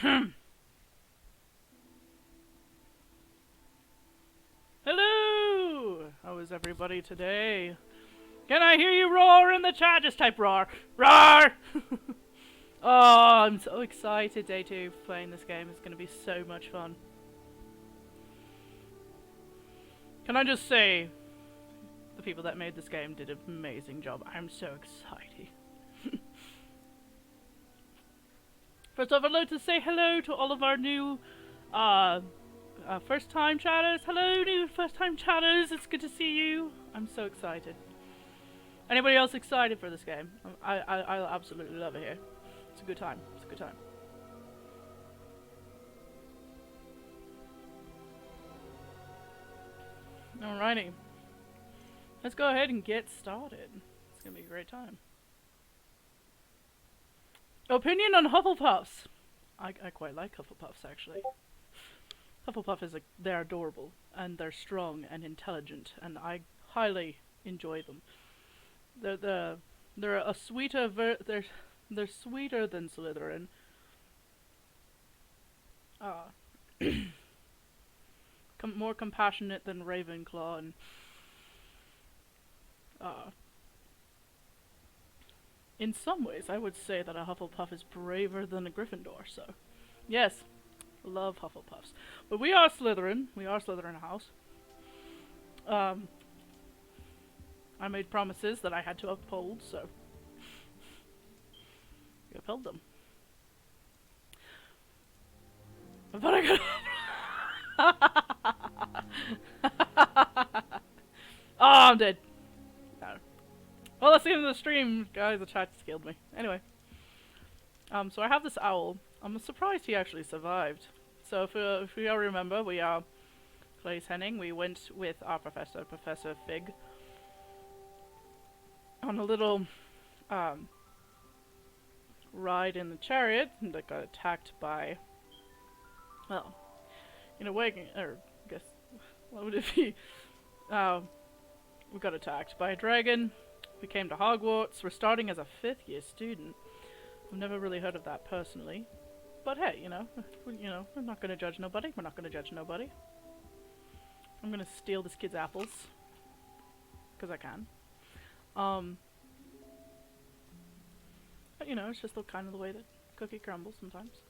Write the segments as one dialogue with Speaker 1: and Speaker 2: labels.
Speaker 1: Hello! How is everybody today? Can I hear you roar in the chat? Just type roar. Roar! Oh, I'm so excited. Day 2 playing this game. It's going to be so much fun. Can I just say, the people that made this game did an amazing job. I'm so excited. First off, I'd like to say hello to all of our new first-time chatters. Hello, new first-time chatters. It's good to see you. I'm so excited. Anybody else excited for this game? I absolutely love it here. It's a good time. It's a good time. Alrighty. Let's go ahead and get started. It's gonna be a great time. Opinion on Hufflepuffs. I quite like Hufflepuffs, actually. Hufflepuff is they're adorable, and they're strong and intelligent, and I highly enjoy them. They're a sweeter they're sweeter than Slytherin. More compassionate than Ravenclaw, and in some ways, I would say that a Hufflepuff is braver than a Gryffindor. So, yes, love Hufflepuffs. But we are Slytherin. We are Slytherin House. I made promises that I had to uphold, so we upheld them. But I got. Oh, I'm dead. No. Well, that's the end of the stream, guys. The chat just killed me. Anyway. So I have this owl. I'm surprised he actually survived. So if we all remember, we are Claes Henning. We went with our professor, Professor Fig, on a little ride in the chariot that got attacked by, well, in a way, or I guess, what would it be? We got attacked by a dragon. We came to Hogwarts. We're starting as a 5th year student. I've never really heard of that personally. But hey, you know, we're not gonna judge nobody. We're not gonna judge nobody. I'm gonna steal this kid's apples. Because I can. But you know, it's just kind of the way that cookie crumbles sometimes.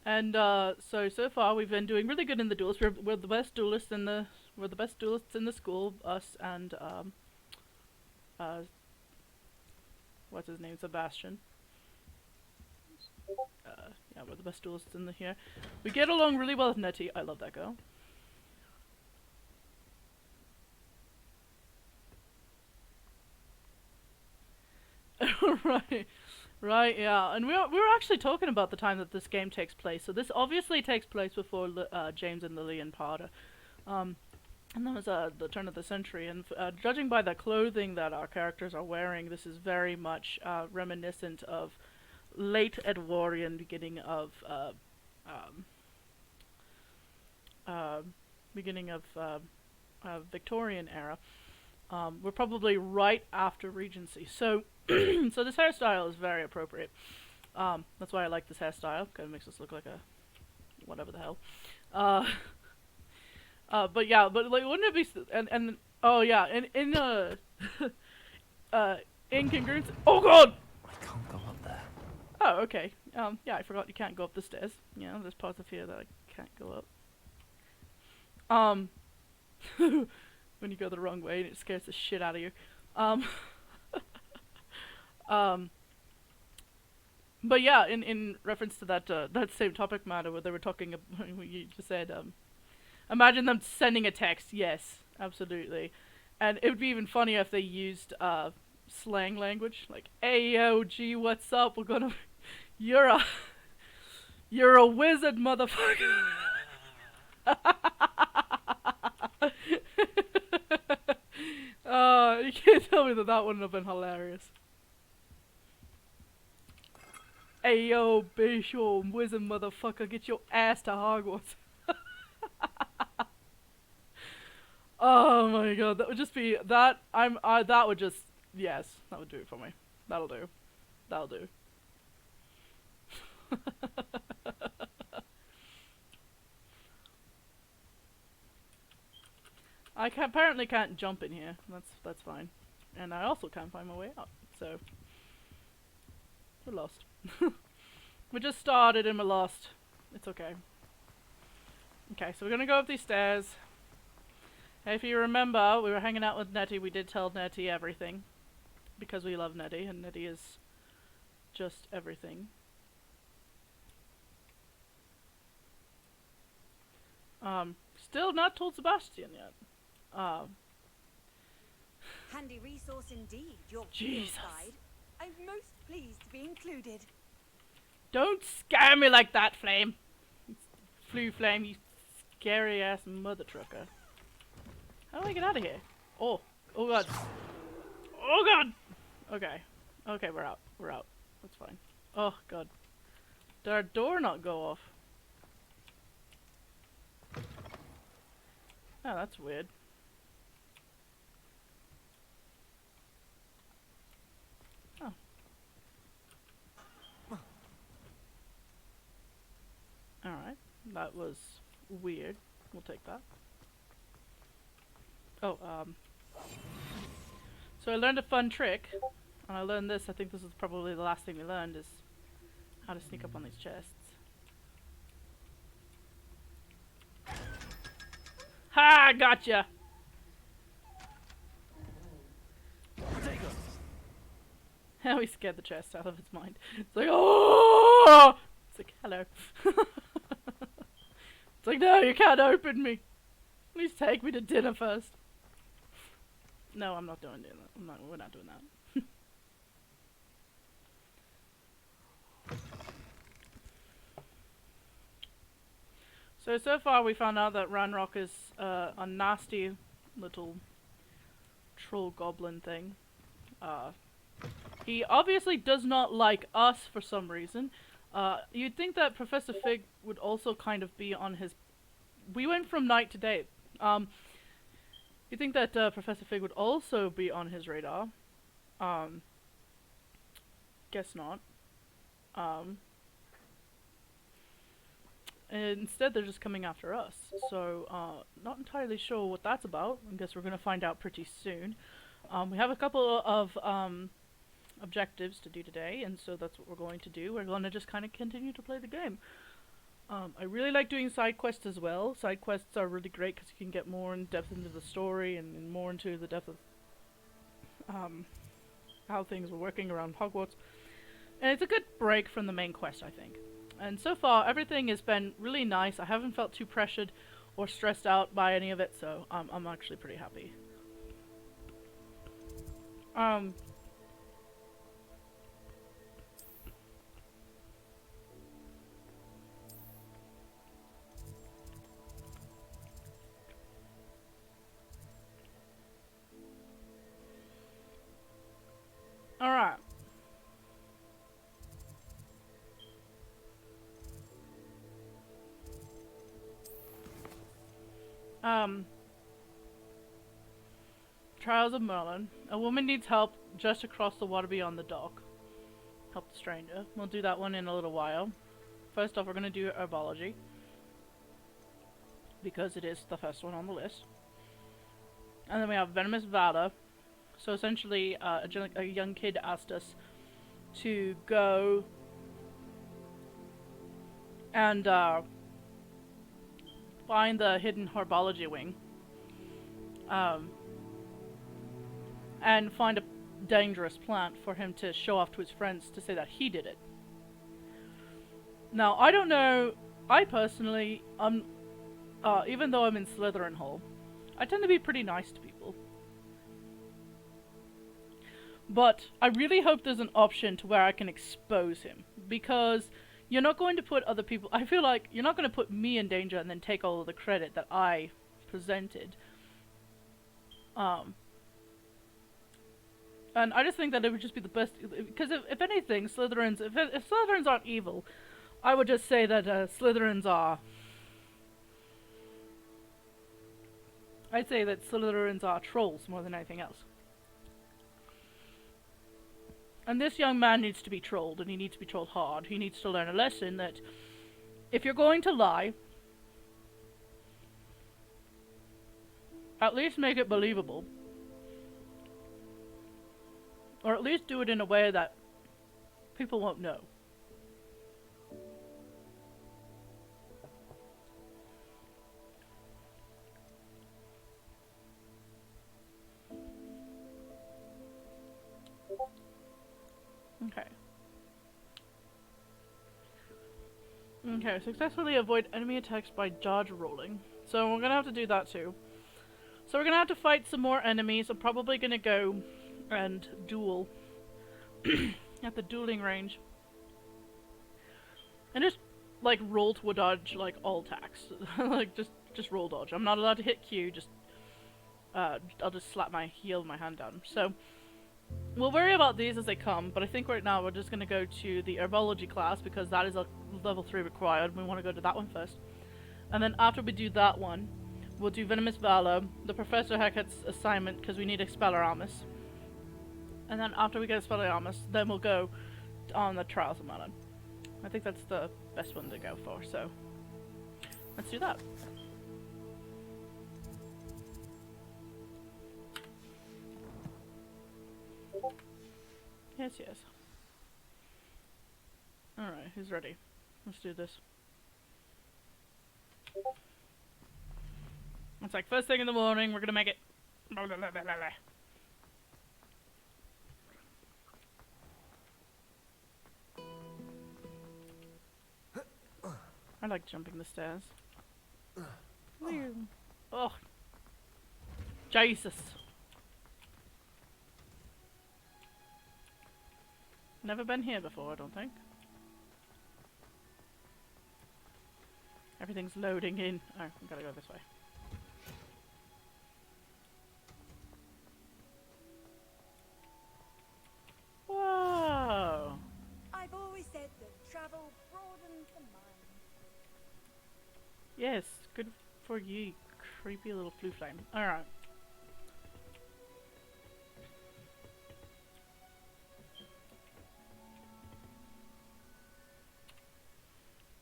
Speaker 1: And so far we've been doing really good in the duels. We're the best duelists in the school. Us and what's his name, Sebastian. Yeah, we're the best duelists in here. We get along really well with Nettie. I love that girl. Right, yeah. And we were actually talking about the time that this game takes place. So this obviously takes place before James and Lily and Potter. And that was the turn of the century. And judging by the clothing that our characters are wearing, this is very much reminiscent of late Edwardian, beginning of Victorian era. We're probably right after Regency. So so this hairstyle is very appropriate. That's why I like this hairstyle, because it makes us look like a whatever the hell. But yeah, but like, wouldn't it be and oh yeah, in incongruence. Oh god!
Speaker 2: I can't go up there.
Speaker 1: Oh, okay. Yeah, I forgot you can't go up the stairs. You know, there's parts of here that I can't go up. When you go the wrong way and it scares the shit out of you. But yeah, in reference to that that same topic matter where they were talking about, you just said, imagine them sending a text. Yes, absolutely. And it would be even funnier if they used slang language, like, "Hey, yo, G, what's up? We're gonna, you're a wizard, motherfucker." You can't tell me that wouldn't have been hilarious. "Hey, yo, Bishop, wizard, motherfucker, get your ass to Hogwarts." Oh my god, that would just be that. That would just, yes, that would do it for me. That'll do. That'll do. apparently can't jump in here. That's fine. And I also can't find my way out. So we're lost. We just started and we're lost. It's okay. Okay, so we're gonna go up these stairs. If you remember, we were hanging out with Nettie. We did tell Nettie everything. Because we love Nettie, and Nettie is just everything. Still not told Sebastian yet.
Speaker 2: Handy resource indeed, your
Speaker 1: Jesus.
Speaker 2: guide. I'm most pleased to be included.
Speaker 1: Don't scare me like that, Flame. Flu Flame, you scary ass mother trucker. How do I get out of here? Oh god. Oh god! Okay. Okay, we're out. We're out. That's fine. Oh god. Did our door not go off? Oh, that's weird. Oh. Alright. That was weird. We'll take that. Oh, so I learned a fun trick. And I learned this. I think this is probably the last thing we learned, is how to sneak up on these chests. Ha! Gotcha! How he scared the chest out of its mind. It's like, oh! It's like, hello. It's like, no, you can't open me. Please take me to dinner first. No, I'm not doing that. We're not doing that. So far we found out that Ranrock is a nasty little troll goblin thing. He obviously does not like us for some reason. You'd think that Professor Fig would also kind of be on his... We went from night to day. You'd think that Professor Fig would also be on his radar. Guess not. Instead, they're just coming after us. So, not entirely sure what that's about. I guess we're going to find out pretty soon. We have a couple of objectives to do today, and so that's what we're going to do. We're going to just kind of continue to play the game. I really like doing side quests as well. Side quests are really great because you can get more in depth into the story and more into the depth of how things were working around Hogwarts. And it's a good break from the main quest, I think. And so far, everything has been really nice. I haven't felt too pressured or stressed out by any of it, so I'm actually pretty happy. Alright. Trials of Merlin. A woman needs help just across the water beyond the dock. Help the stranger. We'll do that one in a little while. First off, we're going to do herbology, because it is the first one on the list. And then we have Venomous Valor. So essentially, a young kid asked us to go and find the hidden herbology wing. And find a dangerous plant for him to show off to his friends to say that he did it. Now, I don't know, I personally, even though I'm in Slytherin Hall, I tend to be pretty nice to people. But I really hope there's an option to where I can expose him, because you're not going to put other people, I feel like you're not going to put me in danger and then take all of the credit that I presented. And I just think that it would just be the best, because if anything, Slytherins, if Slytherins aren't evil, I would just say that Slytherins are... I'd say that Slytherins are trolls more than anything else. And this young man needs to be trolled, and he needs to be trolled hard. He needs to learn a lesson that if you're going to lie, At least make it believable. Or at least do it in a way that people won't know. Okay. Okay, successfully avoid enemy attacks by dodge rolling. So we're gonna have to do that too. So we're gonna have to fight some more enemies. I'm probably gonna go and duel at the dueling range. And just like roll to a dodge like all attacks. Like just roll dodge. I'm not allowed to hit Q, just I'll just slap my heel of my hand down. So we'll worry about these as they come, but I think right now we're just gonna go to the herbology class because that is a level 3 required. We want to go to that one first. And then after we do that one, we'll do Venomous Valor, the Professor Hackett's assignment because we need Expelliarmus. And then after we get Expelliarmus, then we'll go on the Trials of Mana. I think that's the best one to go for, so let's do that. Yes, yes. Alright, who's ready? Let's do this. It's like first thing in the morning, we're gonna make it. Blah, blah, blah, blah, blah. I like jumping the stairs. Oh. Jesus. Never been here before, I don't think. Everything's loading in. Oh, we gotta go this way. Whoa!
Speaker 2: I've always said that travel broadens the mind.
Speaker 1: Yes, good for you, creepy little flue flame. Alright.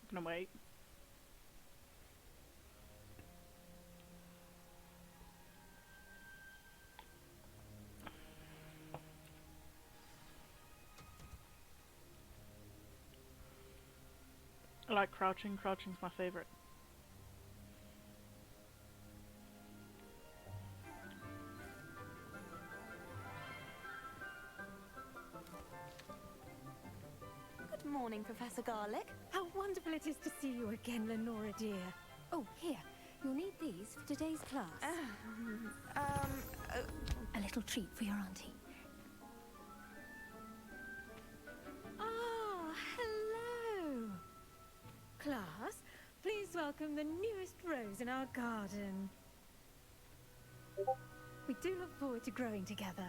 Speaker 1: I'm gonna wait. I like crouching. Crouching's my favorite.
Speaker 3: Good morning, Professor Garlic.
Speaker 2: How wonderful it is to see you again, Lenora dear.
Speaker 3: Oh, here. You'll need these for today's class. A little treat for your auntie.
Speaker 2: Ah, hello. Class, please welcome the newest rose in our garden. We do look forward to growing together.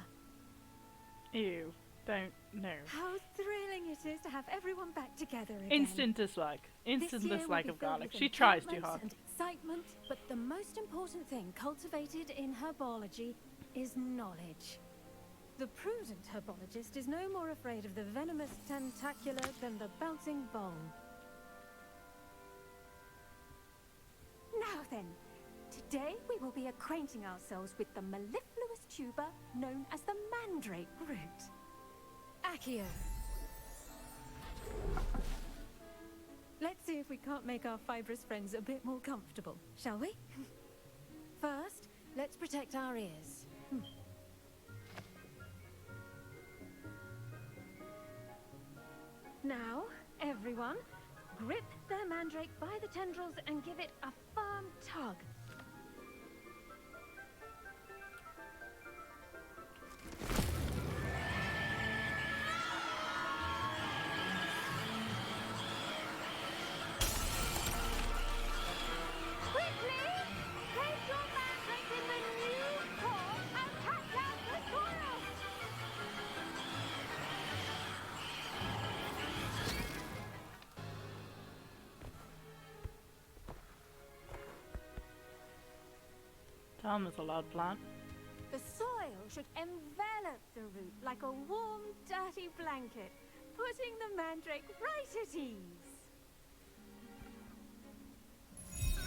Speaker 1: Ew. Don't know.
Speaker 2: How thrilling it is to have everyone back together again.
Speaker 1: Instant dislike. Instant
Speaker 2: This year will
Speaker 1: dislike
Speaker 2: be
Speaker 1: of
Speaker 2: filled
Speaker 1: garlic.
Speaker 2: with
Speaker 1: She tries too
Speaker 2: enchantment
Speaker 1: hard.
Speaker 2: and excitement, but the most important thing cultivated in herbology is knowledge. The prudent herbologist is no more afraid of the venomous tentacular than the bouncing bong. Now then, today we will be acquainting ourselves with the mellifluous tuber known as the Mandrake root. Accio. Let's see if we can't make our fibrous friends a bit more comfortable, shall we? First, let's protect our ears. Now, everyone, grip their mandrake by the tendrils and give it a firm tug. Quickly, place your mandrake in the new core and cut down the soil.
Speaker 1: Tell him it's a loud plant.
Speaker 2: The soil should envelop the root like a warm, dirty blanket, putting the mandrake right at ease.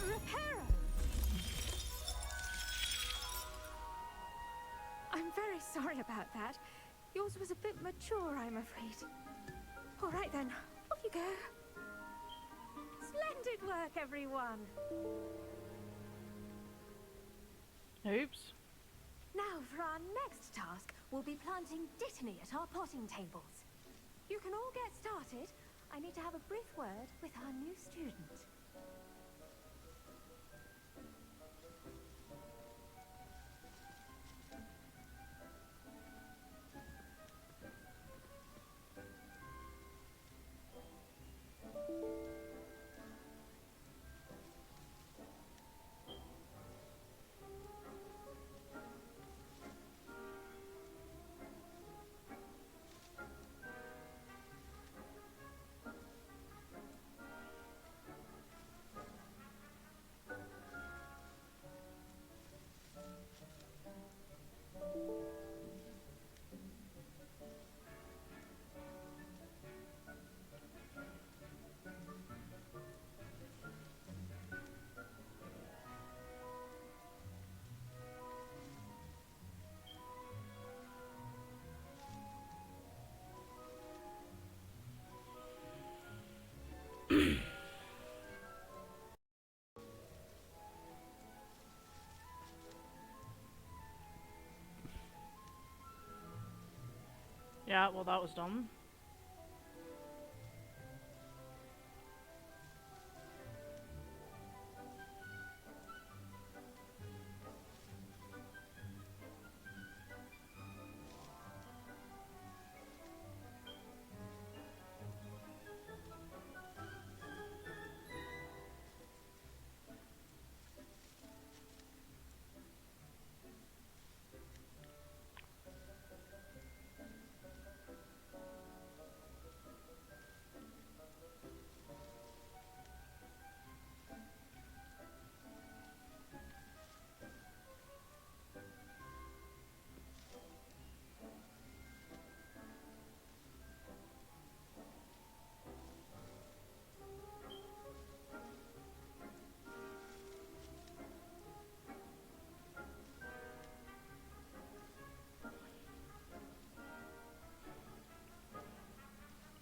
Speaker 2: Reparo! sorry about that. Yours was a bit mature, I'm afraid. All right then, off you go. Splendid work, everyone.
Speaker 1: Oops.
Speaker 2: Now for our next task, we'll be planting dittany at our potting tables. You can all get started. I need to have a brief word with our new student.
Speaker 1: Yeah, well, that was dumb.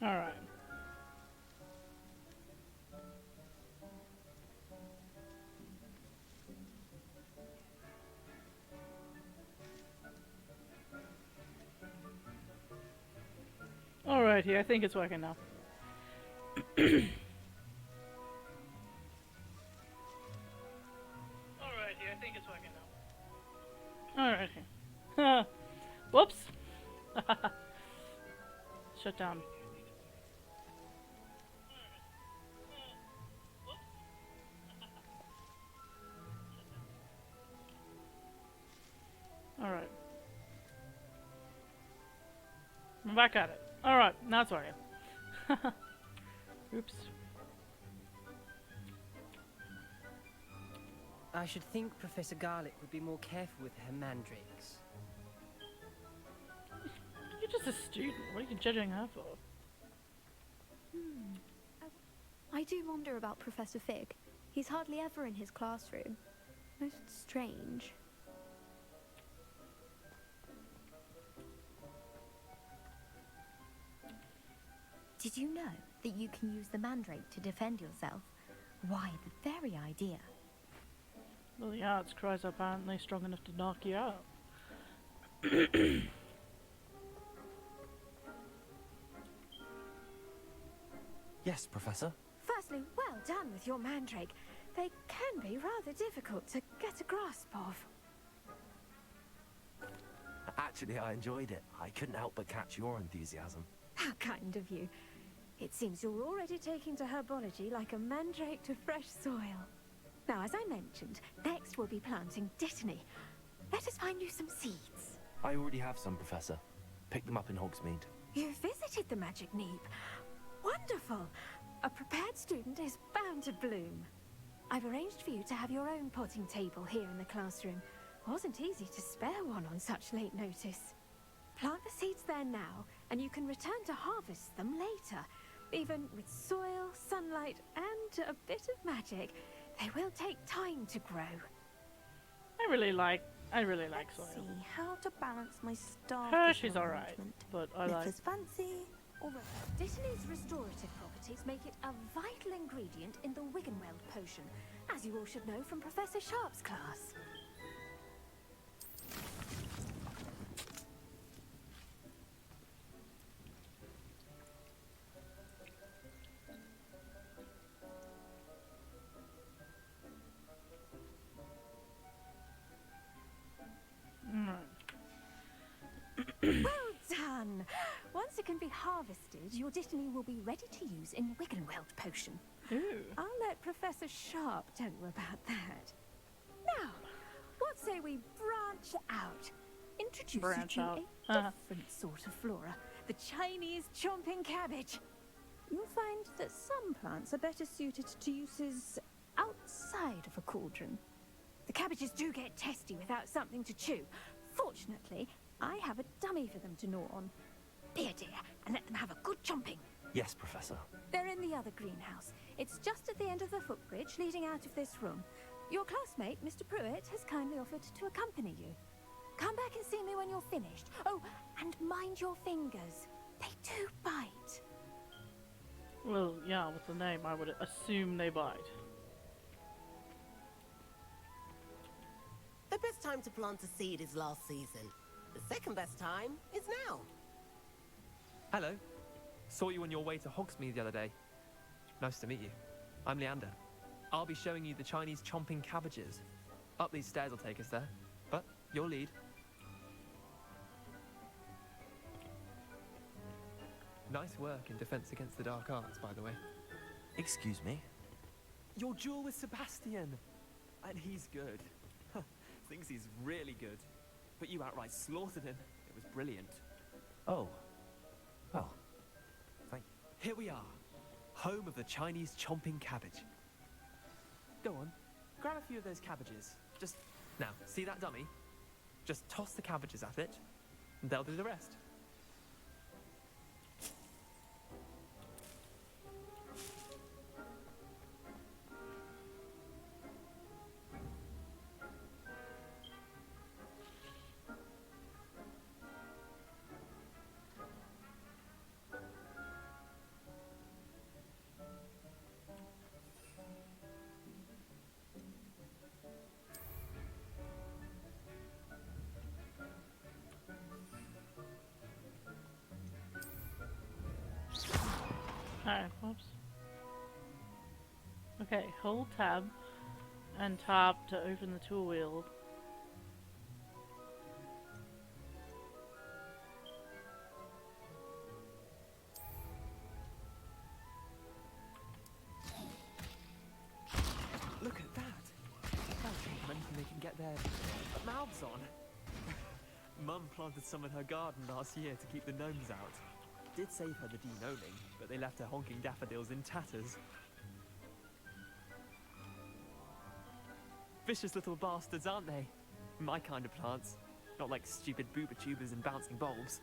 Speaker 1: Alright. Alrighty, I think it's working now. Alrighty, I think it's working now. Alrighty. Whoops! Shut down. Alright. I'm back at it. Alright, now it's working. Oops.
Speaker 4: I should think Professor Garlick would be more careful with her mandrakes.
Speaker 1: You're just a student. What are you judging her for?
Speaker 3: I do wonder about Professor Fig. He's hardly ever in his classroom. Most strange. Did you know that you can use the mandrake to defend yourself? Why, the very idea.
Speaker 1: Well, yeah, its cries are apparently strong enough to knock you out.
Speaker 5: Yes, Professor.
Speaker 2: Firstly, well done with your mandrake. They can be rather difficult to get a grasp of.
Speaker 5: Actually, I enjoyed it. I couldn't help but catch your enthusiasm.
Speaker 2: How kind of you. It seems you're already taking to herbology like a mandrake to fresh soil. Now, as I mentioned, next we'll be planting dittany. Let us find you some seeds.
Speaker 5: I already have some, Professor. Picked them up in Hogsmeade.
Speaker 2: You visited the Magic Neep. Wonderful. A prepared student is bound to bloom. I've arranged for you to have your own potting table here in the classroom. Wasn't easy to spare one on such late notice. Plant the seeds there now, and you can return to harvest them later. Even with soil, sunlight, and a bit of magic, they will take time to grow.
Speaker 1: I really like I really like
Speaker 6: Let's
Speaker 1: Soil.
Speaker 6: see how to balance my staff.
Speaker 1: Hershey's alright,
Speaker 6: arrangement.
Speaker 1: but I like.
Speaker 6: Nicholas fancy or
Speaker 2: Dittany's restorative properties make it a vital ingredient in the Wiggenweld potion, as you all should know from Professor Sharp's class. Well done! Once it can be harvested, your Dittany will be ready to use in Wiggenweld potion.
Speaker 1: Ooh.
Speaker 2: I'll let Professor Sharp tell you about that. Now, what say we branch out? Introduce
Speaker 1: Branch
Speaker 2: you to
Speaker 1: out.
Speaker 2: a different sort of flora, the Chinese chomping cabbage. You'll find that some plants are better suited to uses outside of a cauldron. The cabbages do get testy without something to chew. Fortunately, I have a dummy for them to gnaw on. Be a dear and let them have a good chomping.
Speaker 5: Yes, Professor.
Speaker 2: They're in the other greenhouse. It's just at the end of the footbridge leading out of this room. Your classmate, Mr. Pruitt, has kindly offered to accompany you. Come back and see me when you're finished. Oh, and mind your fingers. They do bite.
Speaker 1: Well, yeah, with the name, I would assume they bite.
Speaker 7: The best time to plant a seed is last season. The second best time is now.
Speaker 8: Hello. Saw you on your way to Hogsmeade the other day. Nice to meet you. I'm Leander. I'll be showing you the Chinese chomping cabbages. Up these stairs will take us there, but your lead. Nice work in Defense Against the Dark Arts, by the way.
Speaker 5: Excuse me?
Speaker 8: Your duel with Sebastian! And he's good. Thinks he's really good. But you outright slaughtered him. It was brilliant.
Speaker 5: Oh. Well, thank you.
Speaker 8: Here we are. Home of the Chinese chomping cabbage. Go on. Grab a few of those cabbages. Just... Now, see that dummy? Just toss the cabbages at it, and they'll do the rest.
Speaker 1: Alright, whoops. Okay, hold tab and tap to open the tool wheel.
Speaker 8: Look at that! That'll take them anything they can get their mouths on. Mum planted some in her garden last year to keep the gnomes out. Did save her the de-gnoming, but they left her honking daffodils in tatters. Vicious little bastards, aren't they? My kind of plants. Not like stupid booba tubers and bouncing bulbs.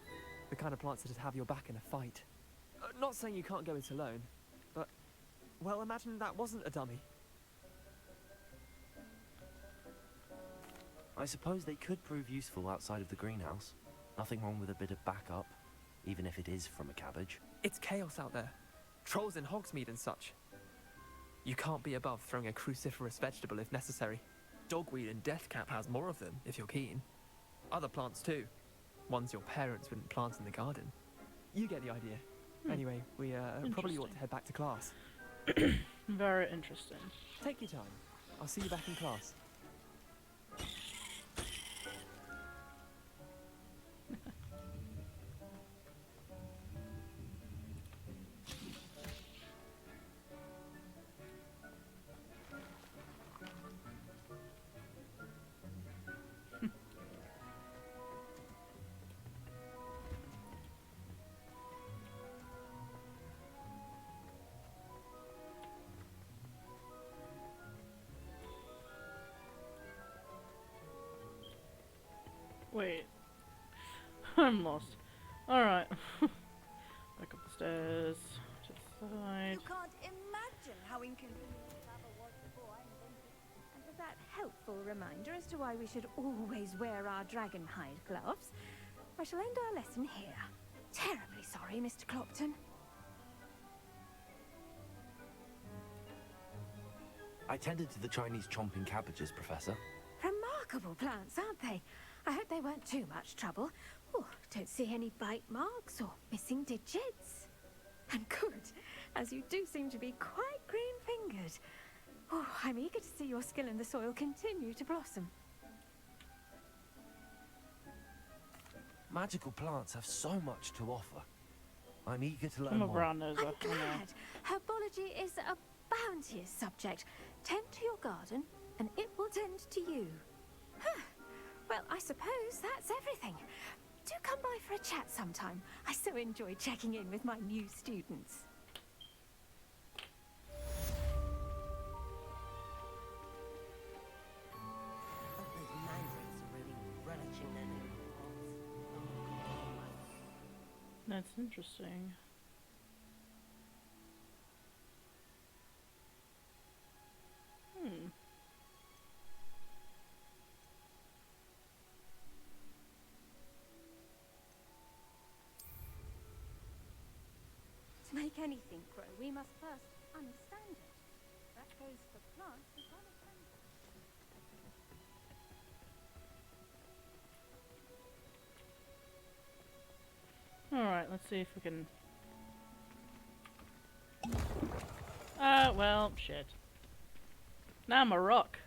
Speaker 8: The kind of plants that'd have your back in a fight. Not saying you can't go it alone, but... Well, imagine that wasn't a dummy.
Speaker 5: I suppose they could prove useful outside of the greenhouse. Nothing wrong with a bit of backup, even if it is from a cabbage.
Speaker 8: It's chaos out there. Trolls in Hogsmeade and such. You can't be above throwing a cruciferous vegetable if necessary. Dogweed and deathcap has more of them, if you're keen. Other plants too. Ones your parents wouldn't plant in the garden. You get the idea. Anyway, we probably ought to head back to class.
Speaker 1: Very interesting.
Speaker 8: Take your time. I'll see you back in class.
Speaker 1: Wait. I'm lost. Alright. Back up the stairs. To the side.
Speaker 6: You can't imagine how inconvenient travel was before I invented it. And
Speaker 2: for that helpful reminder as to why we should always wear our dragon hide gloves, I shall end our lesson here. Terribly sorry, Mr. Clopton.
Speaker 5: I tended to the Chinese chomping cabbages, Professor.
Speaker 2: Remarkable plants, aren't they? I hope they weren't too much trouble. Oh, don't see any bite marks or missing digits. And good, as you do seem to be quite green-fingered. Oh, I'm eager to see your skill in the soil continue to blossom.
Speaker 5: Magical plants have so much to offer. I'm eager to learn
Speaker 1: I'm a
Speaker 5: more.
Speaker 1: brown noser.
Speaker 2: I'm glad. Herbology is a bounteous subject. Tend to your garden, and it will tend to you. Huh. Well, I suppose that's everything. Do come by for a chat sometime. I so enjoy checking in with my new students.
Speaker 7: But those mandrakes are really relishing their new pots.
Speaker 1: That's interesting. Hmm.
Speaker 2: To make anything grow, we must first understand it. That goes for plants as well as animals.
Speaker 1: Alright, let's see if we can... well, shit. Now I'm a rock.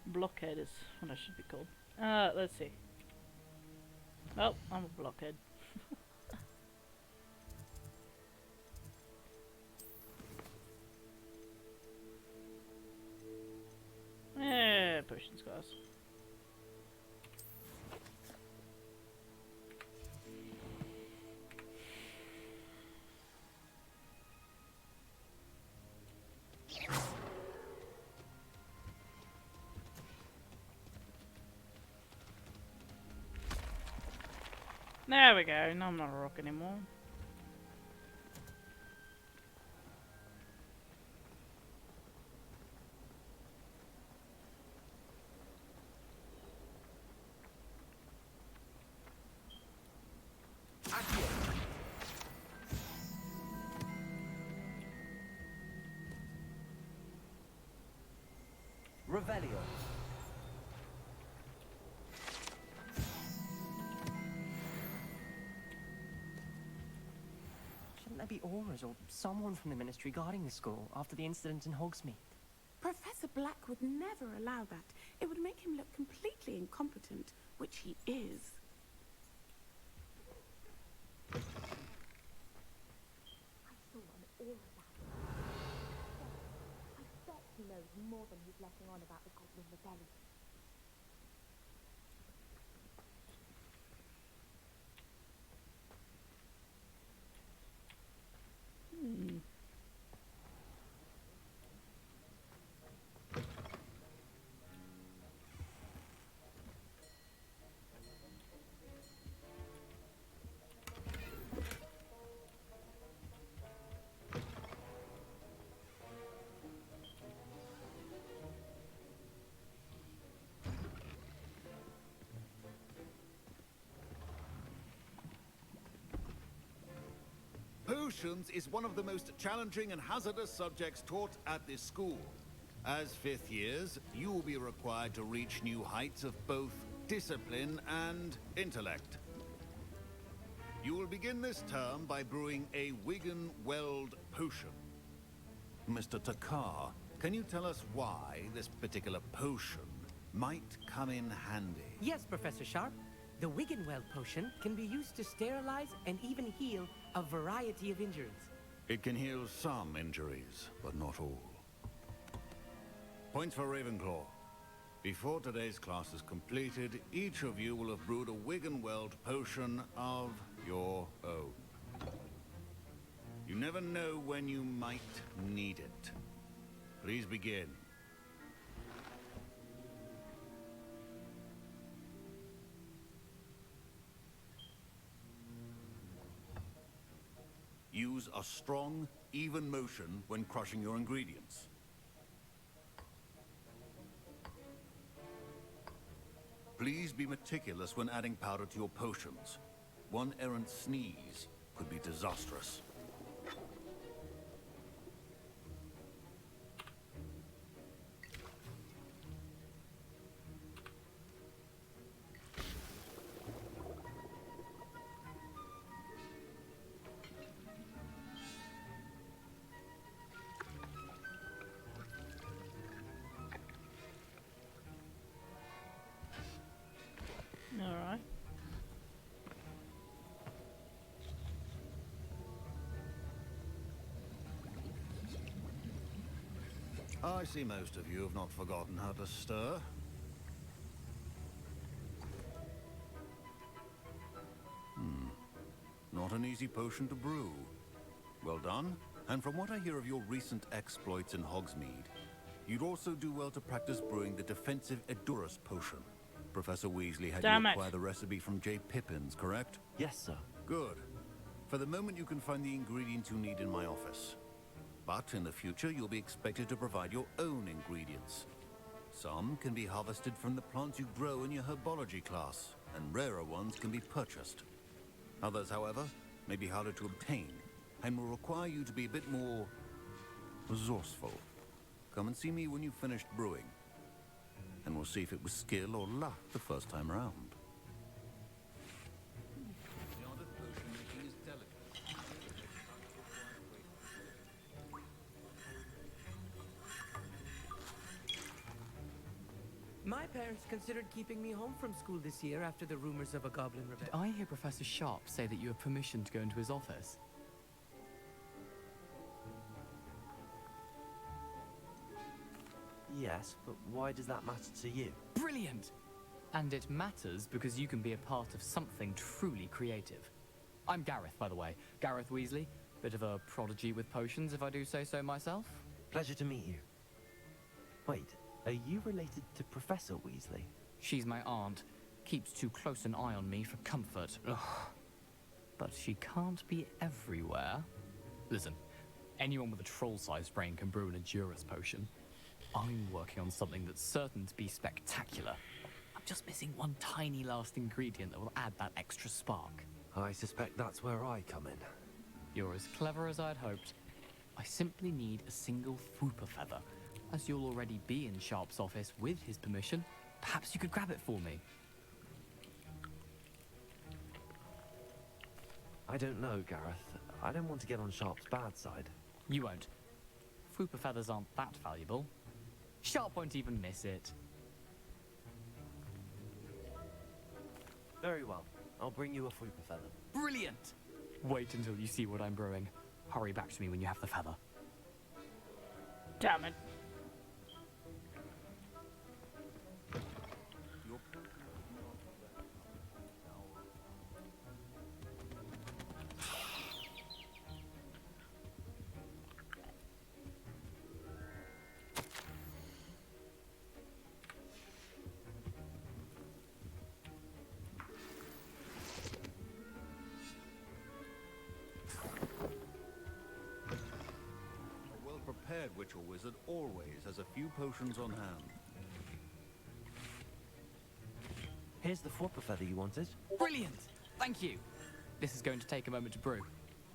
Speaker 1: Blockhead is what I should be called. Let's see. Oh, I'm a blockhead. Yeah, potions class. There we go. Now I'm not a rock anymore.
Speaker 4: Revelio. Shouldn't there be auras or someone from the ministry guarding the school after the incident in Hogsmeade?
Speaker 9: Professor Black would never allow that. It would make him look completely incompetent, which he is.
Speaker 2: I saw an aura that. I bet he knows more than he's letting on about the Goblin Rebellion.
Speaker 1: Hmm.
Speaker 10: Potions is one of the most challenging and hazardous subjects taught at this school. As fifth years, you will be required to reach new heights of both discipline and intellect. You will begin this term by brewing a Wigan-Weld potion. Mr. Takar, can you tell us why this particular potion might come in handy?
Speaker 11: Yes, Professor Sharp. The Wiggenweld potion can be used to sterilize and even heal a variety of injuries.
Speaker 10: It can heal some injuries, but not all. Points for Ravenclaw. Before today's class is completed, each of you will have brewed a Wiggenweld potion of your own. You never know when you might need it. Please begin. Use a strong, even motion when crushing your ingredients. Please be meticulous when adding powder to your potions. One errant sneeze could be disastrous.
Speaker 1: Alright.
Speaker 10: I see most of you have not forgotten how to stir. Not an easy potion to brew. Well done. And from what I hear of your recent exploits in Hogsmeade, you'd also do well to practice brewing the defensive Edurus potion. Professor Weasley had
Speaker 1: Damn
Speaker 10: you
Speaker 1: it.
Speaker 10: acquire the recipe from J. Pippin's, correct?
Speaker 5: Yes, sir.
Speaker 10: Good. For the moment, you can find the ingredients you need in my office. But in the future, you'll be expected to provide your own ingredients. Some can be harvested from the plants you grow in your herbology class, and rarer ones can be purchased. Others, however, may be harder to obtain, and will require you to be a bit more resourceful. Come and see me when you've finished brewing, and we'll see if it was skill or luck the first time around. The art of potion making is delicate.
Speaker 11: My parents considered keeping me home from school this year after the rumors of a goblin rebellion.
Speaker 12: Did I hear Professor Sharp say that you have permission to go into his office?
Speaker 5: Yes, but why does that matter to you?
Speaker 12: Brilliant! And it matters because you can be a part of something truly creative. I'm Gareth, by the way. Gareth Weasley. Bit of a prodigy with potions, if I do say so myself.
Speaker 5: Pleasure to meet you. Wait, are you related to Professor Weasley?
Speaker 12: She's my aunt. Keeps too close an eye on me for comfort. Ugh. But she can't be everywhere. Listen, anyone with a troll-sized brain can brew an Edurus potion. I'm working on something that's certain to be spectacular. I'm just missing one tiny last ingredient that will add that extra spark.
Speaker 5: I suspect that's where I come in.
Speaker 12: You're as clever as I'd hoped. I simply need a single Fwooper feather. As you'll already be in Sharp's office with his permission, perhaps you could grab it for me.
Speaker 5: I don't know, Gareth. I don't want to get on Sharp's bad side.
Speaker 12: You won't. Fwooper feathers aren't that valuable. Sharp won't even miss it.
Speaker 5: Very well. I'll bring you a Fwooper feather.
Speaker 12: Brilliant! Wait until you see what I'm brewing. Hurry back to me when you have the feather.
Speaker 1: Damn it.
Speaker 10: Prepared witch or wizard always has a few potions on hand.
Speaker 5: Here's the Fwooper feather you wanted.
Speaker 12: Brilliant! Thank you! This is going to take a moment to brew.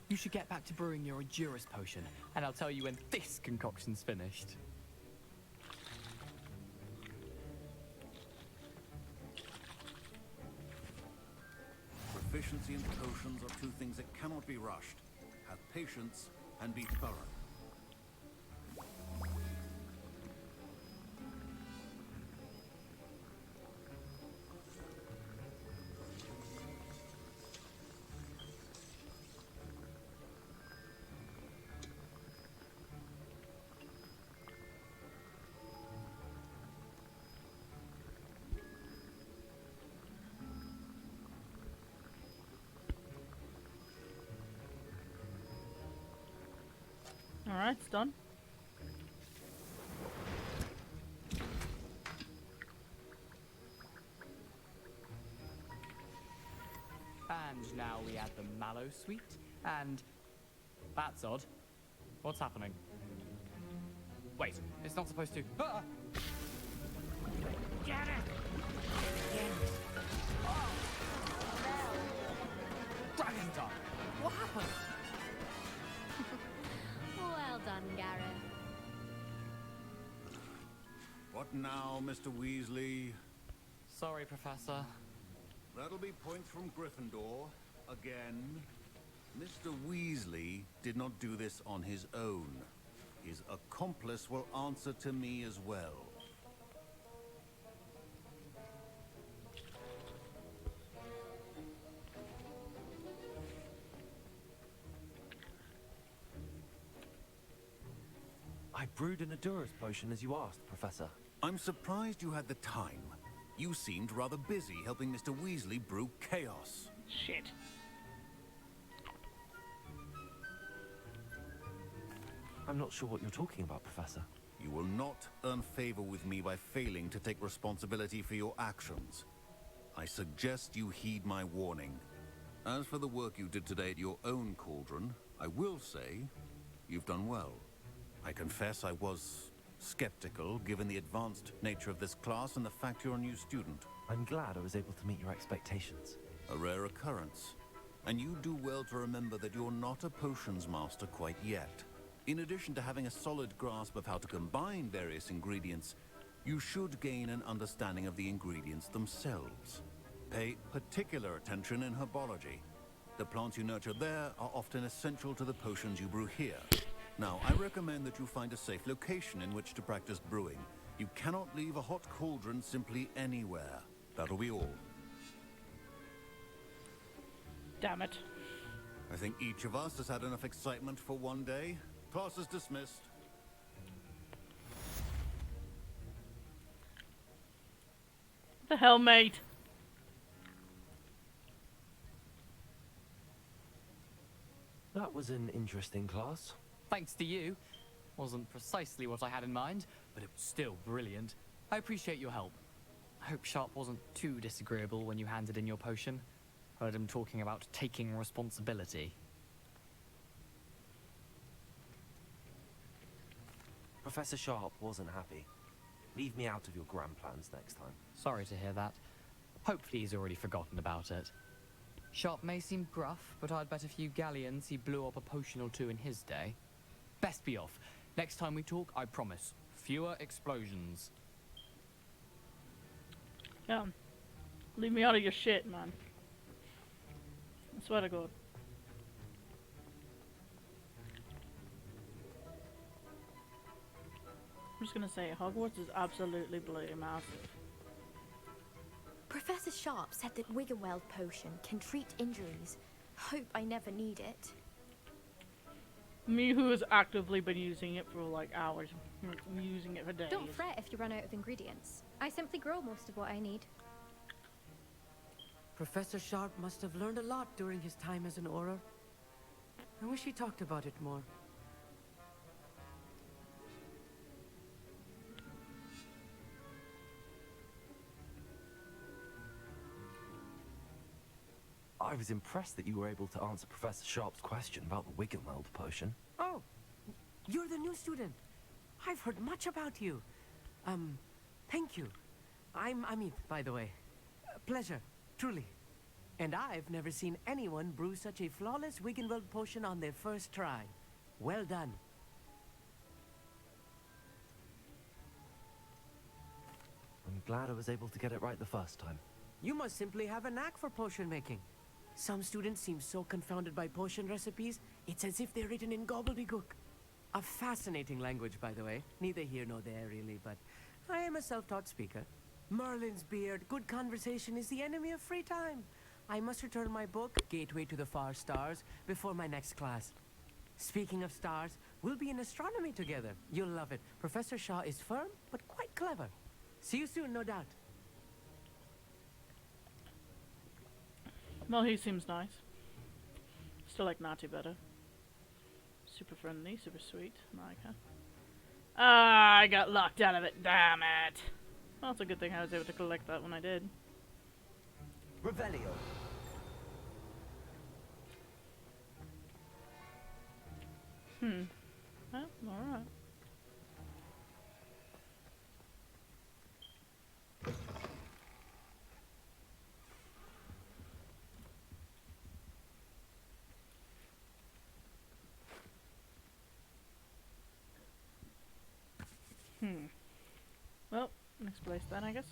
Speaker 12: You should get back to brewing your Edurus potion, and I'll tell you when this concoction's finished.
Speaker 10: Proficiency and potions are two things that cannot be rushed. Have patience and be thorough.
Speaker 1: Alright, it's done.
Speaker 12: And now we add the mallow sweet, and... That's odd. What's happening? Wait, it's not supposed to... Ah!
Speaker 11: Get it!
Speaker 10: now, Mr. Weasley.
Speaker 12: Sorry, Professor.
Speaker 10: That'll be points from Gryffindor. Again. Mr. Weasley did not do this on his own. His accomplice will answer to me as well.
Speaker 5: I brewed an Adura's potion as you asked, Professor.
Speaker 10: I'm surprised you had the time. You seemed rather busy helping Mr. Weasley brew chaos.
Speaker 1: Shit.
Speaker 5: I'm not sure what you're talking about, Professor.
Speaker 10: You will not earn favor with me by failing to take responsibility for your actions. I suggest you heed my warning. As for the work you did today at your own cauldron, I will say you've done well. I confess I was skeptical, given the advanced nature of this class and the fact you're a new student.
Speaker 5: I'm glad I was able to meet your expectations.
Speaker 10: A rare occurrence. And you do well to remember that you're not a potions master quite yet. In addition to having a solid grasp of how to combine various ingredients, you should gain an understanding of the ingredients themselves. Pay particular attention in herbology. The plants you nurture there are often essential to the potions you brew here. Now, I recommend that you find a safe location in which to practice brewing. You cannot leave a hot cauldron simply anywhere. That'll be all.
Speaker 1: Damn it.
Speaker 10: I think each of us has had enough excitement for one day. Class is dismissed.
Speaker 1: What the hell, mate?
Speaker 5: That was an interesting class.
Speaker 12: Thanks to you. Wasn't precisely what I had in mind, but it was still brilliant. I appreciate your help. I hope Sharp wasn't too disagreeable when you handed in your potion. Heard him talking about taking responsibility.
Speaker 5: Professor Sharp wasn't happy. Leave me out of your grand plans next time.
Speaker 12: Sorry to hear that. Hopefully he's already forgotten about it. Sharp may seem gruff, but I'd bet a few galleons he blew up a potion or two in his day. Best be off. Next time we talk, I promise. Fewer explosions.
Speaker 1: Yeah. Leave me out of your shit, man. I swear to God. I'm just gonna say, Hogwarts is absolutely bloody massive.
Speaker 3: Professor Sharp said that Wiggenweld potion can treat injuries. Hope I never need it.
Speaker 1: Me, who has actively been using it for like hours, I'm using it for days.
Speaker 2: Don't fret if you run out of ingredients. I simply grow most of what I need.
Speaker 11: Professor Sharp must have learned a lot during his time as an Auror. I wish he talked about it more.
Speaker 5: I was impressed that you were able to answer Professor Sharp's question about the Wiggenweld potion.
Speaker 11: Oh, you're the new student. I've heard much about you. Thank you. I'm Amit, by the way. Pleasure, truly. And I've never seen anyone brew such a flawless Wiggenweld potion on their first try. Well done.
Speaker 5: I'm glad I was able to get it right the first time.
Speaker 11: You must simply have a knack for potion making. Some students seem so confounded by potion recipes, it's as if they're written in gobbledygook. A fascinating language, by the way. Neither here nor there, really, but I am a self-taught speaker. Merlin's beard, good conversation is the enemy of free time. I must return my book, Gateway to the Far Stars, before my next class. Speaking of stars, we'll be in astronomy together. You'll love it. Professor Shaw is firm, but quite clever. See you soon, no doubt.
Speaker 1: Well, he seems nice. Still like Natty better. Super friendly, super sweet. Like her. Ah, I got locked out of it. Damn it. Well, it's a good thing I was able to collect that when I did.
Speaker 4: Revelio.
Speaker 1: Well, alright. Well, first place then, I guess.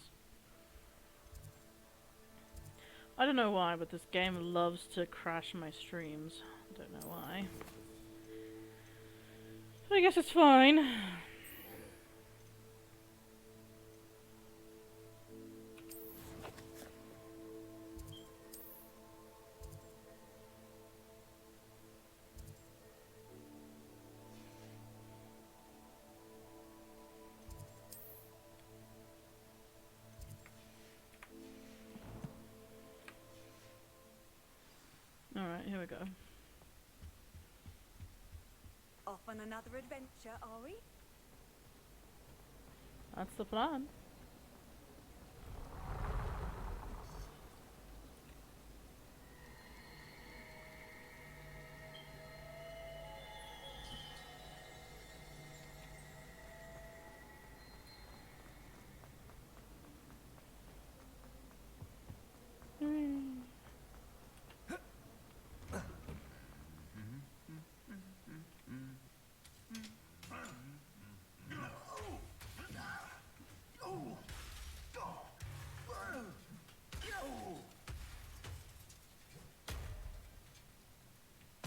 Speaker 1: I don't know why, but this game loves to crash my streams. I don't know why. But I guess it's fine. Alright, here we go.
Speaker 6: Off on another adventure, are we?
Speaker 1: That's the plan.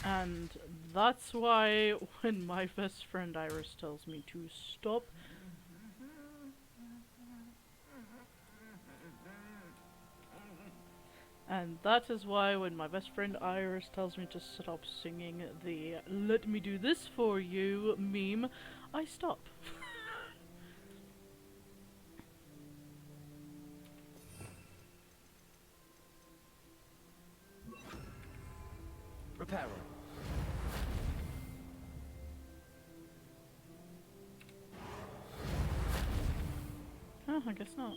Speaker 1: And that's why when my best friend Iris tells me to stop, and that is why when my best friend Iris tells me to stop singing the "Let me do this for you" meme, I stop.
Speaker 4: Reparo.
Speaker 1: Oh, I guess not.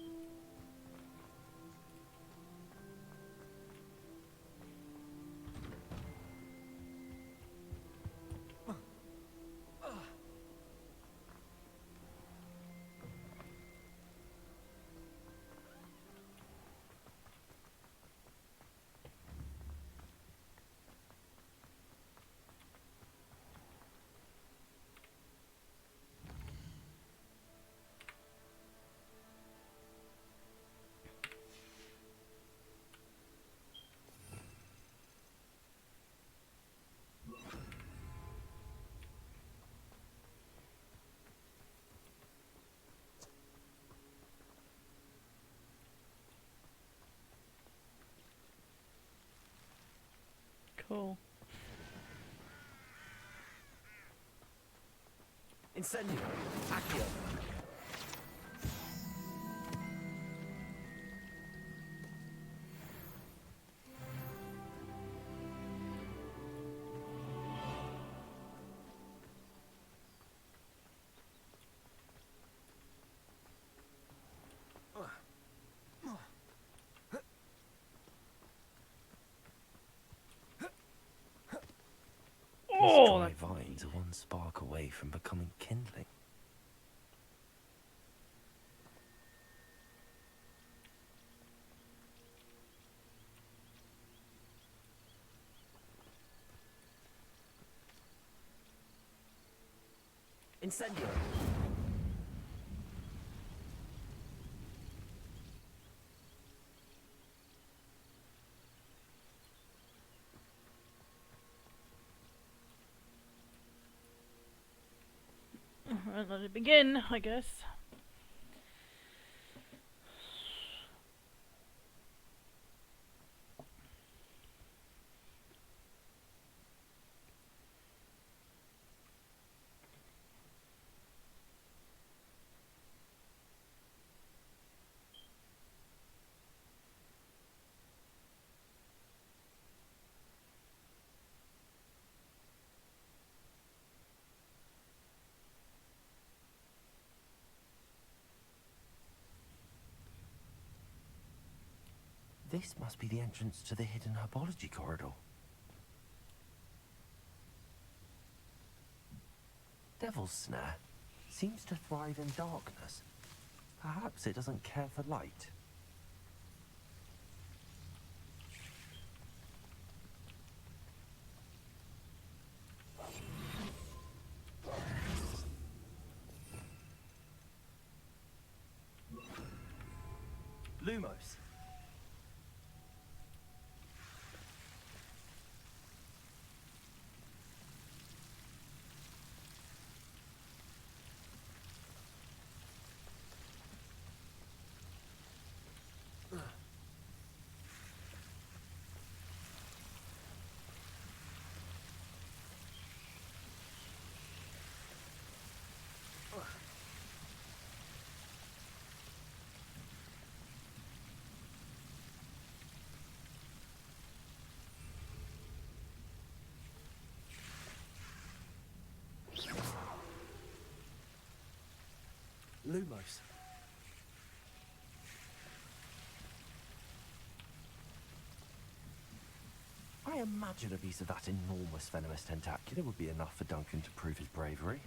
Speaker 1: Cool.
Speaker 4: Incendio. Accio.
Speaker 1: Oh,
Speaker 5: These dry vines are one spark away from becoming kindling.
Speaker 4: Incendio.
Speaker 1: Alright, let it begin, I guess.
Speaker 5: This must be the entrance to the hidden herbology corridor. Devil's Snare seems to thrive in darkness. Perhaps it doesn't care for light. Lumos. Lumos. I imagine a piece of that enormous venomous tentacular would be enough for Duncan to prove his bravery.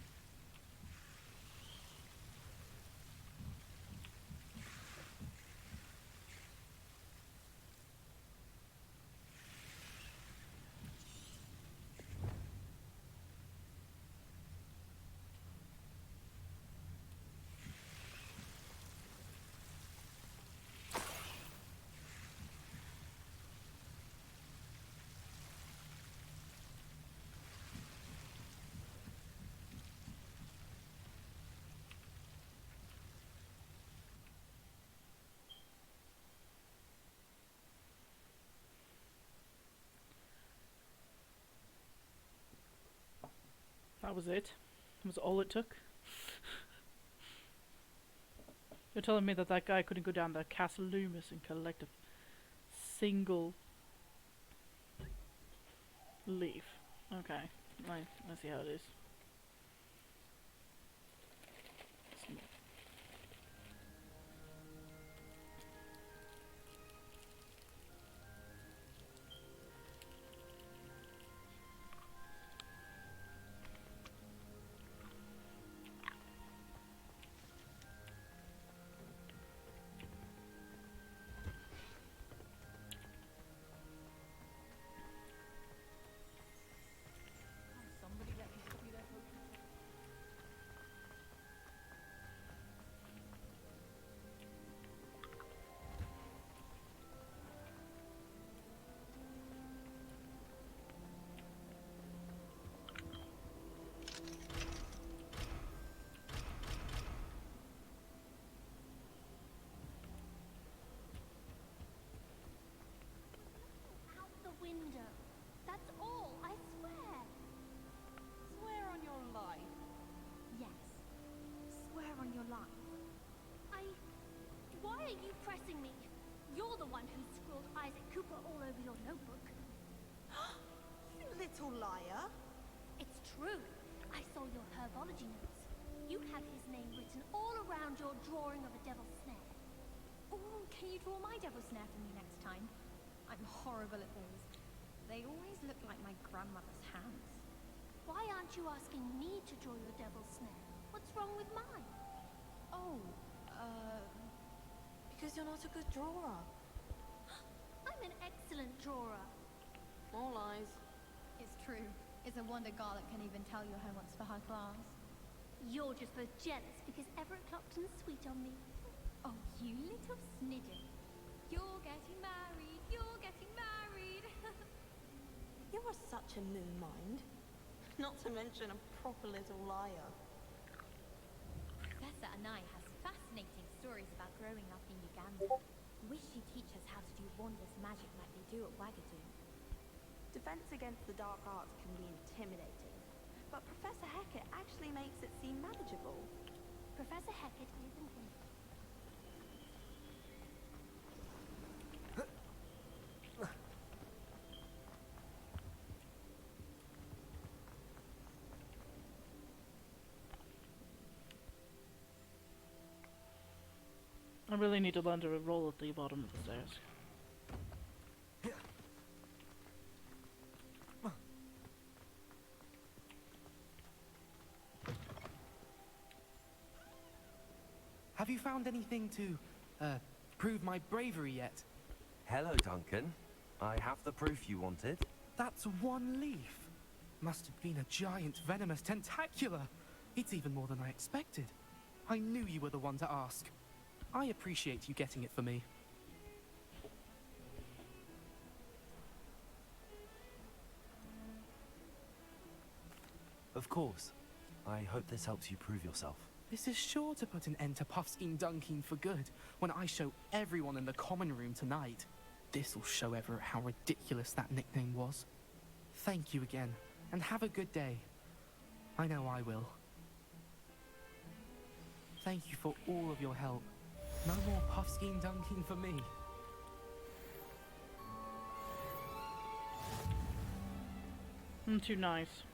Speaker 1: That was it? That was all it took? You're telling me that that guy couldn't go down to Castle Loomis and collect a single leaf? Okay, I see how it is.
Speaker 13: Out the window. That's all, I swear.
Speaker 6: Swear on your life.
Speaker 13: Yes.
Speaker 3: Swear on your life.
Speaker 13: Why are you pressing me? You're the one who scrawled Isaac Cooper all over your notebook.
Speaker 6: You little liar.
Speaker 13: It's true. I saw your herbology notes. You had his name written all around your drawing of a devil's snare.
Speaker 2: Oh, can you draw my devil's snare for me next time? I'm horrible at those. They always look like my grandmother's hands.
Speaker 13: Why aren't you asking me to draw your devil's snare? What's wrong with mine?
Speaker 2: Oh,
Speaker 6: Because you're not a good drawer.
Speaker 13: I'm an excellent drawer.
Speaker 6: All lies.
Speaker 2: it's true. It's a wonder Garlic can even tell your homeworks for her class.
Speaker 13: You're just both jealous because Everett Clopton's sweet on me.
Speaker 2: Oh, you little snidget. You're getting married. You're getting married.
Speaker 6: You are such a moon mind. Not to mention a proper little liar.
Speaker 2: Professor Anai has fascinating stories about growing up in Uganda. Wish she'd teach us how to do wondrous magic like they do at Wagadoon.
Speaker 6: Defense against the dark arts can be intimidating, but Professor Hecat actually makes it seem manageable.
Speaker 13: Professor Hecat is an imp.
Speaker 1: I really need to learn to roll at the bottom of the stairs.
Speaker 11: Have you found anything to, prove my bravery yet?
Speaker 5: Hello, Duncan. I have the proof you wanted.
Speaker 11: That's one leaf. Must have been a giant venomous tentacula. It's even more than I expected. I knew you were the one to ask. I appreciate you getting it for me.
Speaker 5: Of course. I hope this helps you prove yourself.
Speaker 8: This is sure to put an end to Puffskein Dunking for good when I show everyone in the common room tonight. This'll show Everett how ridiculous that nickname was. Thank you again, and have a good day. I know I will. Thank you for all of your help. No more Puffskein Dunking for me.
Speaker 1: Too nice.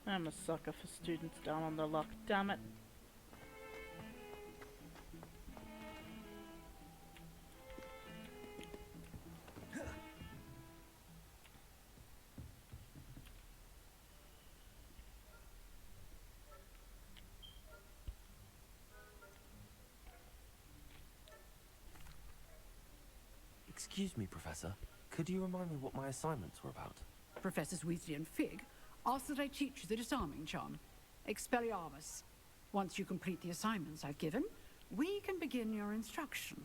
Speaker 1: I'm a sucker for students down on their luck, damn it.
Speaker 5: Excuse me, Professor. Could you remind me what my assignments were about?
Speaker 14: Professors Weasley and Fig ask that I teach you the disarming charm, Expelliarmus. Once you complete the assignments I've given, we can begin your instruction.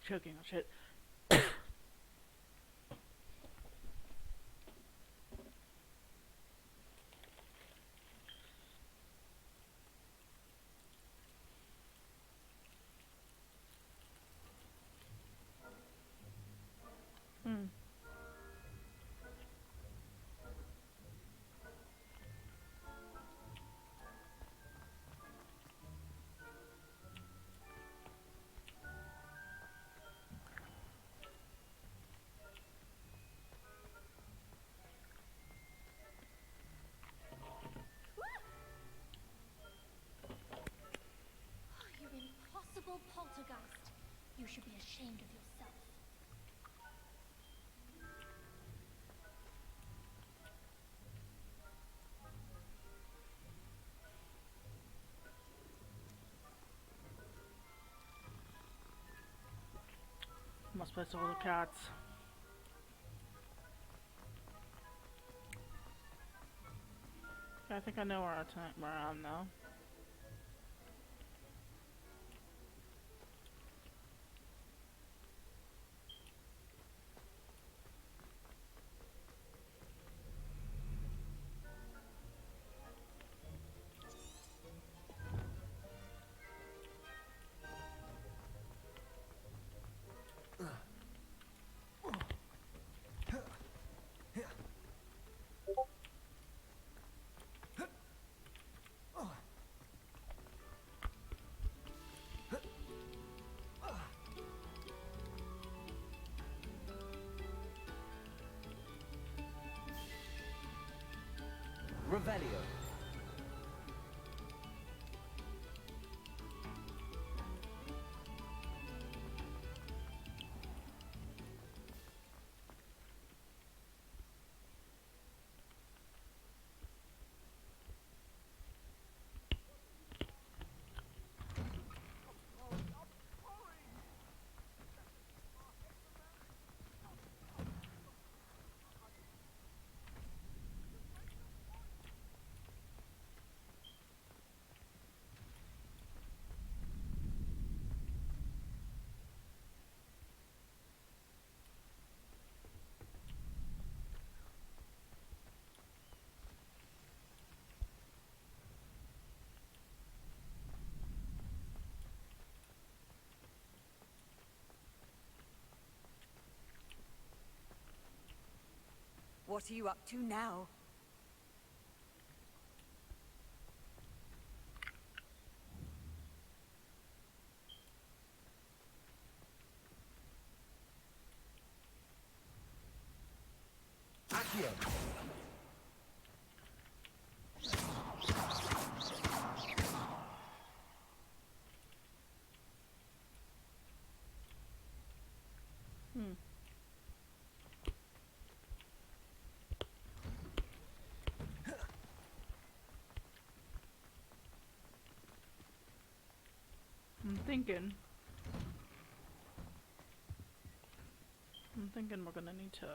Speaker 1: Choking on shit.
Speaker 13: You impossible poltergeist. You should be ashamed of yourself.
Speaker 1: Must place all the cats. I think I know where I am now.
Speaker 11: Revelio.
Speaker 15: What are you up to now?
Speaker 11: Accio.
Speaker 1: I'm thinking we're gonna need to.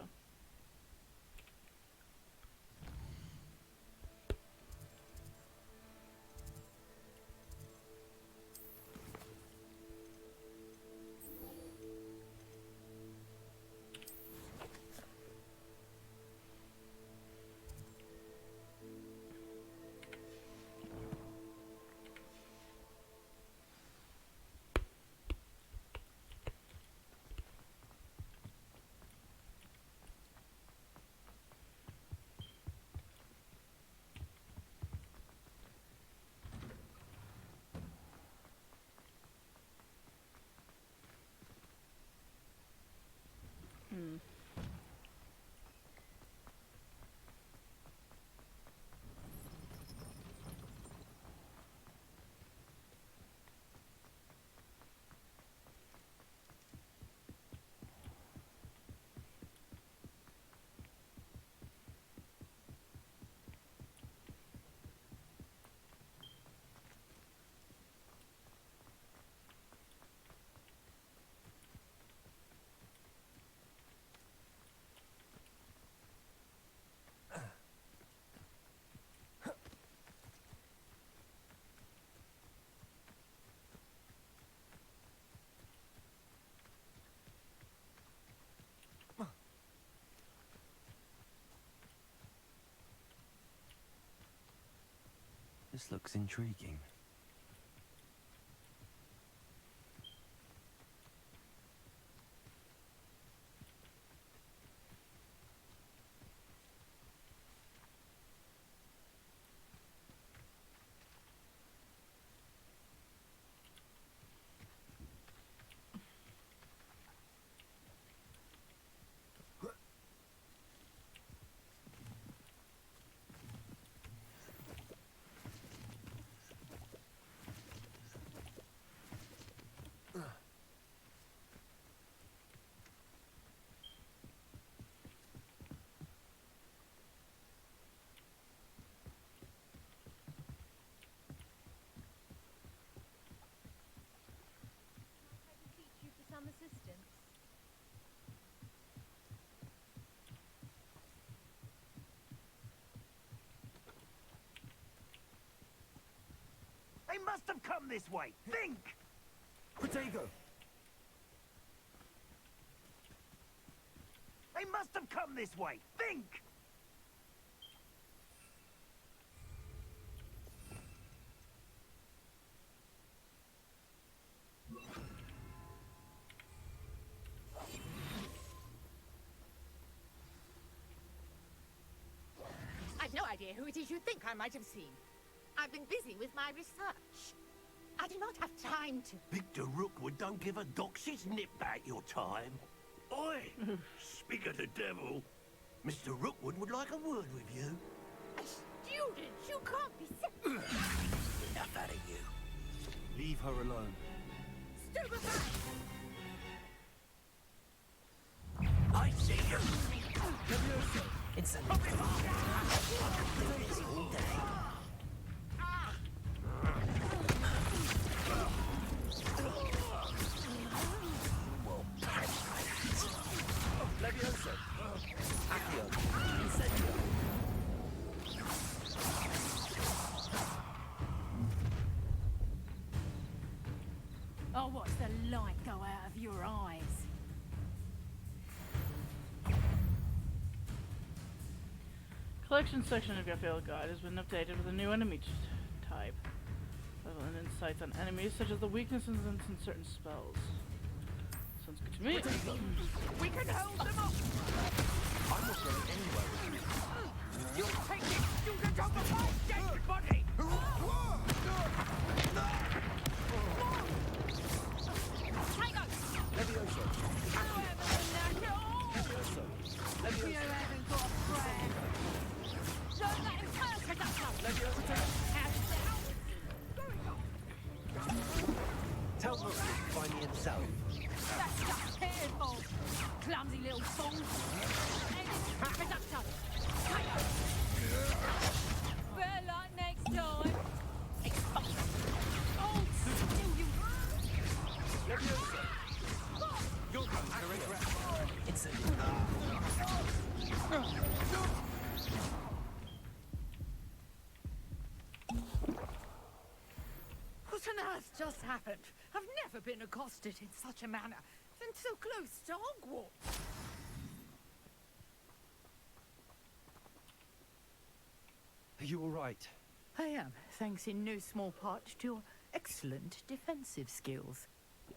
Speaker 5: This looks intriguing.
Speaker 2: Some assistance.
Speaker 16: They must have come this way. Think!
Speaker 11: Protego.
Speaker 16: They must have come this way. Think!
Speaker 17: I've no idea who it is you think I might have seen. I've been busy with my research. I do not have time to...
Speaker 16: Victor Rookwood don't give a doxy's nip back your time. Oi! Speak of the devil. Mr. Rookwood would like a word with you.
Speaker 17: students! You can't be
Speaker 16: Enough out of you. Leave her alone.
Speaker 17: stupefied!
Speaker 16: I see you.
Speaker 4: It's a
Speaker 16: This all day. Well,
Speaker 4: Levioso. Accio. Incendio.
Speaker 2: I'll watch the light go out of your eyes.
Speaker 1: Collection section of your field guide has been updated with a new enemy type. And insights on enemies, such as the weaknesses in certain spells. Sounds good to me.
Speaker 17: We can hold them up!
Speaker 16: I'm not going anywhere with you.
Speaker 17: You'll take this student over my dead body!
Speaker 16: Levioso. Levioso.
Speaker 17: You haven't got a friend! Learn that in first, Levioso!
Speaker 16: Tell Mook to find me himself.
Speaker 17: That's just painful! Clumsy little fool! Conductor! Better luck next time! Hold still, you...
Speaker 16: Levioso. You're going to regret.
Speaker 4: It's a
Speaker 17: What on earth just happened? I've never been accosted in such a manner, and so close to Hogwarts.
Speaker 16: Are you all right?
Speaker 17: I am, thanks in no small part to your excellent defensive skills.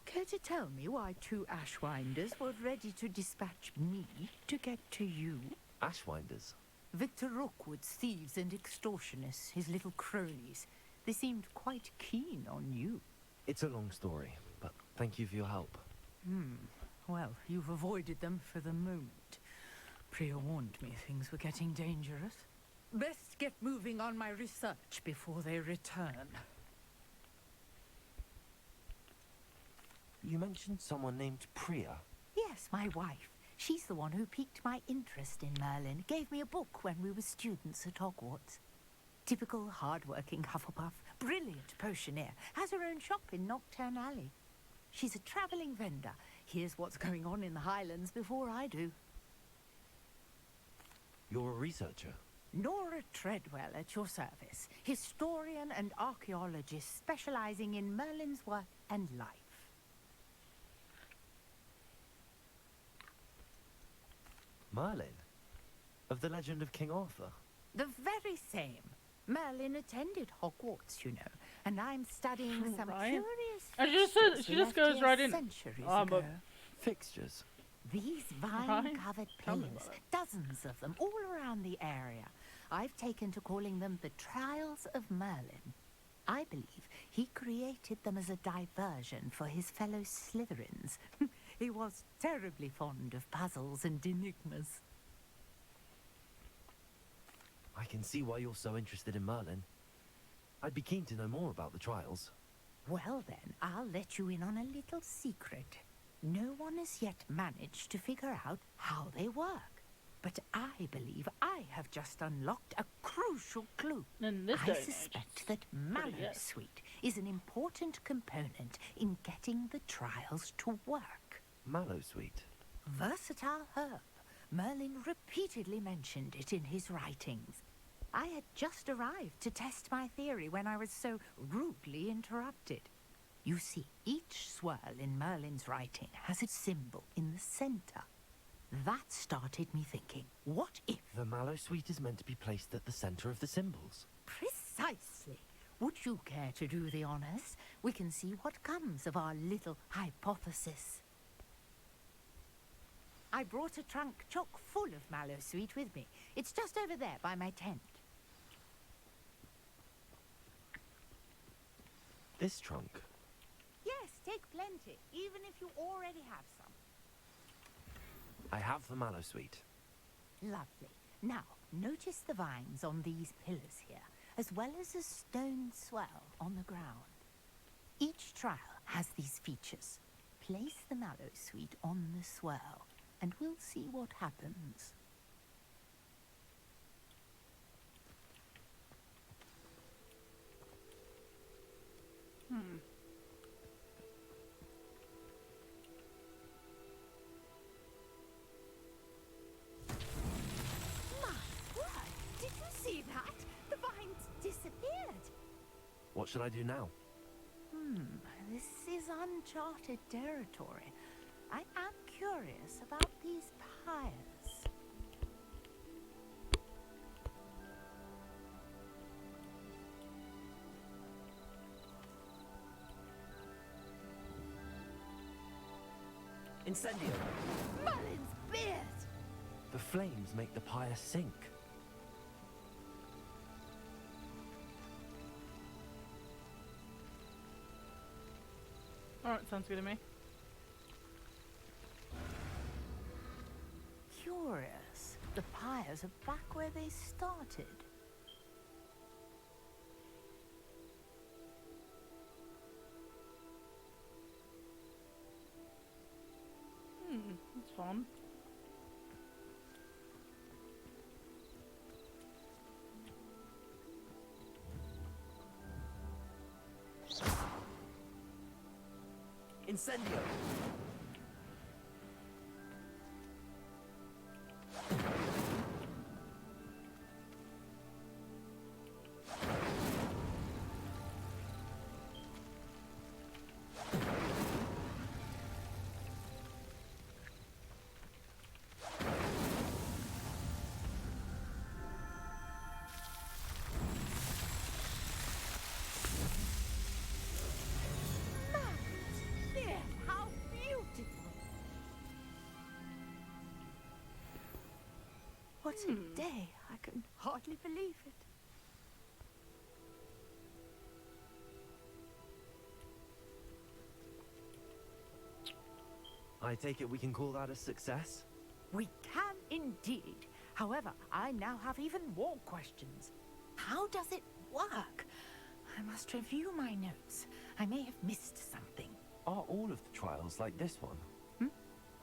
Speaker 17: Care to tell me why two Ashwinders were ready to dispatch me to get to you?
Speaker 5: Ashwinders?
Speaker 17: Victor Rookwood's thieves and extortionists, his little cronies. They seemed quite keen on you.
Speaker 5: It's a long story, but thank you for your help.
Speaker 17: Well, you've avoided them for the moment. Priya warned me things were getting dangerous. Best get moving on my research before they return.
Speaker 5: You mentioned someone named Priya.
Speaker 17: Yes, my wife. She's the one who piqued my interest in Merlin. Gave me a book when we were students at Hogwarts. Typical hard-working Hufflepuff, brilliant potioneer, has her own shop in Knockturn Alley. She's a travelling vendor. Hears what's going on in the Highlands before I do.
Speaker 5: You're a researcher?
Speaker 17: Nora Treadwell at your service. Historian and archaeologist specialising in Merlin's work and life.
Speaker 5: Merlin? Of the legend of King Arthur?
Speaker 17: The very same. Merlin attended Hogwarts, you know, and I'm studying some
Speaker 1: Ryan?
Speaker 17: curious
Speaker 1: She just goes
Speaker 17: left
Speaker 1: right
Speaker 17: here
Speaker 1: in.
Speaker 17: centuries
Speaker 1: But
Speaker 17: ago.
Speaker 5: Fixtures?
Speaker 17: These vine-covered
Speaker 1: Tell me
Speaker 17: pillars,
Speaker 1: about it.
Speaker 17: dozens of them, all around the area. I've taken to calling them the Trials of Merlin. I believe he created them as a diversion for his fellow Slytherins. He was terribly fond of puzzles and enigmas.
Speaker 5: I can see why you're so interested in Merlin. I'd be keen to know more about the trials.
Speaker 17: Well then, I'll let you in on a little secret. No one has yet managed to figure out how they work. But I believe I have just unlocked a crucial clue.
Speaker 1: In this
Speaker 17: I
Speaker 1: day and age,
Speaker 17: suspect that
Speaker 1: pretty good.
Speaker 17: Mallowsweet is an important component in getting the trials to work.
Speaker 5: Mallowsweet?
Speaker 17: Versatile herb. Merlin repeatedly mentioned it in his writings. I had just arrived to test my theory when I was so rudely interrupted. You see, each swirl in Merlin's writing has its symbol in the center. That started me thinking, what if...
Speaker 5: The Mallowsweet is meant to be placed at the center of the symbols.
Speaker 17: Precisely. Would you care to do the honors? We can see what comes of our little hypothesis. I brought a trunk chock full of Mallowsweet with me. It's just over there by my tent.
Speaker 5: This trunk?
Speaker 17: Yes, take plenty, even if you already have some.
Speaker 5: I have the Mallowsweet.
Speaker 17: Lovely. Now, notice the vines on these pillars here, as well as a stone swell on the ground. Each trial has these features. Place the mallow sweet on the swell, and we'll see what happens. My word! Did you see that? The vines disappeared.
Speaker 5: What should I do now?
Speaker 17: This is uncharted territory. I am curious about these pyres.
Speaker 5: Incendio!
Speaker 17: Merlin's beard!
Speaker 5: The flames make the pyre sink.
Speaker 1: Alright, sounds good to me.
Speaker 17: Curious. The pyres are back where they started.
Speaker 1: That's fun.
Speaker 5: Incendio!
Speaker 17: How beautiful! What a day! I can hardly believe it.
Speaker 5: I take it we can call that a success?
Speaker 17: We can indeed. However, I now have even more questions. How does it work? I must review my notes. I may have missed something.
Speaker 5: Are all of the trials like this one?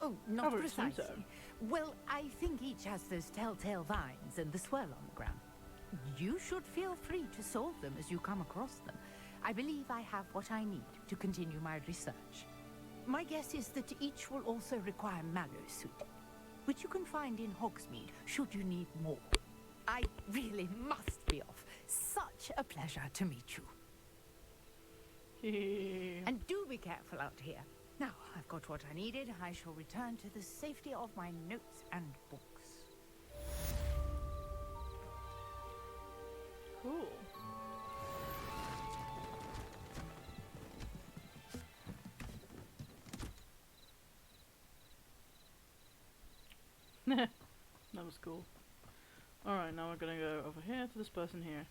Speaker 17: Oh, not
Speaker 1: I would assume
Speaker 17: precisely.
Speaker 1: so.
Speaker 17: Well, I think each has those telltale vines and the swell on the ground. You should feel free to solve them as you come across them. I believe I have what I need to continue my research. My guess is that each will also require mallow sweet, which you can find in Hogsmeade should you need more. I really must be off. Such a pleasure to meet you. And do be careful out here. Now, I've got what I needed. I shall return to the safety of my notes and books.
Speaker 1: Cool. That was cool. Alright, now we're gonna go over here to this person here.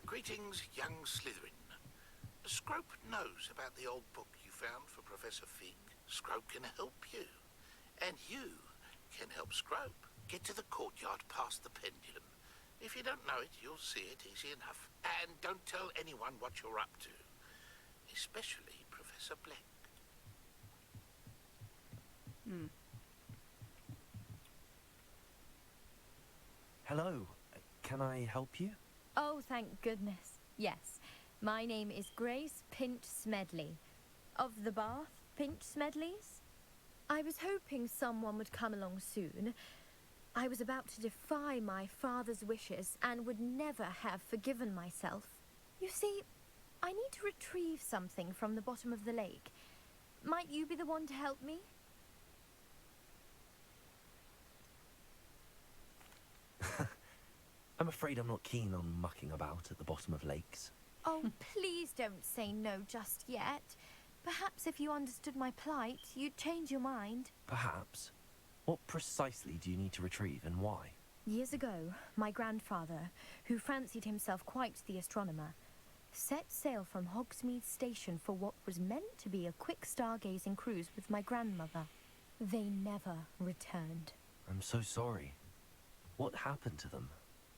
Speaker 16: Greetings, young Slytherin. Scrope knows about the old book you found for Professor Fig. Scrope can help you. And you can help Scrope get to the courtyard past the pendulum. If you don't know it, you'll see it easy enough. And don't tell anyone what you're up to. Especially Professor Black.
Speaker 5: Hello. Can I help you?
Speaker 18: Oh, thank goodness. Yes. My name is Grace Pinch Smedley. Of the Bath Pinch Smedleys? I was hoping someone would come along soon. I was about to defy my father's wishes and would never have forgiven myself. You see, I need to retrieve something from the bottom of the lake. Might you be the one to help me?
Speaker 5: I'm afraid I'm not keen on mucking about at the bottom of lakes.
Speaker 18: Oh, please don't say no just yet. Perhaps if you understood my plight, you'd change your mind.
Speaker 5: Perhaps. What precisely do you need to retrieve and why?
Speaker 18: Years ago, my grandfather, who fancied himself quite the astronomer, set sail from Hogsmeade Station for what was meant to be a quick stargazing cruise with my grandmother. They never returned.
Speaker 5: I'm so sorry. What happened to them?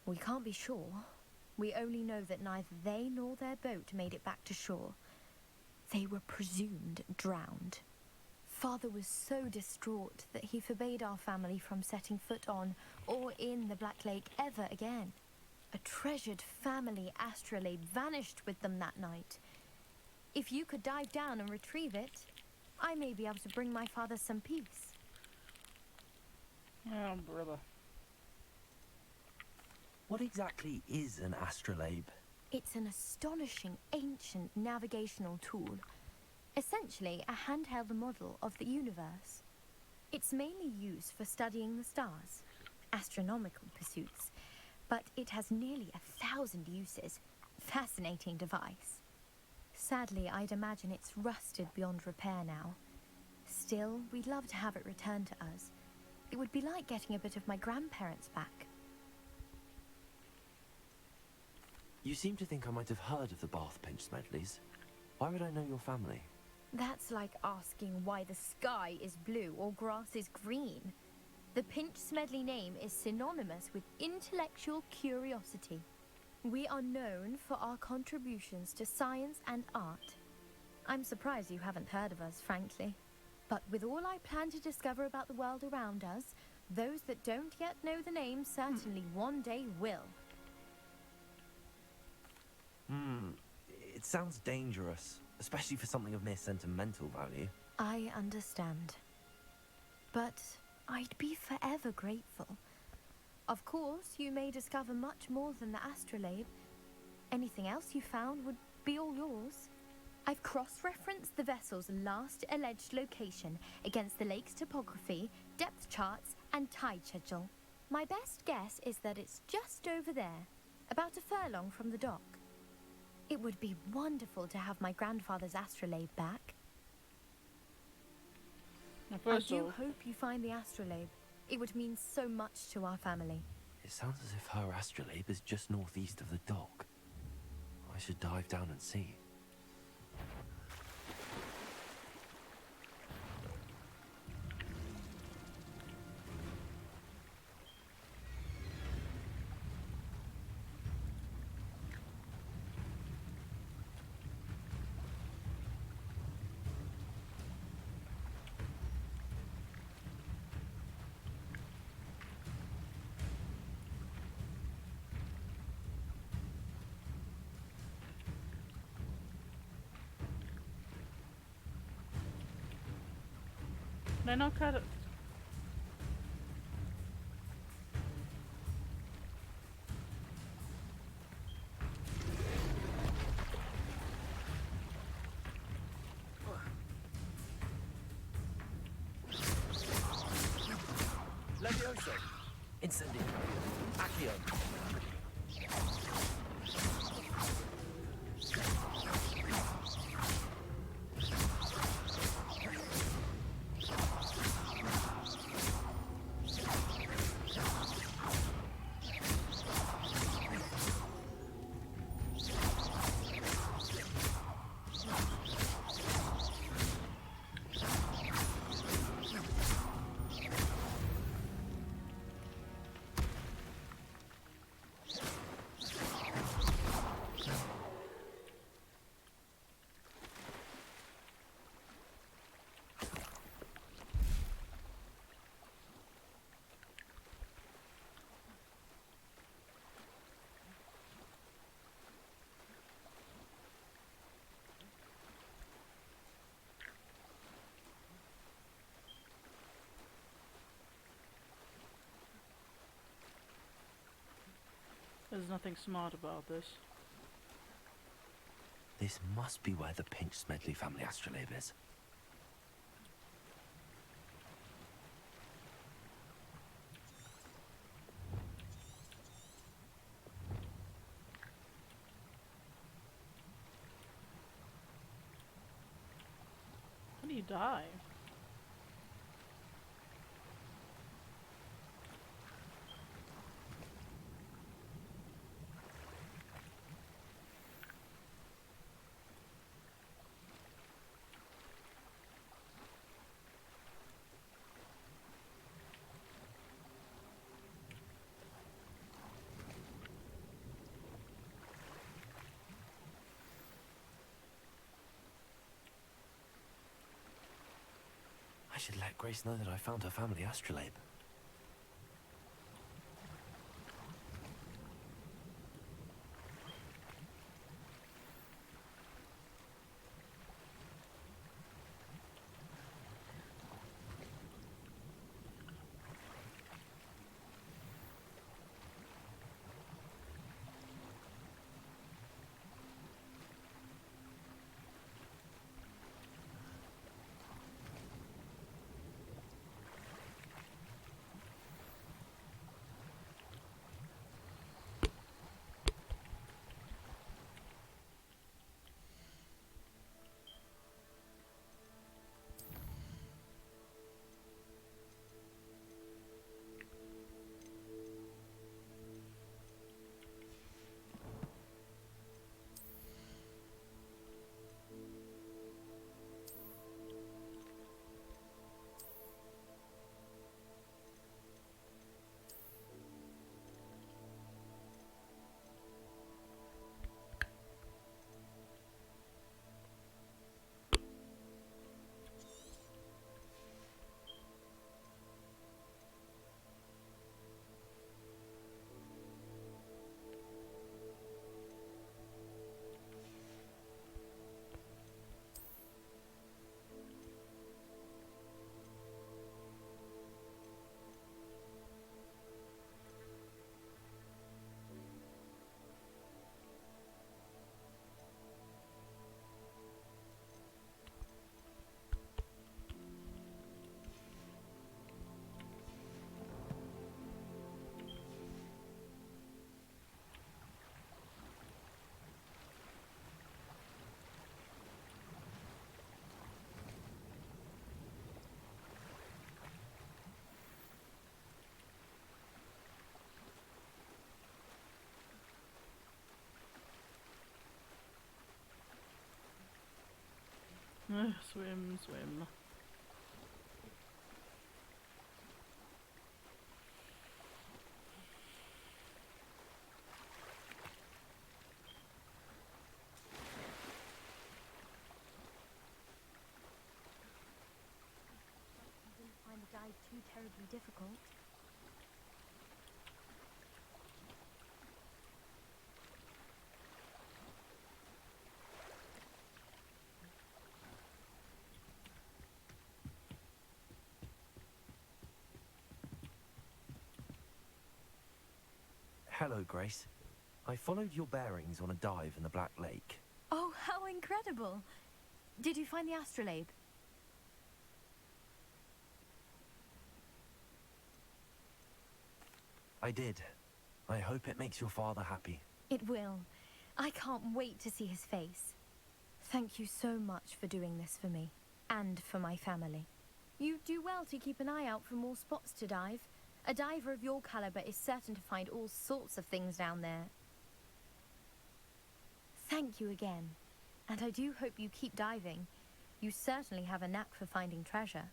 Speaker 18: We can't be sure. We only know that neither they nor their boat made it back to shore. They were presumed drowned. Father was so distraught that he forbade our family from setting foot on or in the Black Lake ever again. A treasured family astrolabe vanished with them that night. If you could dive down and retrieve it, I may be able to bring my father some peace.
Speaker 1: Oh, brother.
Speaker 5: What exactly is an astrolabe?
Speaker 18: It's an astonishing ancient navigational tool. Essentially, a handheld model of the universe. It's mainly used for studying the stars, astronomical pursuits, but it has nearly 1,000 uses. Fascinating device. Sadly, I'd imagine it's rusted beyond repair now. Still, we'd love to have it returned to us. It would be like getting a bit of my grandparents back.
Speaker 5: You seem to think I might have heard of the Bath Pinch Smedleys. Why would I know your family?
Speaker 18: That's like asking why the sky is blue or grass is green. The Pinch Smedley name is synonymous with intellectual curiosity. We are known for our contributions to science and art. I'm surprised you haven't heard of us, frankly. But with all I plan to discover about the world around us, those that don't yet know the name certainly one day will.
Speaker 5: It sounds dangerous, especially for something of mere sentimental value.
Speaker 18: I understand. But I'd be forever grateful. Of course, you may discover much more than the astrolabe. Anything else you found would be all yours. I've cross-referenced the vessel's last alleged location against the lake's topography, depth charts, and tide schedule. My best guess is that it's just over there, about a furlong from the dock. It would be wonderful to have my grandfather's astrolabe back. I do hope you find the astrolabe. It would mean so much to our family.
Speaker 5: It sounds as if her astrolabe is just northeast of the dock. I should dive down and see.
Speaker 1: Can I not cut it?
Speaker 5: Levioso! Incendio! Accio!
Speaker 1: There's nothing smart about this.
Speaker 5: This must be where the Pinch Smedley family astrolabe is.
Speaker 1: How do you die?
Speaker 5: I should let Grace know that I found her family astrolabe.
Speaker 1: Swim, swim.
Speaker 18: I didn't find the dive too terribly difficult.
Speaker 5: Hello, Grace. I followed your bearings on a dive in the Black Lake.
Speaker 18: Oh, how incredible! Did you find the astrolabe?
Speaker 5: I did. I hope it makes your father happy.
Speaker 18: It will. I can't wait to see his face. Thank you so much for doing this for me, and for my family. You do well to keep an eye out for more spots to dive. A diver of your caliber is certain to find all sorts of things down there. Thank you again, and I do hope you keep diving. You certainly have a knack for finding treasure.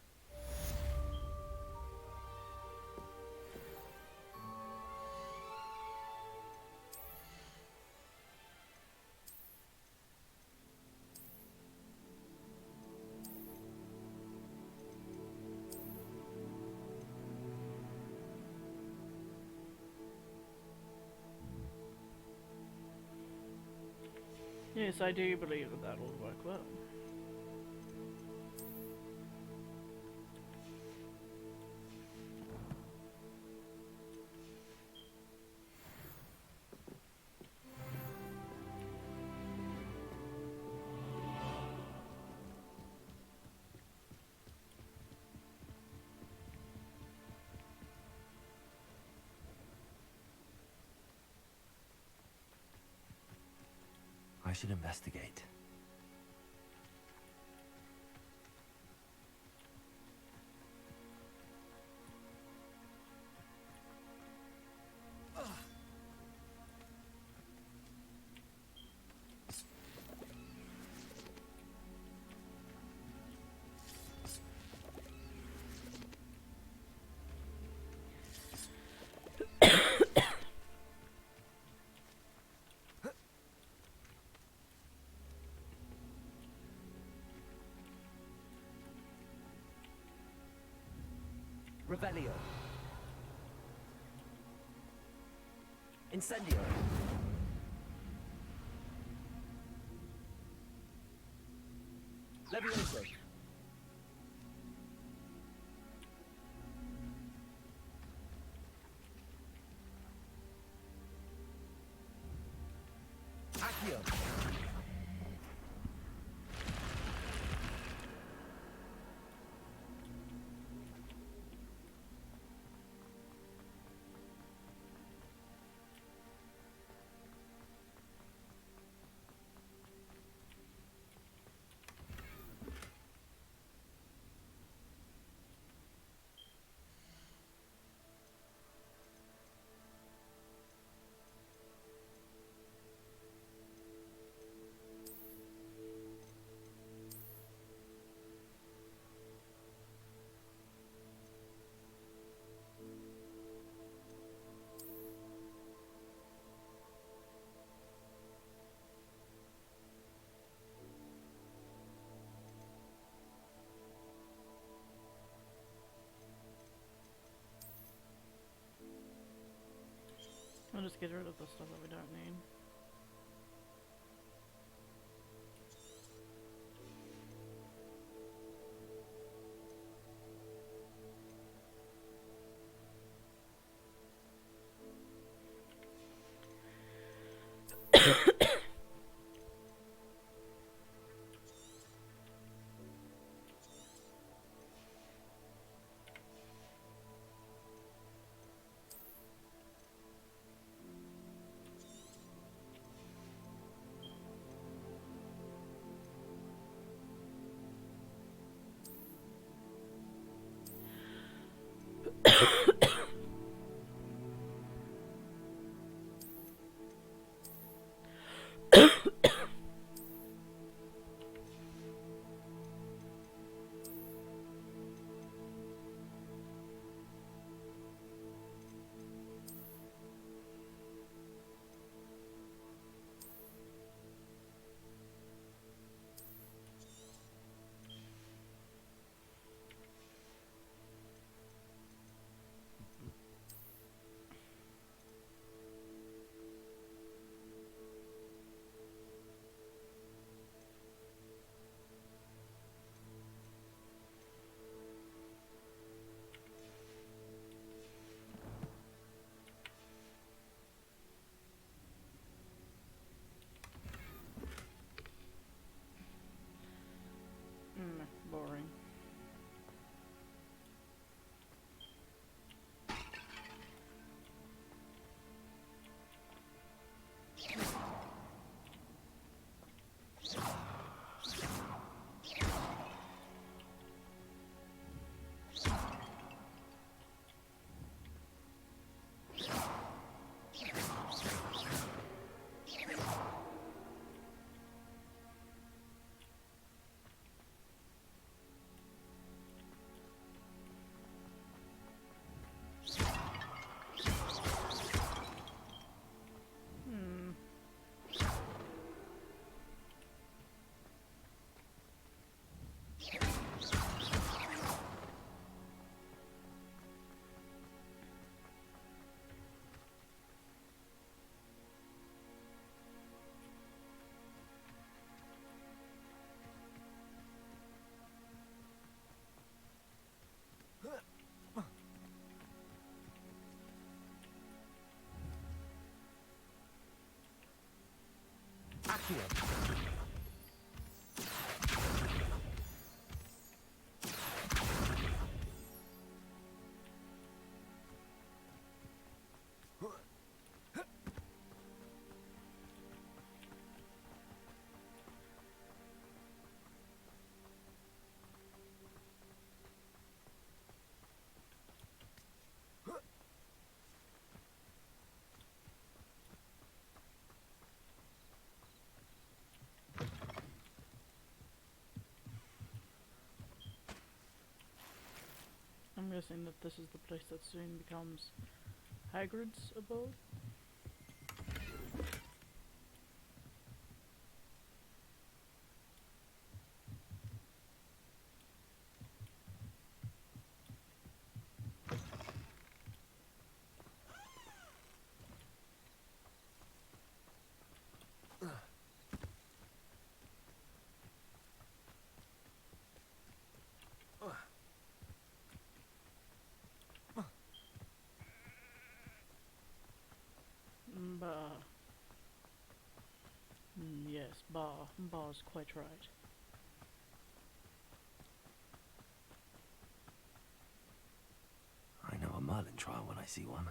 Speaker 1: Yes, I do believe that that will work well.
Speaker 5: I should investigate.
Speaker 4: Expelliarm. Incendio. Levioso. Accio.
Speaker 1: I'll just get rid of the stuff that we don't need. Boring.
Speaker 4: Accio.
Speaker 1: I'm guessing that this is the place that soon becomes Hagrid's abode. Bar's quite right.
Speaker 5: I know a Merlin trial when I see one.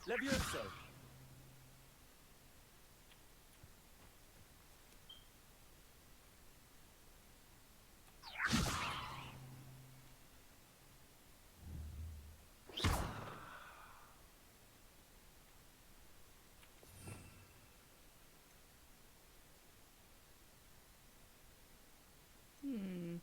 Speaker 11: Levioso!
Speaker 1: Hmm.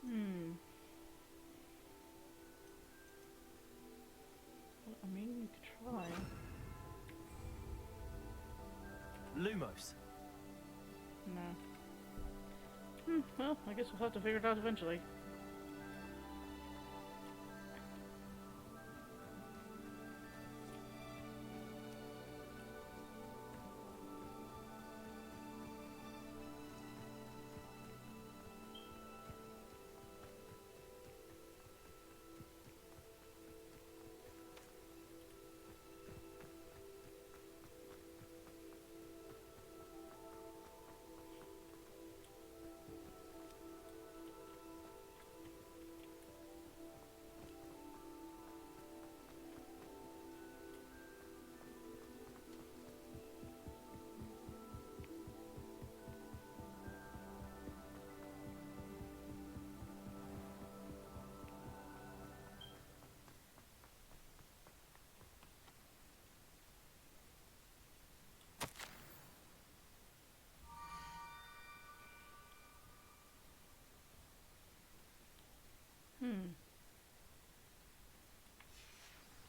Speaker 1: Hmm. Well, I mean, you could try.
Speaker 4: Lumos.
Speaker 1: No. Well, I guess we'll have to figure it out eventually.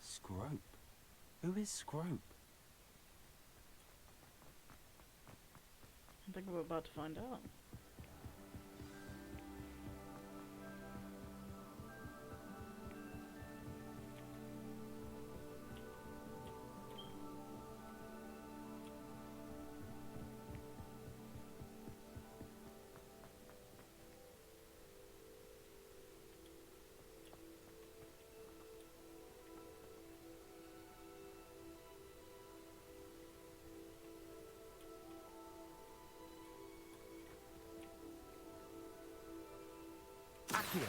Speaker 5: Scrope? Who is Scrope?
Speaker 1: I think we're about to find out.
Speaker 11: Accio!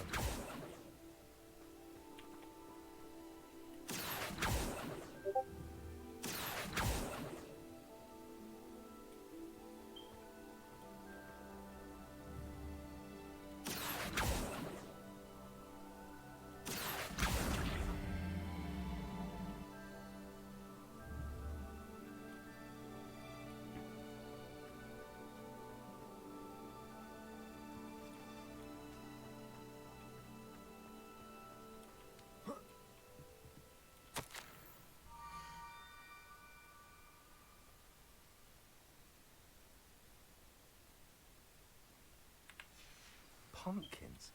Speaker 5: Pumpkins?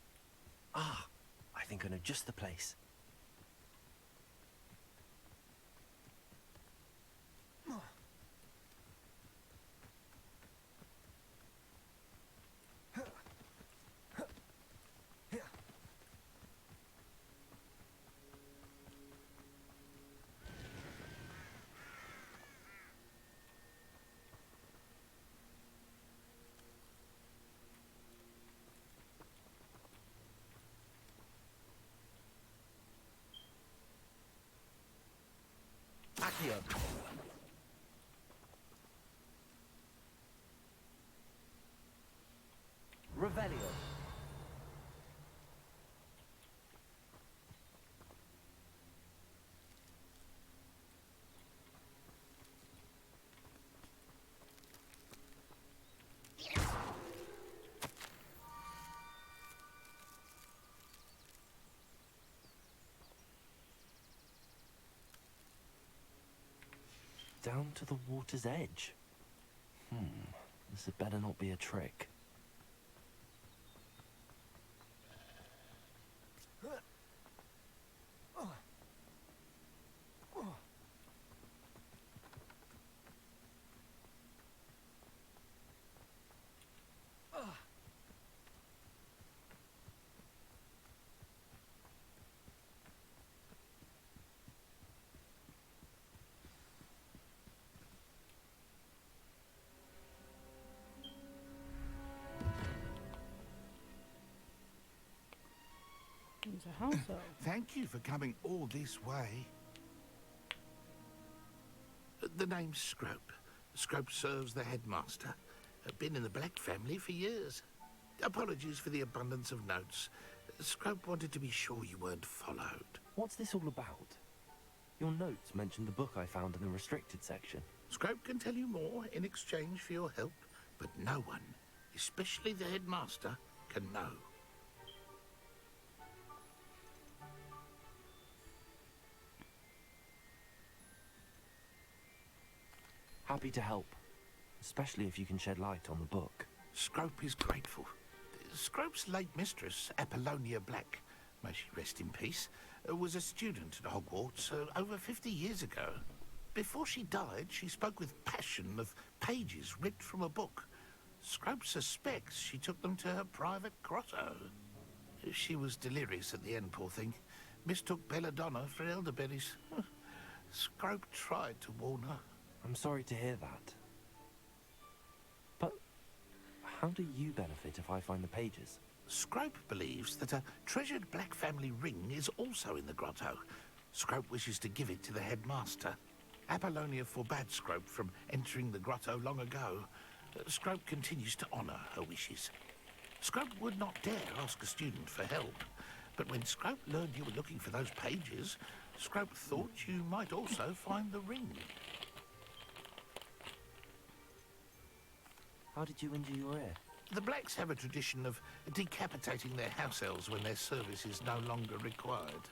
Speaker 5: Ah, I think I know just the place. Accio. Revelio. Down to the water's edge. This had better not be a trick.
Speaker 1: It's a house elf.
Speaker 16: Thank you for coming all this way. The name's Scrope. Scrope serves the headmaster. Been in the Black family for years. Apologies for the abundance of notes. Scrope wanted to be sure you weren't followed.
Speaker 5: What's this all about? Your notes mentioned the book I found in the restricted section.
Speaker 16: Scrope can tell you more in exchange for your help, but no one, especially the headmaster, can know.
Speaker 5: Happy to help, especially if you can shed light on the book.
Speaker 16: Scrope is grateful. Scrope's late mistress, Apollonia Black, may she rest in peace, was a student at Hogwarts over 50 years ago. Before she died, she spoke with passion of pages ripped from a book. Scrope suspects she took them to her private grotto. She was delirious at the end, poor thing. Mistook belladonna for elderberries. Scrope tried to warn her.
Speaker 5: I'm sorry to hear that. But how do you benefit if I find the pages?
Speaker 16: Scrope believes that a treasured Black family ring is also in the grotto. Scrope wishes to give it to the headmaster. Apollonia forbade Scrope from entering the grotto long ago. Scrope continues to honour her wishes. Scrope would not dare ask a student for help, but when Scrope learned you were looking for those pages, Scrope thought you might also find the ring.
Speaker 5: How did you injure your ear?
Speaker 16: The Blacks have a tradition of decapitating their house elves when their service is no longer required.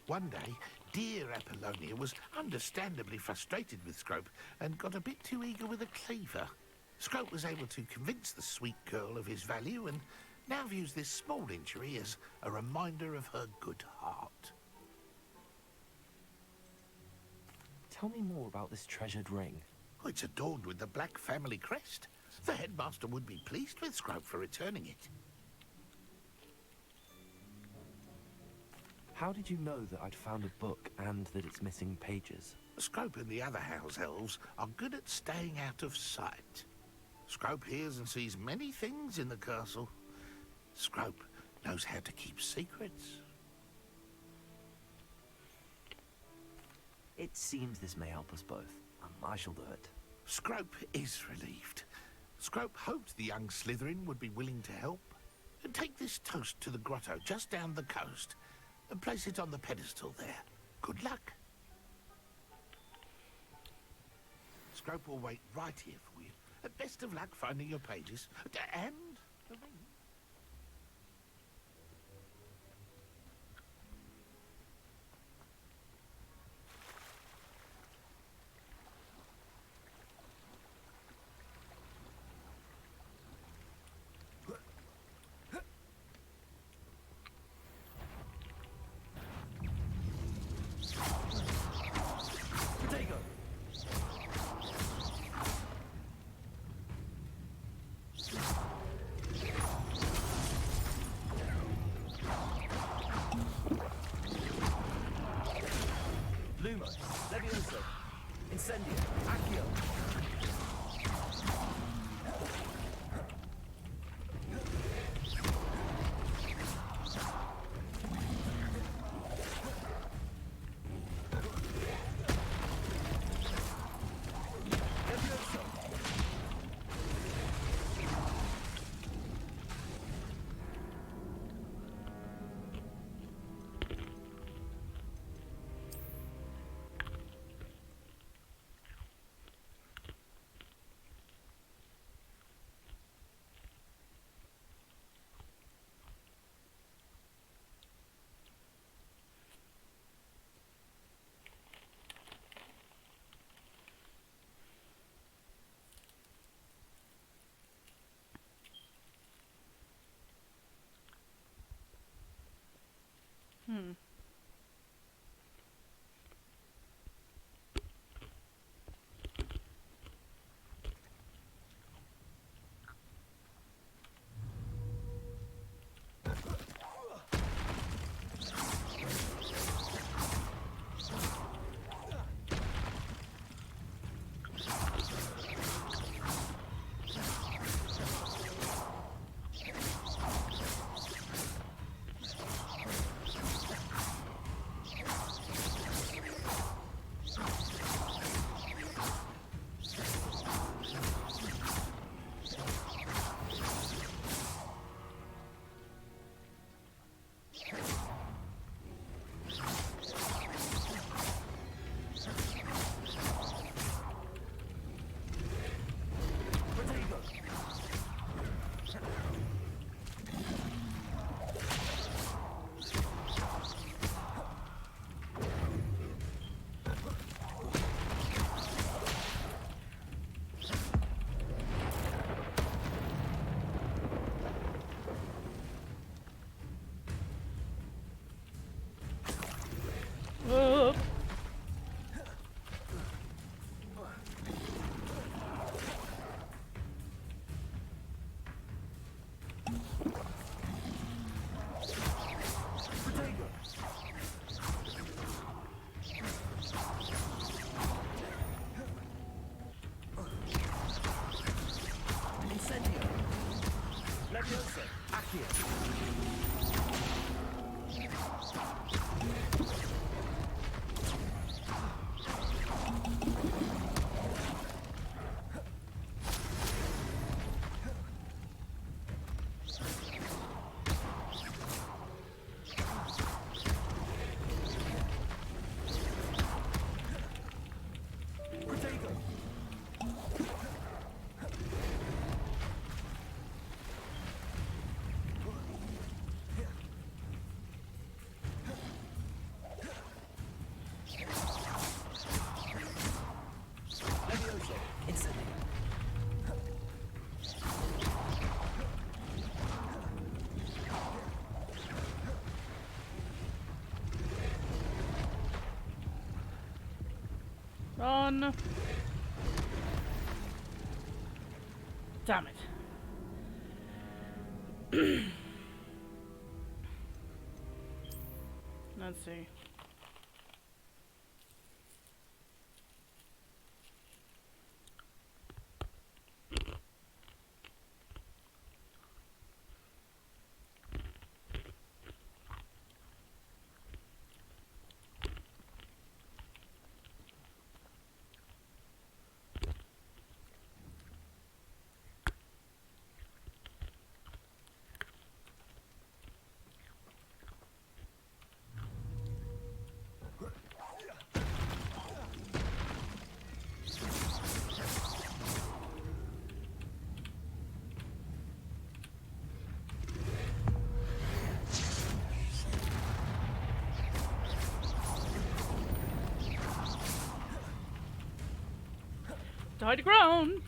Speaker 16: One day, dear Apollonia was understandably frustrated with Scrope and got a bit too eager with a cleaver. Scrope was able to convince the sweet girl of his value and now views this small injury as a reminder of her good heart.
Speaker 5: Tell me more about this treasured ring.
Speaker 16: Oh, it's adorned with the Black family crest. The headmaster would be pleased with Scrope for returning it.
Speaker 5: How did you know that I'd found a book and that it's missing pages?
Speaker 16: Scrope and the other house elves are good at staying out of sight. Scrope hears and sees many things in the castle. Scrope knows how to keep secrets.
Speaker 5: It seems this may help us both. I shall do it.
Speaker 16: Scrope is relieved. Scrope hoped the young Slytherin would be willing to help. Take this toast to the grotto just down the coast and place it on the pedestal there. Good luck. Scrope will wait right here for you. Best of luck finding your pages. And the ring.
Speaker 19: Incendio. Accio.
Speaker 1: Hmm. Whoa.
Speaker 19: Incendio. Leviosa. Accio.
Speaker 1: Run. Damn it. Let's see. Die to ground.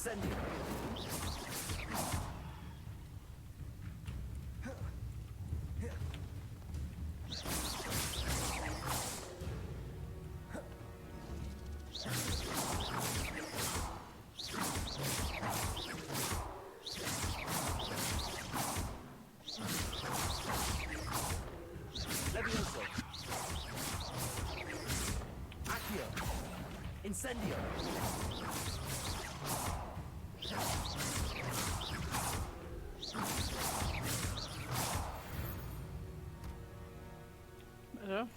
Speaker 19: Incendio. Levioso. Accio. Incendio.
Speaker 1: Better.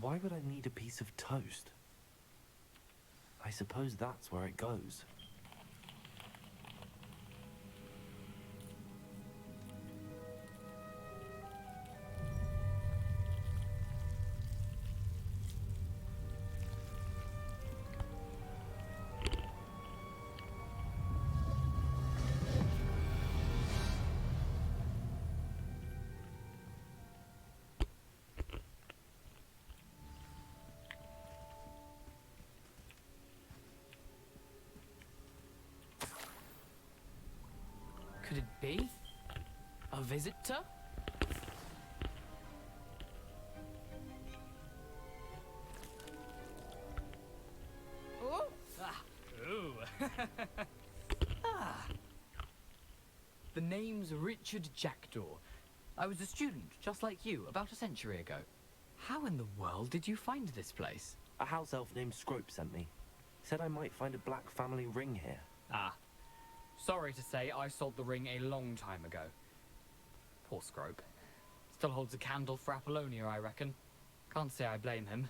Speaker 5: Why would I need a piece of toast? I suppose that's where it goes.
Speaker 12: Could it be? A visitor? Oh! Ah! Ooh! Ah! The name's Richard Jackdaw. I was a student, just like you, about a century ago. How in the world did you find this place?
Speaker 5: A house elf named Scrope sent me. Said I might find a black family ring here.
Speaker 12: Ah. Sorry to say, I sold the ring a long time ago. Poor Scrope. Still holds a candle for Apollonia, I reckon. Can't say I blame him.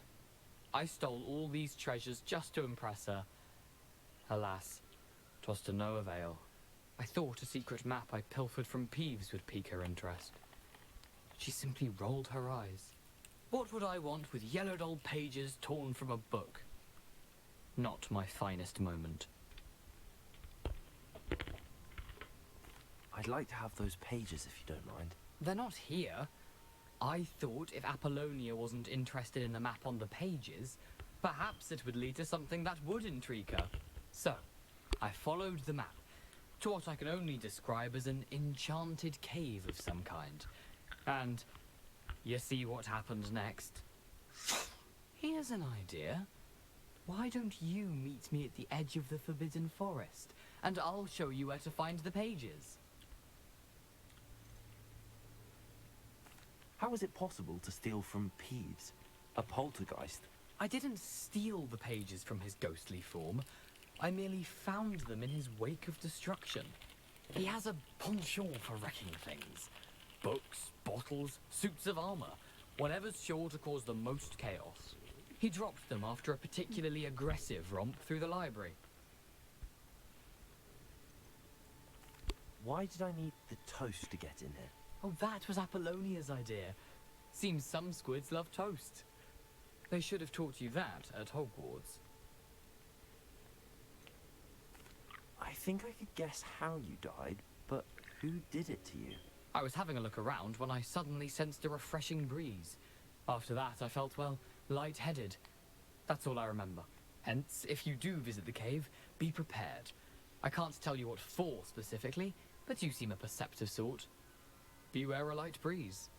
Speaker 12: I stole all these treasures just to impress her. Alas, 'twas to no avail. I thought a secret map I pilfered from Peeves would pique her interest. She simply rolled her eyes. What would I want with yellowed old pages torn from a book? Not my finest moment.
Speaker 5: I'd like to have those pages if you don't mind.
Speaker 12: They're not here. I thought if Apollonia wasn't interested in the map on the pages, perhaps it would lead to something that would intrigue her. So, I followed the map to what I can only describe as an enchanted cave of some kind. And you see what happened next? Here's an idea. Why don't you meet me at the edge of the Forbidden Forest, and I'll show you where to find the pages.
Speaker 5: How is it possible to steal from Peeves? A poltergeist?
Speaker 12: I didn't steal the pages from his ghostly form. I merely found them in his wake of destruction. He has a penchant for wrecking things. Books, bottles, suits of armor, whatever's sure to cause the most chaos. He dropped them after a particularly aggressive romp through the library.
Speaker 5: Why did I need the toast to get in here?
Speaker 12: Oh, that was Apollonia's idea. Seems some squids love toast. They should have taught you that at Hogwarts.
Speaker 5: I think I could guess how you died, but who did it to you?
Speaker 12: I was having a look around when I suddenly sensed a refreshing breeze. After that, I felt, well, lightheaded. That's all I remember. Hence, if you do visit the cave, be prepared. I can't tell you what for specifically, but you seem a perceptive sort. Beware a light breeze.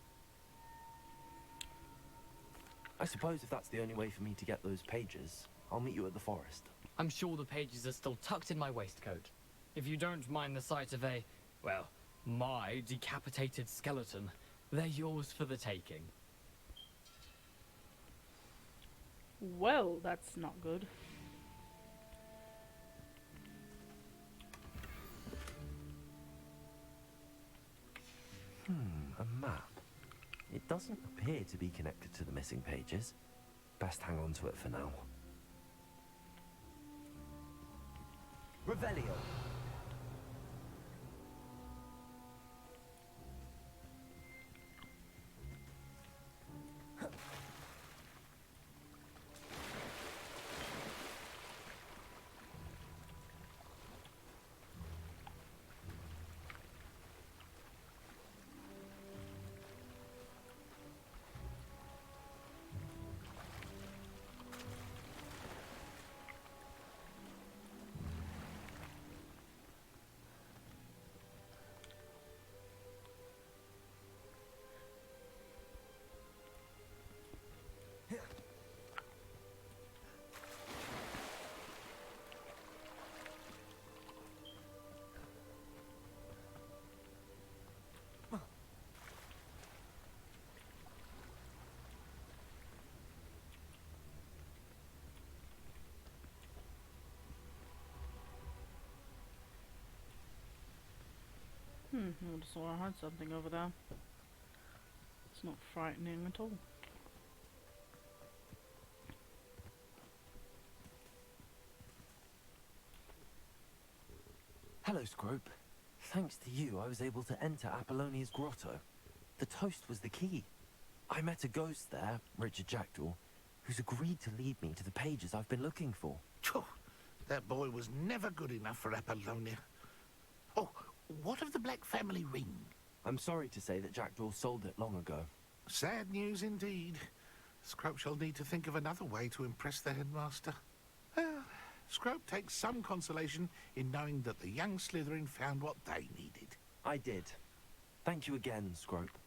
Speaker 5: I suppose if that's the only way for me to get those pages, I'll meet you at the forest.
Speaker 12: I'm sure the pages are still tucked in my waistcoat. If you don't mind the sight of a, well, my decapitated skeleton, they're yours for the taking.
Speaker 1: Well, that's not good.
Speaker 5: A map. It doesn't appear to be connected to the missing pages. Best hang on to it for now.
Speaker 19: Revelio.
Speaker 1: I just saw I had something over there. It's not frightening at all.
Speaker 5: Hello, Scrope. Thanks to you, I was able to enter Apollonia's grotto. The toast was the key. I met a ghost there, Richard Jackdaw, who's agreed to lead me to the pages I've been looking for.
Speaker 16: Phew, that boy was never good enough for Apollonia. Oh, what of the Black family ring?
Speaker 5: I'm sorry to say that Jackdaw sold it long ago.
Speaker 16: Sad news indeed. Scrope shall need to think of another way to impress the headmaster. Well, Scrope takes some consolation in knowing that the young Slytherin found what they needed.
Speaker 5: I did. Thank you again, Scrope.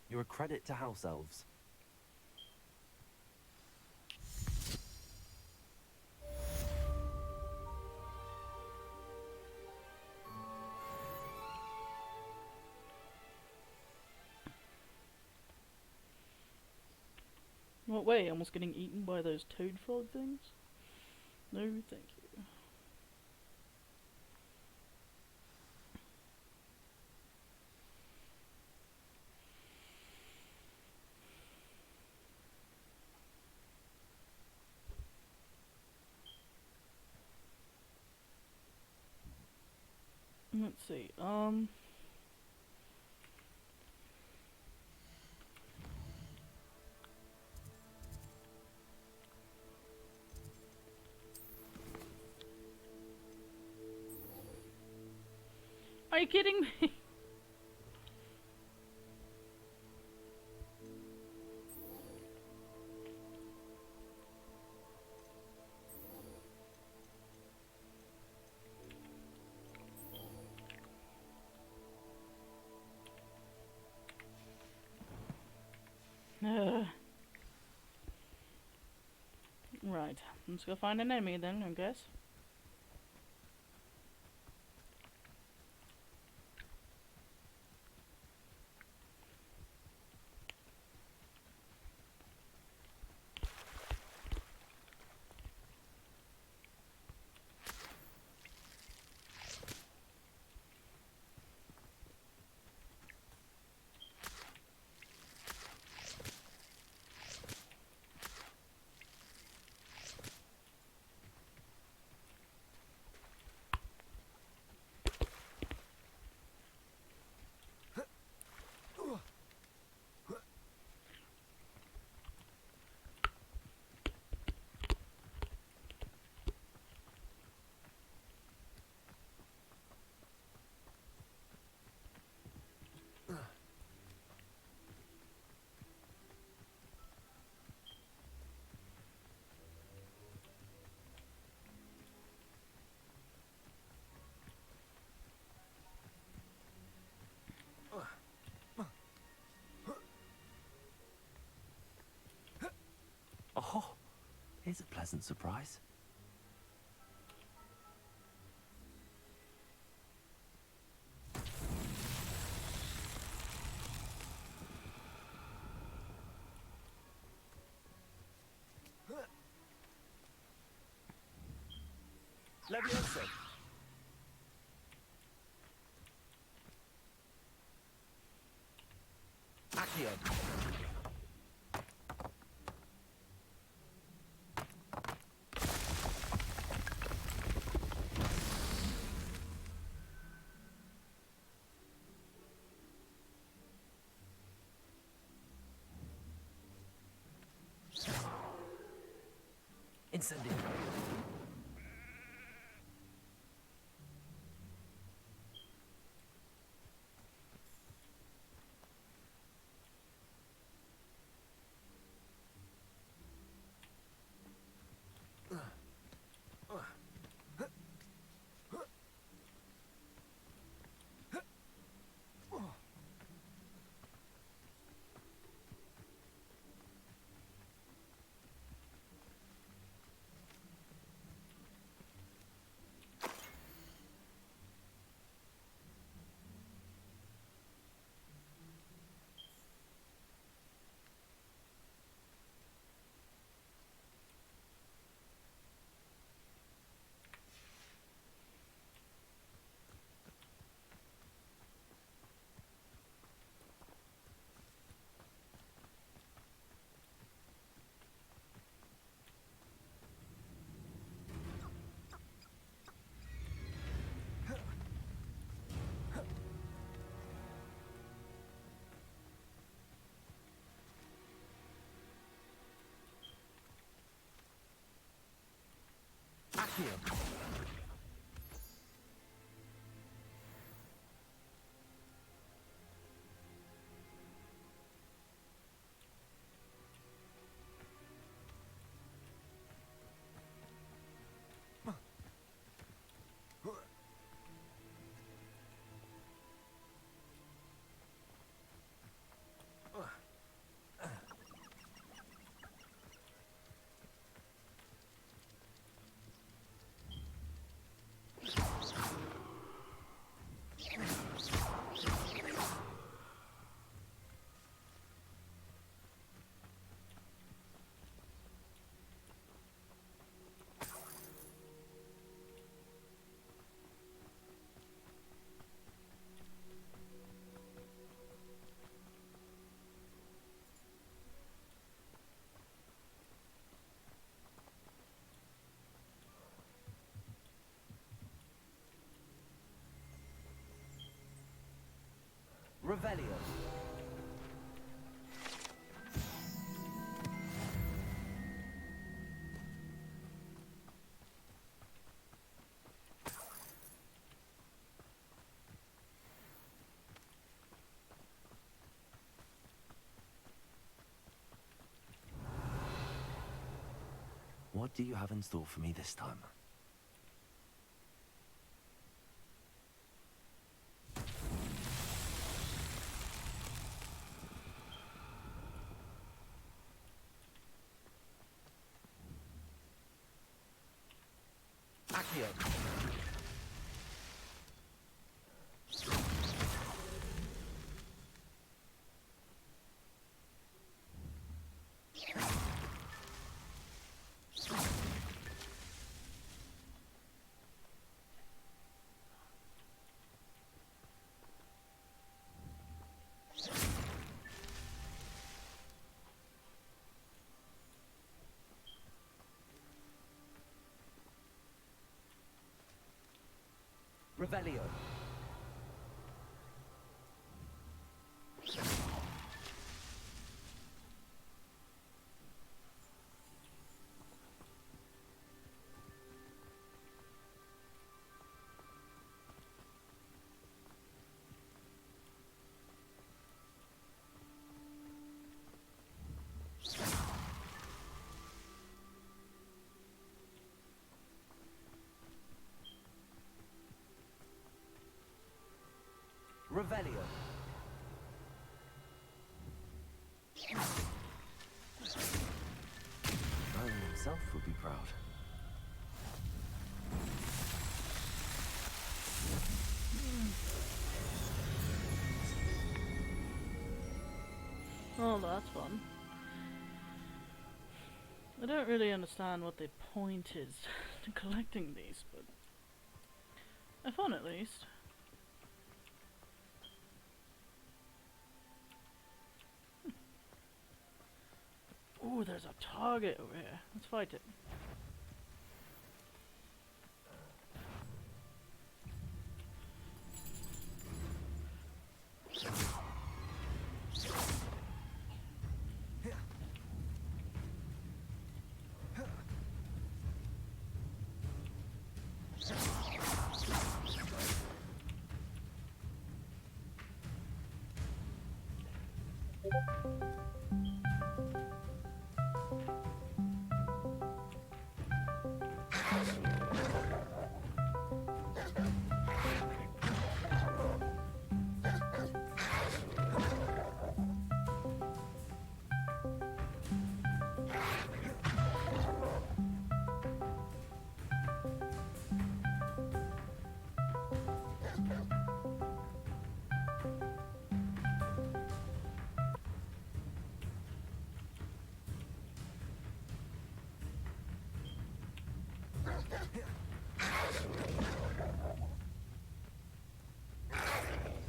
Speaker 5: You're a credit to House Elves.
Speaker 1: What way? Almost getting eaten by those toad frog things? No, thank you. Let's see, are you kidding me? Right, let's go find an enemy then, I guess.
Speaker 5: Oh, here's a pleasant surprise.
Speaker 19: Leviosa.
Speaker 16: Accio.
Speaker 19: Accio. Incendio. Accio. Revelio.
Speaker 5: What do you have in store for me this time?
Speaker 19: Accio. Revelio. Revelio.
Speaker 5: Merlin himself would be proud.
Speaker 1: Oh, that's fun. I don't really understand what the point is to collecting these, but they're fun at least. there's a target over here. Let's fight it.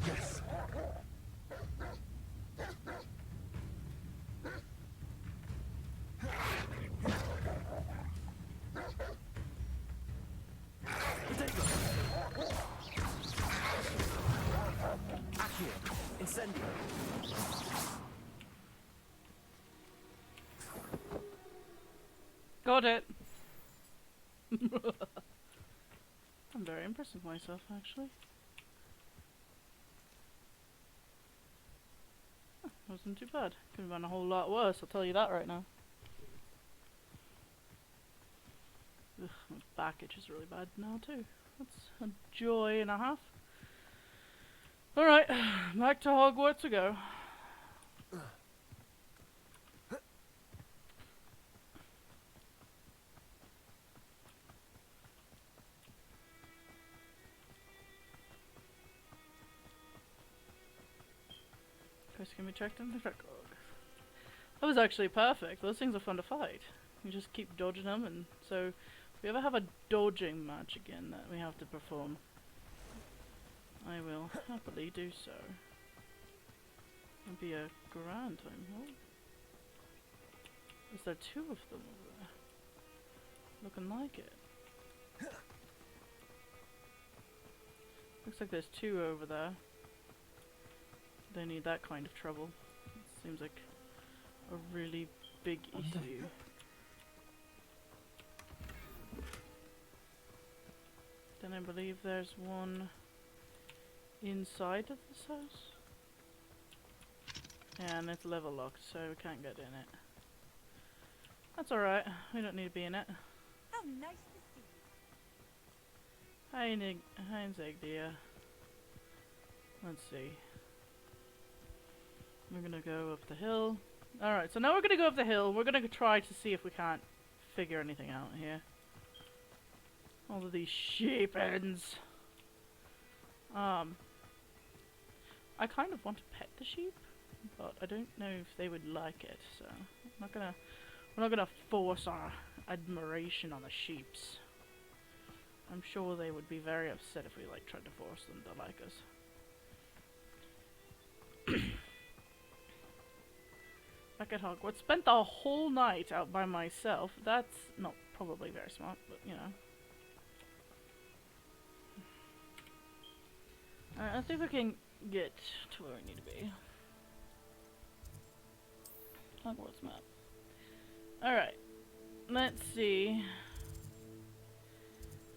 Speaker 19: Yes. Accio. Incendio.
Speaker 1: Got it. I'm very impressed with myself, actually. Huh, wasn't too bad. Could have been a whole lot worse, I'll tell you that right now. Ugh, my back itches really bad now too. That's a joy and a half. Alright, back to Hogwarts we go. First can be checked in the record. That was actually perfect. Those things are fun to fight. You just keep dodging them, and so if we ever have a dodging match again that we have to perform, I will happily do so. It'll be a grand time. Oh. Is there two of them over there? Looking like it. Looks like there's two over there. They need that kind of trouble. It seems like a really big issue. Then I believe there's one inside of this house. Yeah, and it's level locked, so we can't get in it. That's alright, we don't need to be in it.
Speaker 15: How nice to see you.
Speaker 1: Hi Zig dear. Let's see. We're gonna go up the hill. Alright, so now we're gonna go up the hill. We're gonna try to see if we can't figure anything out here. All of these sheep ends. I kind of want to pet the sheep, but I don't know if they would like it, so we're not gonna force our admiration on the sheeps. I'm sure they would be very upset if we like tried to force them to like us. Back at Hogwarts, spent the whole night out by myself. That's not probably very smart, but you know. Alright, let's see if we can get to where we need to be. Hogwarts map. Alright, let's see.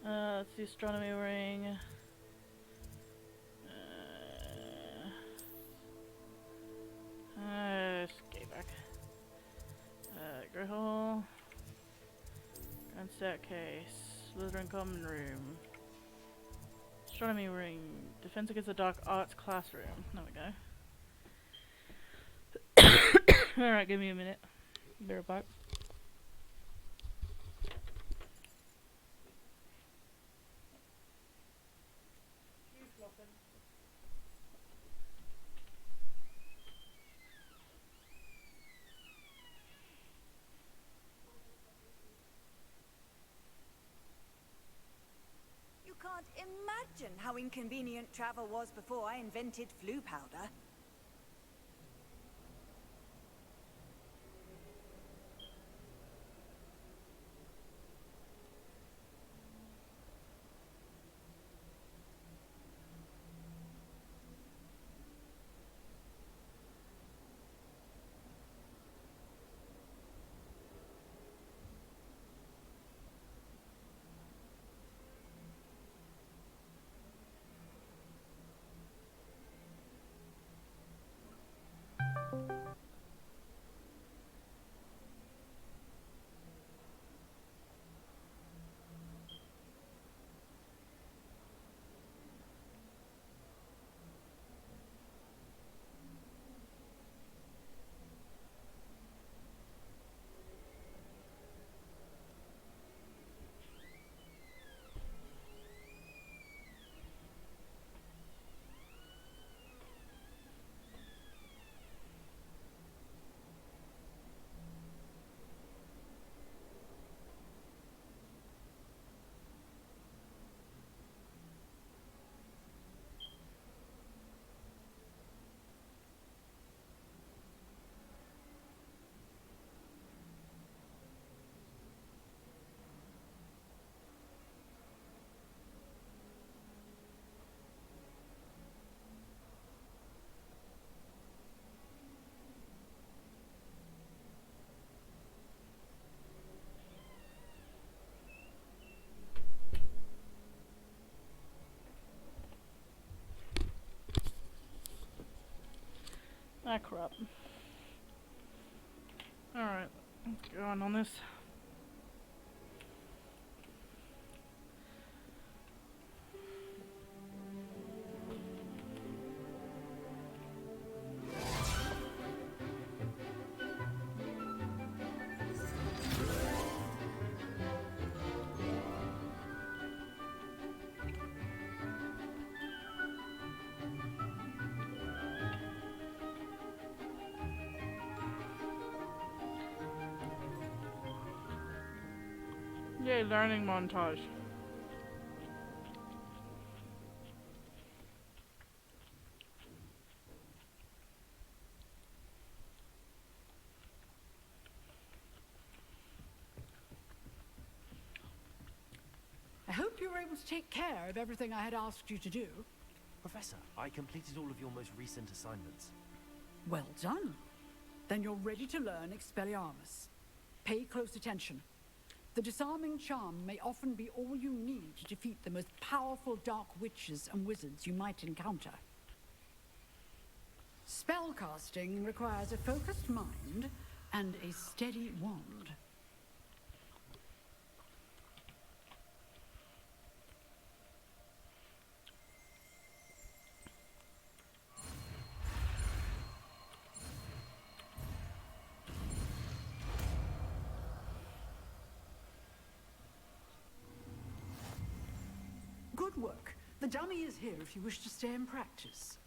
Speaker 1: Let's see, astronomy ring. Escape back. Great Hall. Grand Staircase. Slytherin Common Room. Astronomy Ring. Defense Against the Dark Arts Classroom. There we go. Alright, give me a minute. Be right back.
Speaker 15: You can't imagine how inconvenient travel was before I invented flu powder.
Speaker 1: Ah, crap. Alright, let's go on this. Yay, learning montage.
Speaker 14: I hope you were able to take care of everything I had asked you to do.
Speaker 5: Professor, I completed all of your most recent assignments.
Speaker 14: Well done. Then you're ready to learn Expelliarmus. Pay close attention. The disarming charm may often be all you need to defeat the most powerful dark witches and wizards you might encounter. Spellcasting requires a focused mind and a steady wand. Good work. The dummy is here if you wish to stay and practice.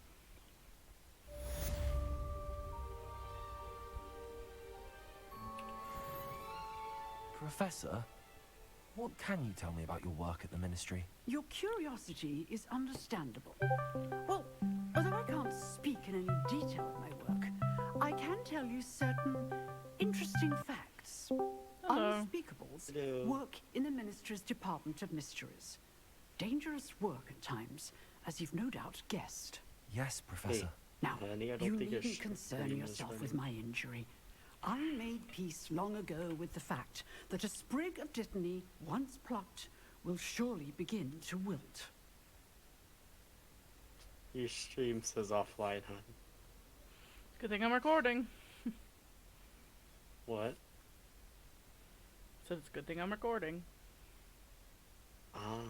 Speaker 5: Professor, what can you tell me about your work at the Ministry?
Speaker 14: Your curiosity is understandable. Well, although I can't speak in any detail of my work, I can tell you certain interesting facts. Unspeakables work in the Ministry's Department of Mysteries. Dangerous work at times, as you've no doubt guessed.
Speaker 5: Yes, Professor.
Speaker 14: Now, you needn't concern yourself with my injury. I made peace long ago with the fact that a sprig of dittany, once plucked, will surely begin to wilt.
Speaker 20: Your stream says offline, huh?
Speaker 1: Good thing I'm recording.
Speaker 20: What?
Speaker 1: Said it's a good thing I'm recording.
Speaker 20: Ah.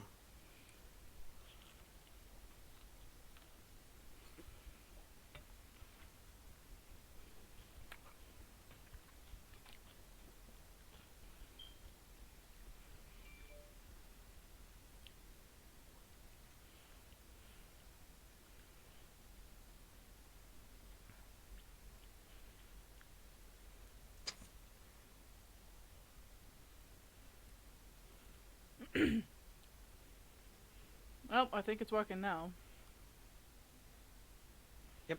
Speaker 1: Oh, I think it's working now.
Speaker 20: Yep.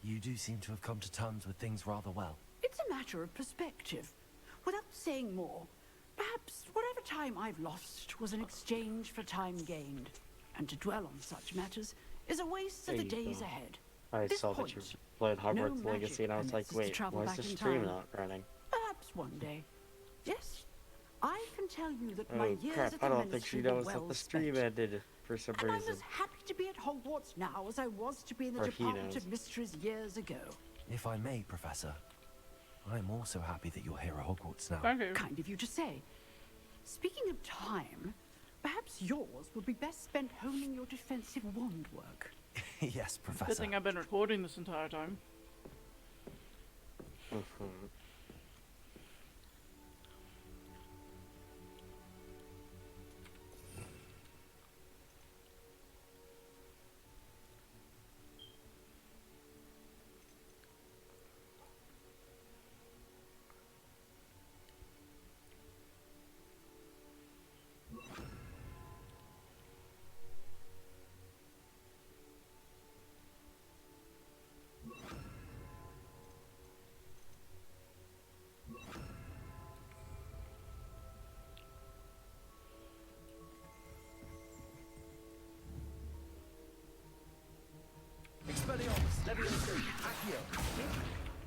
Speaker 5: You do seem to have come to terms with things rather well.
Speaker 14: It's a matter of perspective. Without saying more, perhaps whatever time I've lost was an exchange for time gained. And to dwell on such matters is a waste of the days ahead.
Speaker 20: I
Speaker 14: This
Speaker 20: saw
Speaker 14: point,
Speaker 20: that you played Hogwarts
Speaker 14: no
Speaker 20: Legacy and I was like,
Speaker 14: magic permits us to
Speaker 20: wait,
Speaker 14: travel
Speaker 20: why is
Speaker 14: back
Speaker 20: the
Speaker 14: in
Speaker 20: stream
Speaker 14: time.
Speaker 20: not running?
Speaker 14: Perhaps one day. Yes, I can tell you that my
Speaker 20: Oh
Speaker 14: years
Speaker 20: crap,
Speaker 14: at the
Speaker 20: I don't think she
Speaker 14: Ministry were
Speaker 20: knows
Speaker 14: well
Speaker 20: that the stream
Speaker 14: spent.
Speaker 20: ended for some
Speaker 14: And I'm
Speaker 20: reason.
Speaker 14: as happy to be at Hogwarts now as I was to be in the
Speaker 20: Or he
Speaker 14: Department
Speaker 20: knows.
Speaker 14: of Mysteries years ago.
Speaker 5: If I may, Professor, I'm also happy that you're here at Hogwarts now.
Speaker 1: Thank you.
Speaker 14: Kind of you to say. Speaking of time, perhaps yours would be best spent honing your defensive wand work.
Speaker 5: Yes,
Speaker 1: Good
Speaker 5: Professor.
Speaker 1: thing I've been recording this entire time.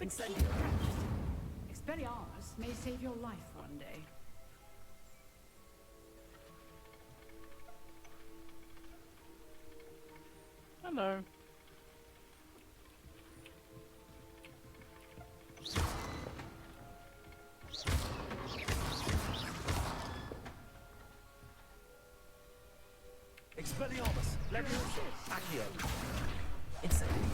Speaker 19: Incendio.
Speaker 14: Expelliarmus may save your life one day.
Speaker 1: Hello.
Speaker 19: Expelliarmus. Leviosa. Accio. Incendio.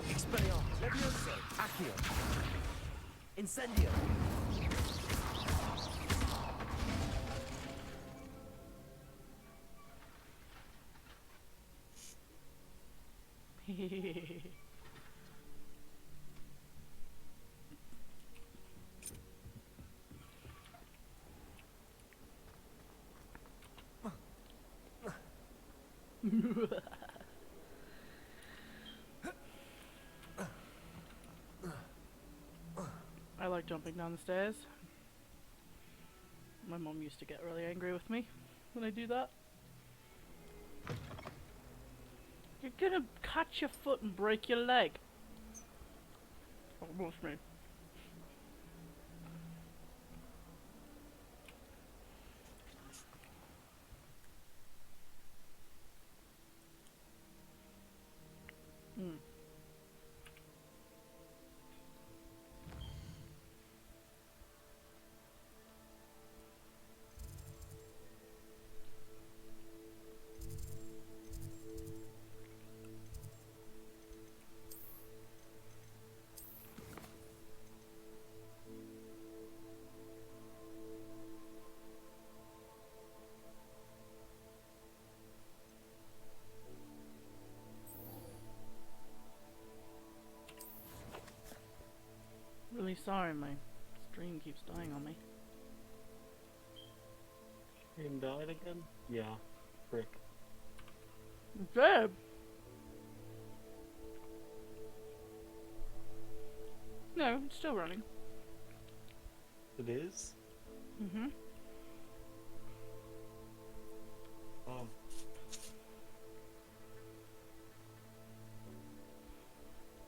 Speaker 19: Expelliarmus. Leviosa. Accio. Incendio.
Speaker 1: I like jumping down the stairs. My mom used to get really angry with me when I do that. You're gonna cut your foot and break your leg. Almost me. Really sorry, my stream keeps dying on me.
Speaker 20: Stream died again? Yeah. Frick.
Speaker 1: Dead? No, it's still running.
Speaker 20: It is?
Speaker 1: Mm-hmm.
Speaker 20: Oh.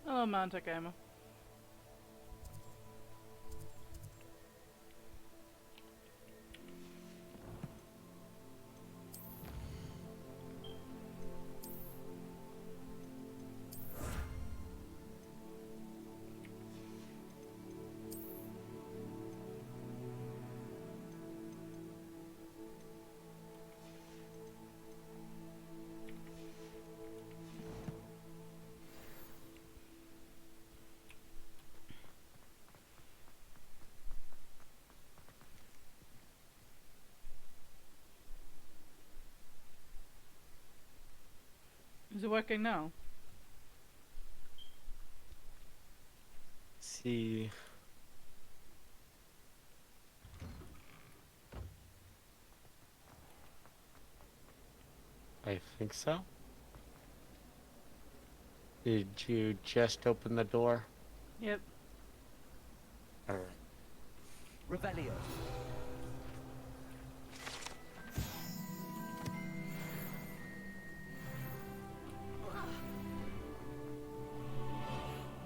Speaker 1: Hello, Manta Gamer. Is it working now?
Speaker 20: See. I think so. Did you just open the door?
Speaker 1: Yep.
Speaker 20: Alright.
Speaker 19: Revelio.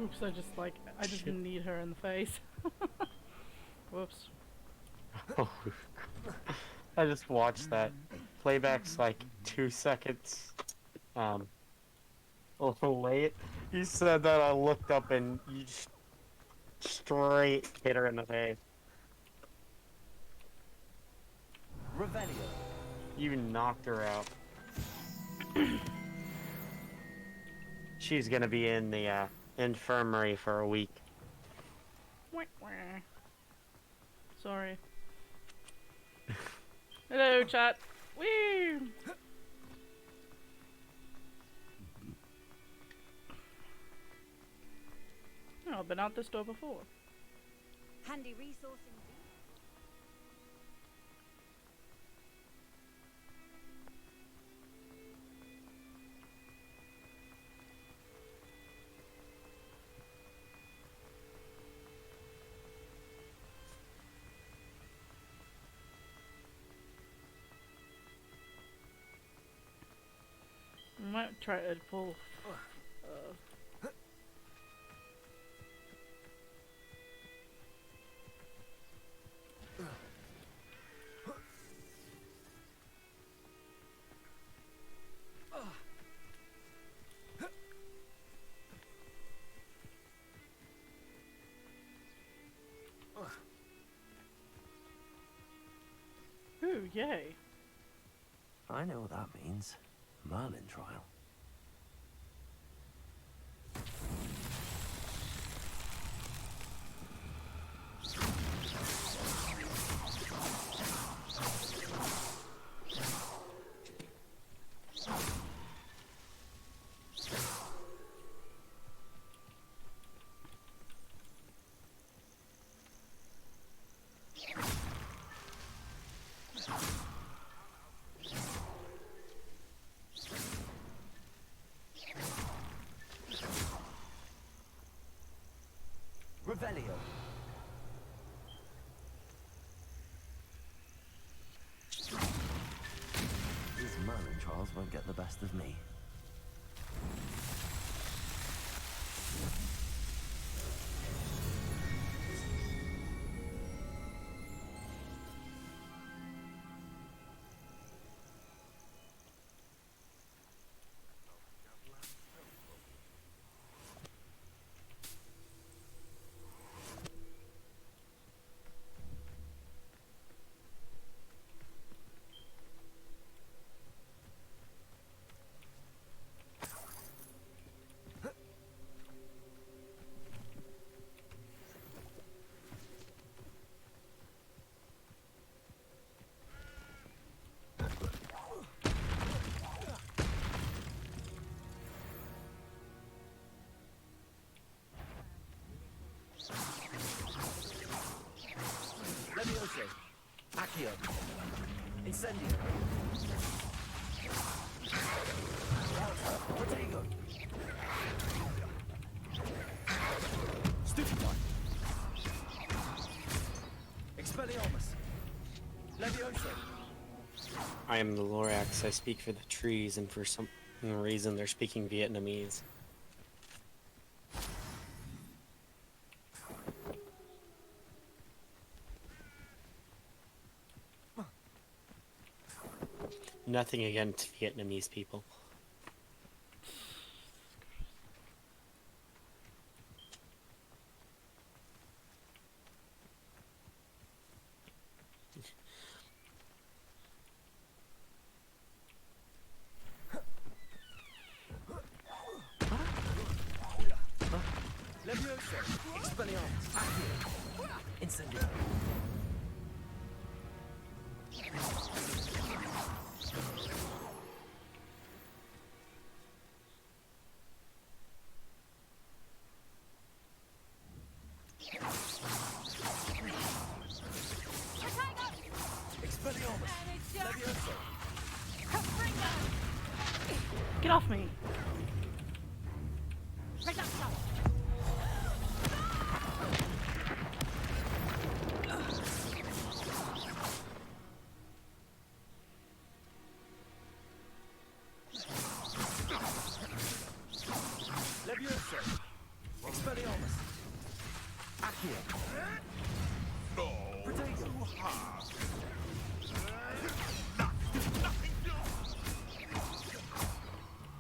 Speaker 1: Oops, I just need her in the face. Whoops.
Speaker 20: Oh, I just watched that. Playback's like 2 seconds. A little late. You said that, I looked up and you straight hit her in the face.
Speaker 19: Revelio.
Speaker 20: You knocked her out. She's gonna be in the infirmary for a week.
Speaker 1: Sorry. Hello, chat. Woo! Oh, I've been out this door before.
Speaker 15: Handy resource indeed.
Speaker 1: might try to pull. Ooh, yay.
Speaker 5: I know what that means. Merlin trial.
Speaker 19: Revelio.
Speaker 5: These Merlin trials won't get the best of me.
Speaker 19: Levioso. Accio. Incendio. Protego. Stupefy. Expelliarmus. Levioso.
Speaker 20: I am the Lorax. I speak for the trees, and for some reason they're speaking Vietnamese. Nothing against Vietnamese people.
Speaker 19: Levioso. Expelliarmus. Accio. Incendio. Expelliarmus. Levioso.
Speaker 1: Get off me!
Speaker 19: Levioso. Expelliarmus. Accio.
Speaker 16: No.
Speaker 19: Protego.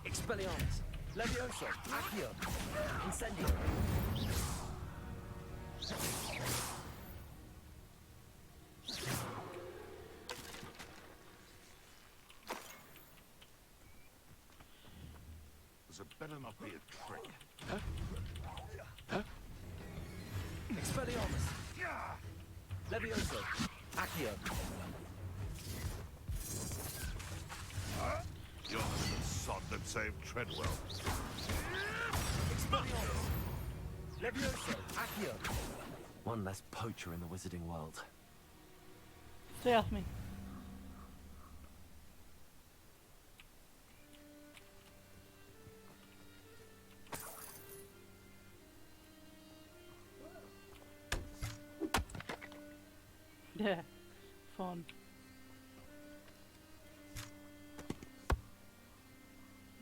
Speaker 19: Expelliarmus. Levioso. Accio. Incendio.
Speaker 16: There better not be a trick.
Speaker 19: Expelliarmus. Levioso. Accio.
Speaker 16: You're the little sod that saved Treadwell.
Speaker 19: Expelliarmus. Levioso. Accio.
Speaker 5: One less poacher in the wizarding world.
Speaker 1: Stay off me. Yeah, fun.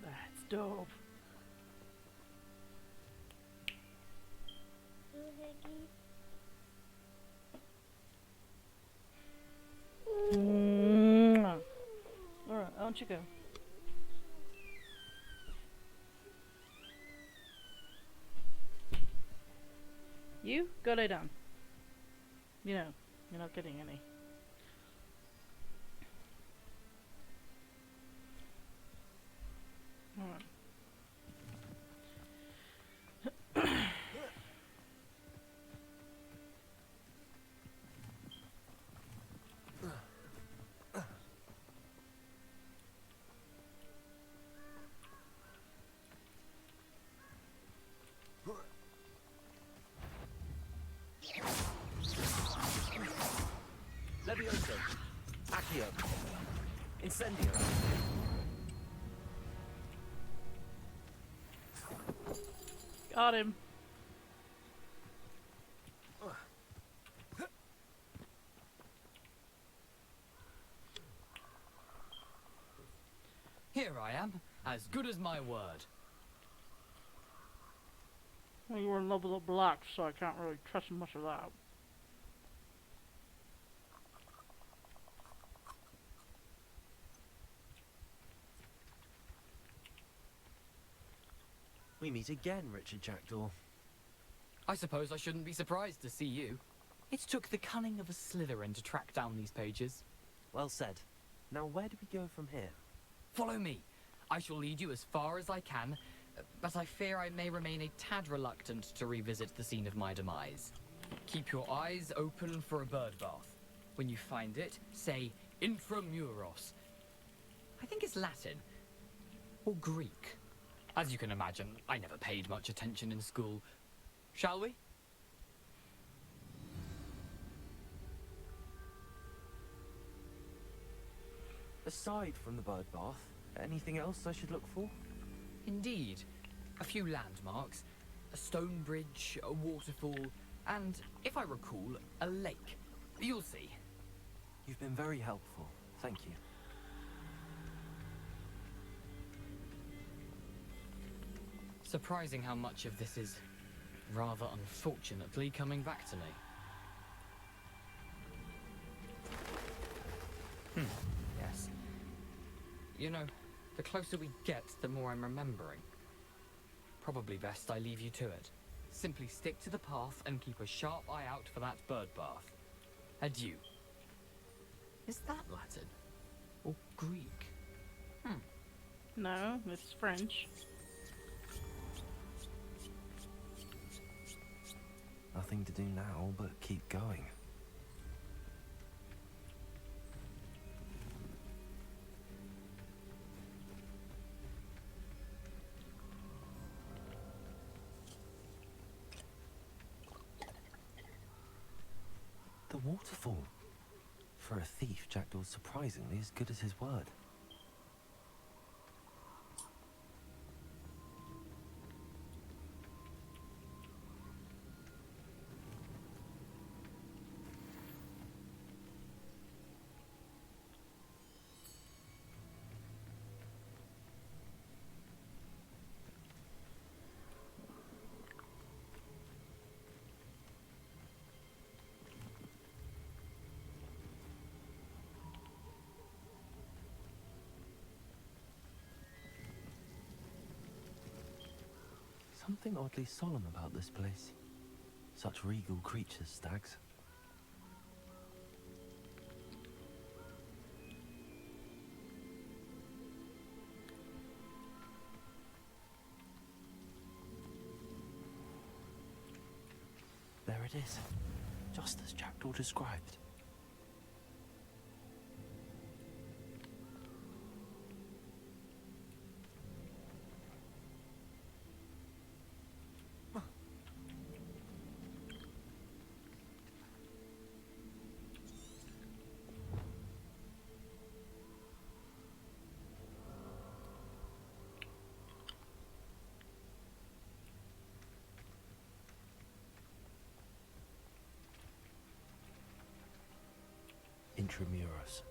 Speaker 1: That. dope. Alright, why don't you go? You go lay down. You know, you're not getting any. Alright.
Speaker 19: Levioso. Accio. Incendio.
Speaker 1: Got him.
Speaker 12: Here I am, as good as my word.
Speaker 1: Well, you were in love with a black, so I can't really trust much of that.
Speaker 5: We meet again, Richard Jackdaw.
Speaker 12: I suppose I shouldn't be surprised to see you. It took the cunning of a Slytherin to track down these pages.
Speaker 5: Well said. Now where do we go from here?
Speaker 12: Follow me. I shall lead you as far as I can, but I fear I may remain a tad reluctant to revisit the scene of my demise. Keep your eyes open for a bird bath. When you find it, say intramuros. I think it's Latin. Or Greek. As you can imagine, I never paid much attention in school. Shall we?
Speaker 5: Aside from the bird bath, anything else I should look for?
Speaker 12: Indeed. A few landmarks, a stone bridge, a waterfall, and, if I recall, a lake. You'll see.
Speaker 5: You've been very helpful. Thank you.
Speaker 12: Surprising how much of this is, rather unfortunately, coming back to me. Yes. You know, the closer we get, the more I'm remembering. Probably best I leave you to it. Simply stick to the path and keep a sharp eye out for that bird bath. Adieu. Is that Latin? Or Greek?
Speaker 1: No, it's French.
Speaker 5: Nothing to do now but keep going. The waterfall. For a thief, Jackdaw's surprisingly as good as his word. Something oddly solemn about this place. Such regal creatures, stags. There it is, just as Jackdaw described. Intramuros.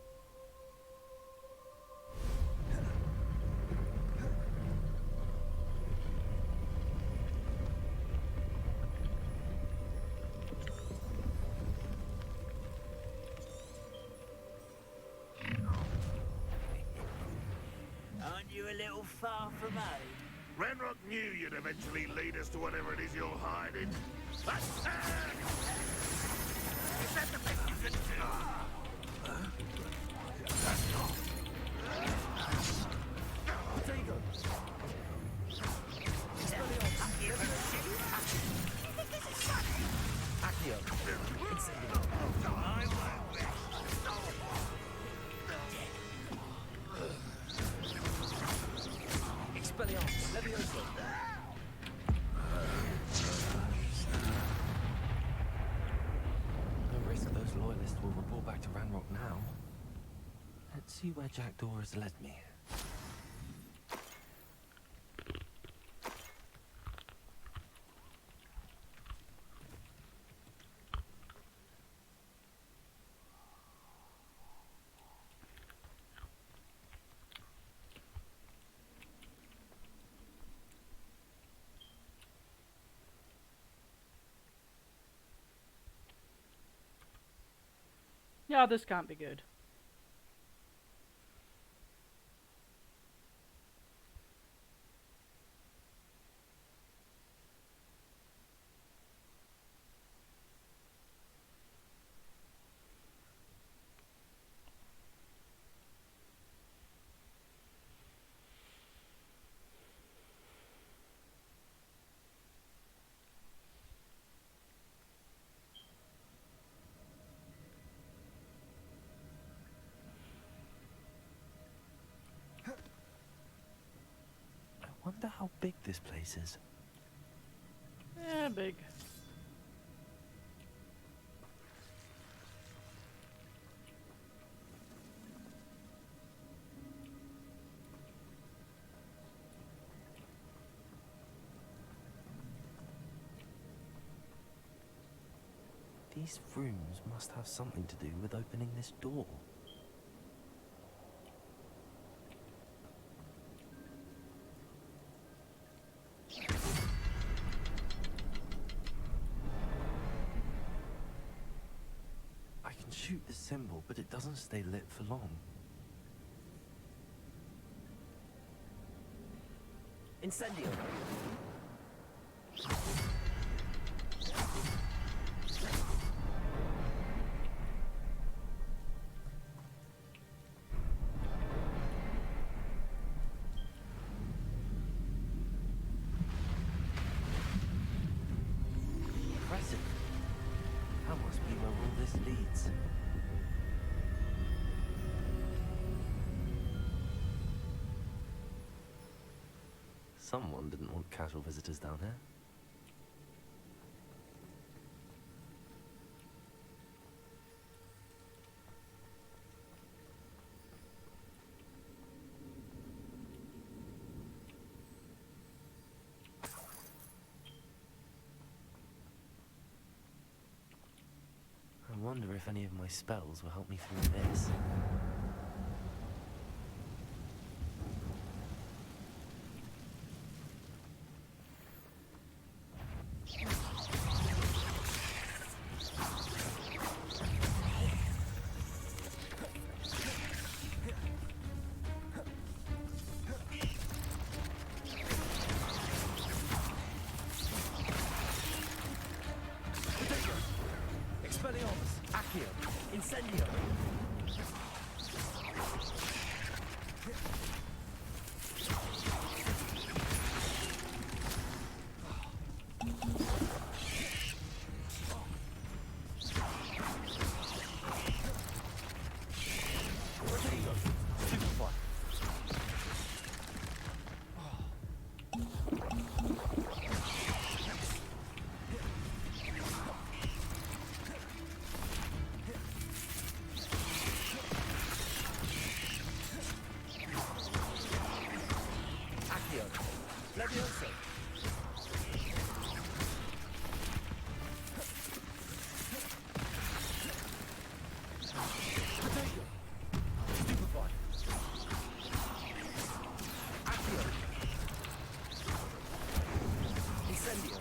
Speaker 7: far from home.
Speaker 16: Ranrock knew you'd eventually lead us to whatever it is you're hiding. Attack! Is that the best you can do?
Speaker 5: No risk those loyalists will report back to Ranrock now. Let's see where Jackdaw has led me.
Speaker 1: Yeah, this can't be good.
Speaker 5: I wonder how big this place is.
Speaker 1: Yeah, big.
Speaker 5: These rooms must have something to do with opening this door. I can shoot the symbol, but it doesn't stay lit for long.
Speaker 19: Incendio.
Speaker 5: Impressive. That must be where all this leads. Someone didn't want casual visitors down here. I wonder if any of my spells will help me through this.
Speaker 19: Expelliarmus. Accio. Incendio. Levioso. Potato. Stupefy. Accio. Incendio.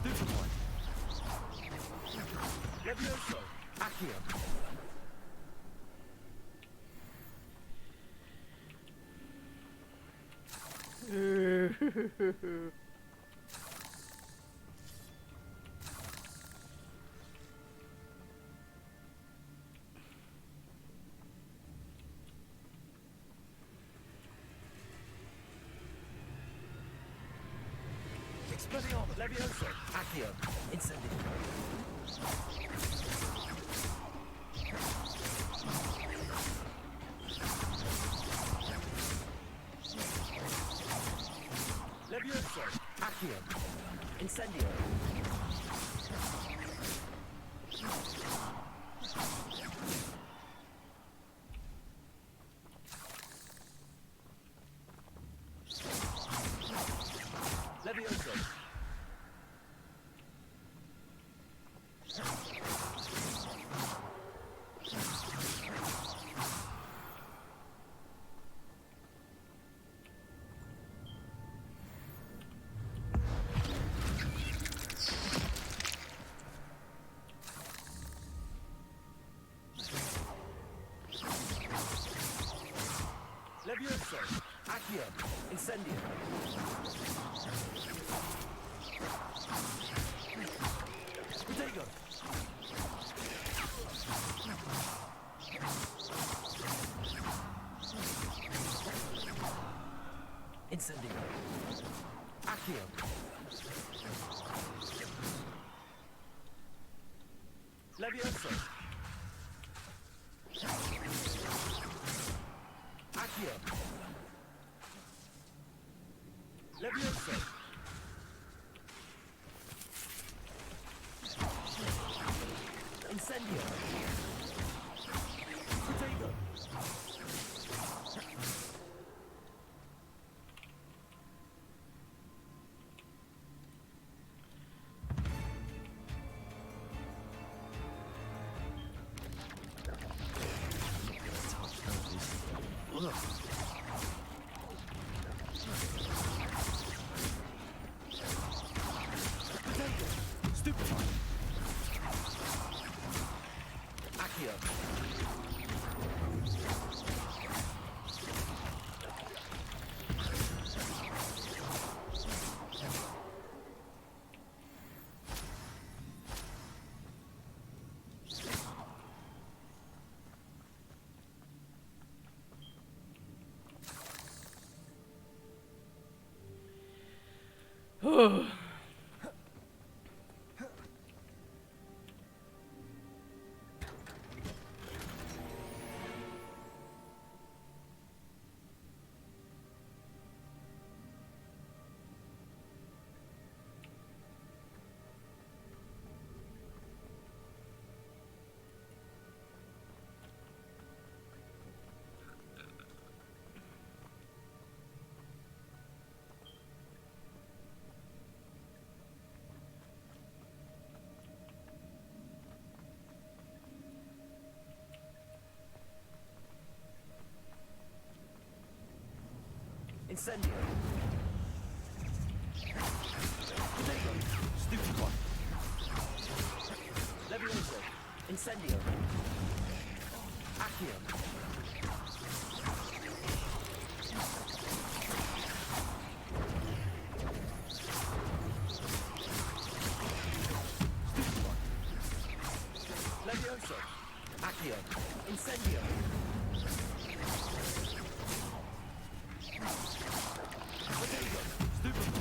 Speaker 19: Stupefy. Levioso. Expelliarmus, Levioso, Accio, Incendio. Levioso, Accio, Incendio. Levioso. Levioso, Accio, Incendio. Protego. Incendio. Accio. Levioso. Accio. Levioso. Incendio. Protego. Stupefy. Accio. Incendio. Protego. Stupefy. Levioso. Incendio. Accio. Levioso. Accio. Incendio. Protego. Stupefy.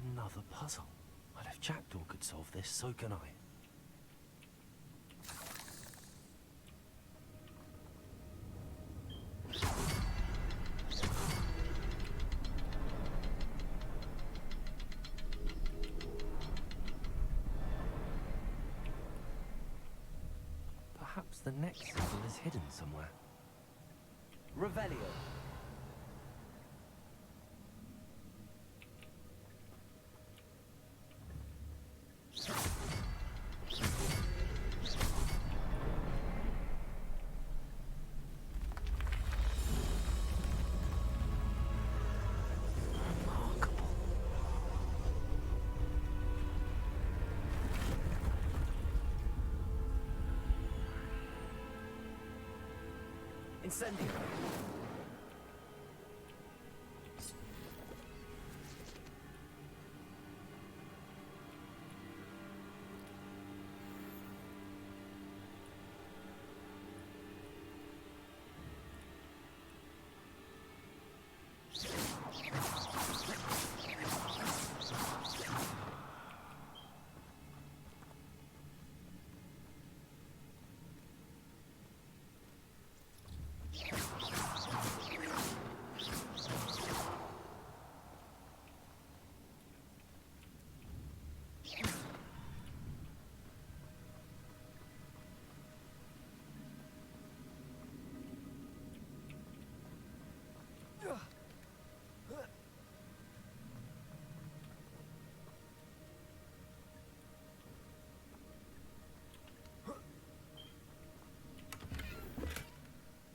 Speaker 5: Another puzzle. Well, if Jackdaw could solve this, so can I. Perhaps the next symbol is hidden somewhere.
Speaker 19: Revelio. Incendio.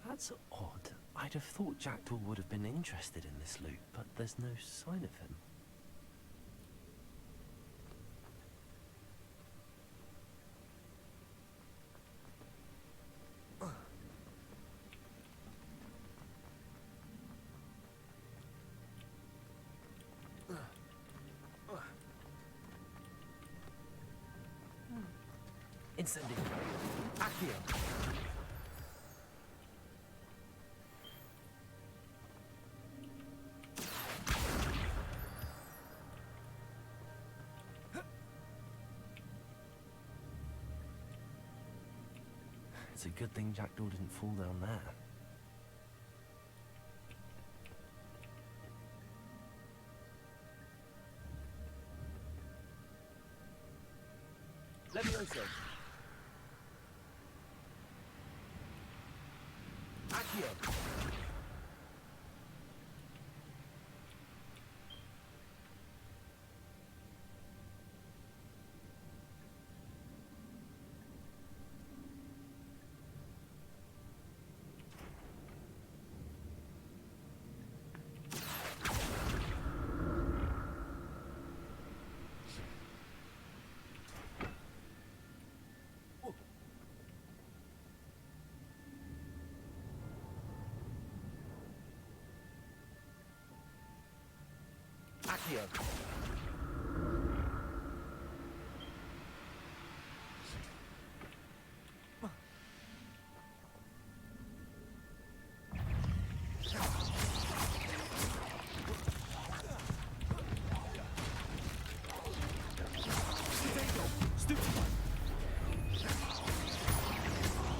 Speaker 5: That's odd. I'd have thought Jackdaw would have been interested in this loot, but there's no sign of him.
Speaker 19: Incendio. Accio.
Speaker 5: It's a good thing Jackdaw didn't fall down there.
Speaker 19: Levioso. Accio. Accio.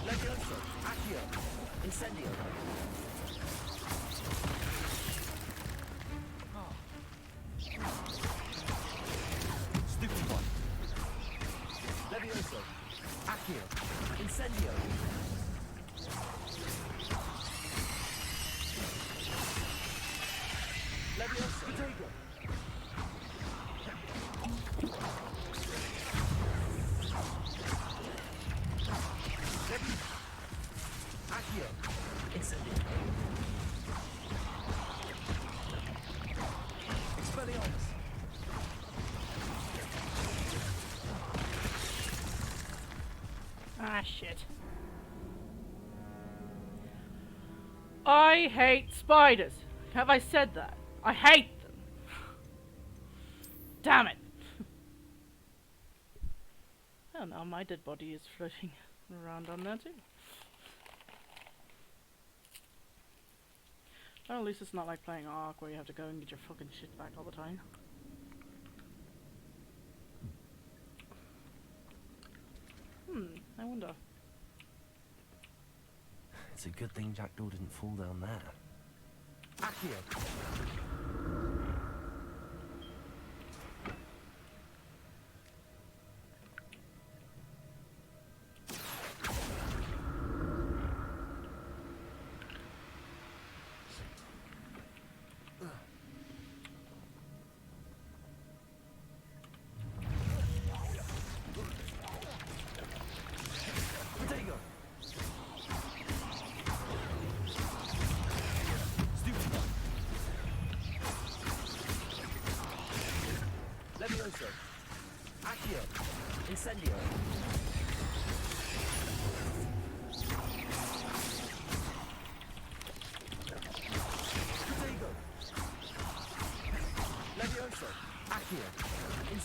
Speaker 19: Levioso. Accio. Incendio. Stupid one. Levioso. Accio. Incendio. Levioso. Potato. Accio. Incendio. Expelliarmus.
Speaker 1: Ah, shit. I hate spiders. Have I said that? I hate them. Damn it. Oh no, my dead body is floating around on there too. Well, at least it's not like playing Ark where you have to go and get your fucking shit back all the time. I wonder.
Speaker 5: It's a good thing Jackdaw didn't fall down there.
Speaker 19: Accio. Levioso. Accio. Incendio.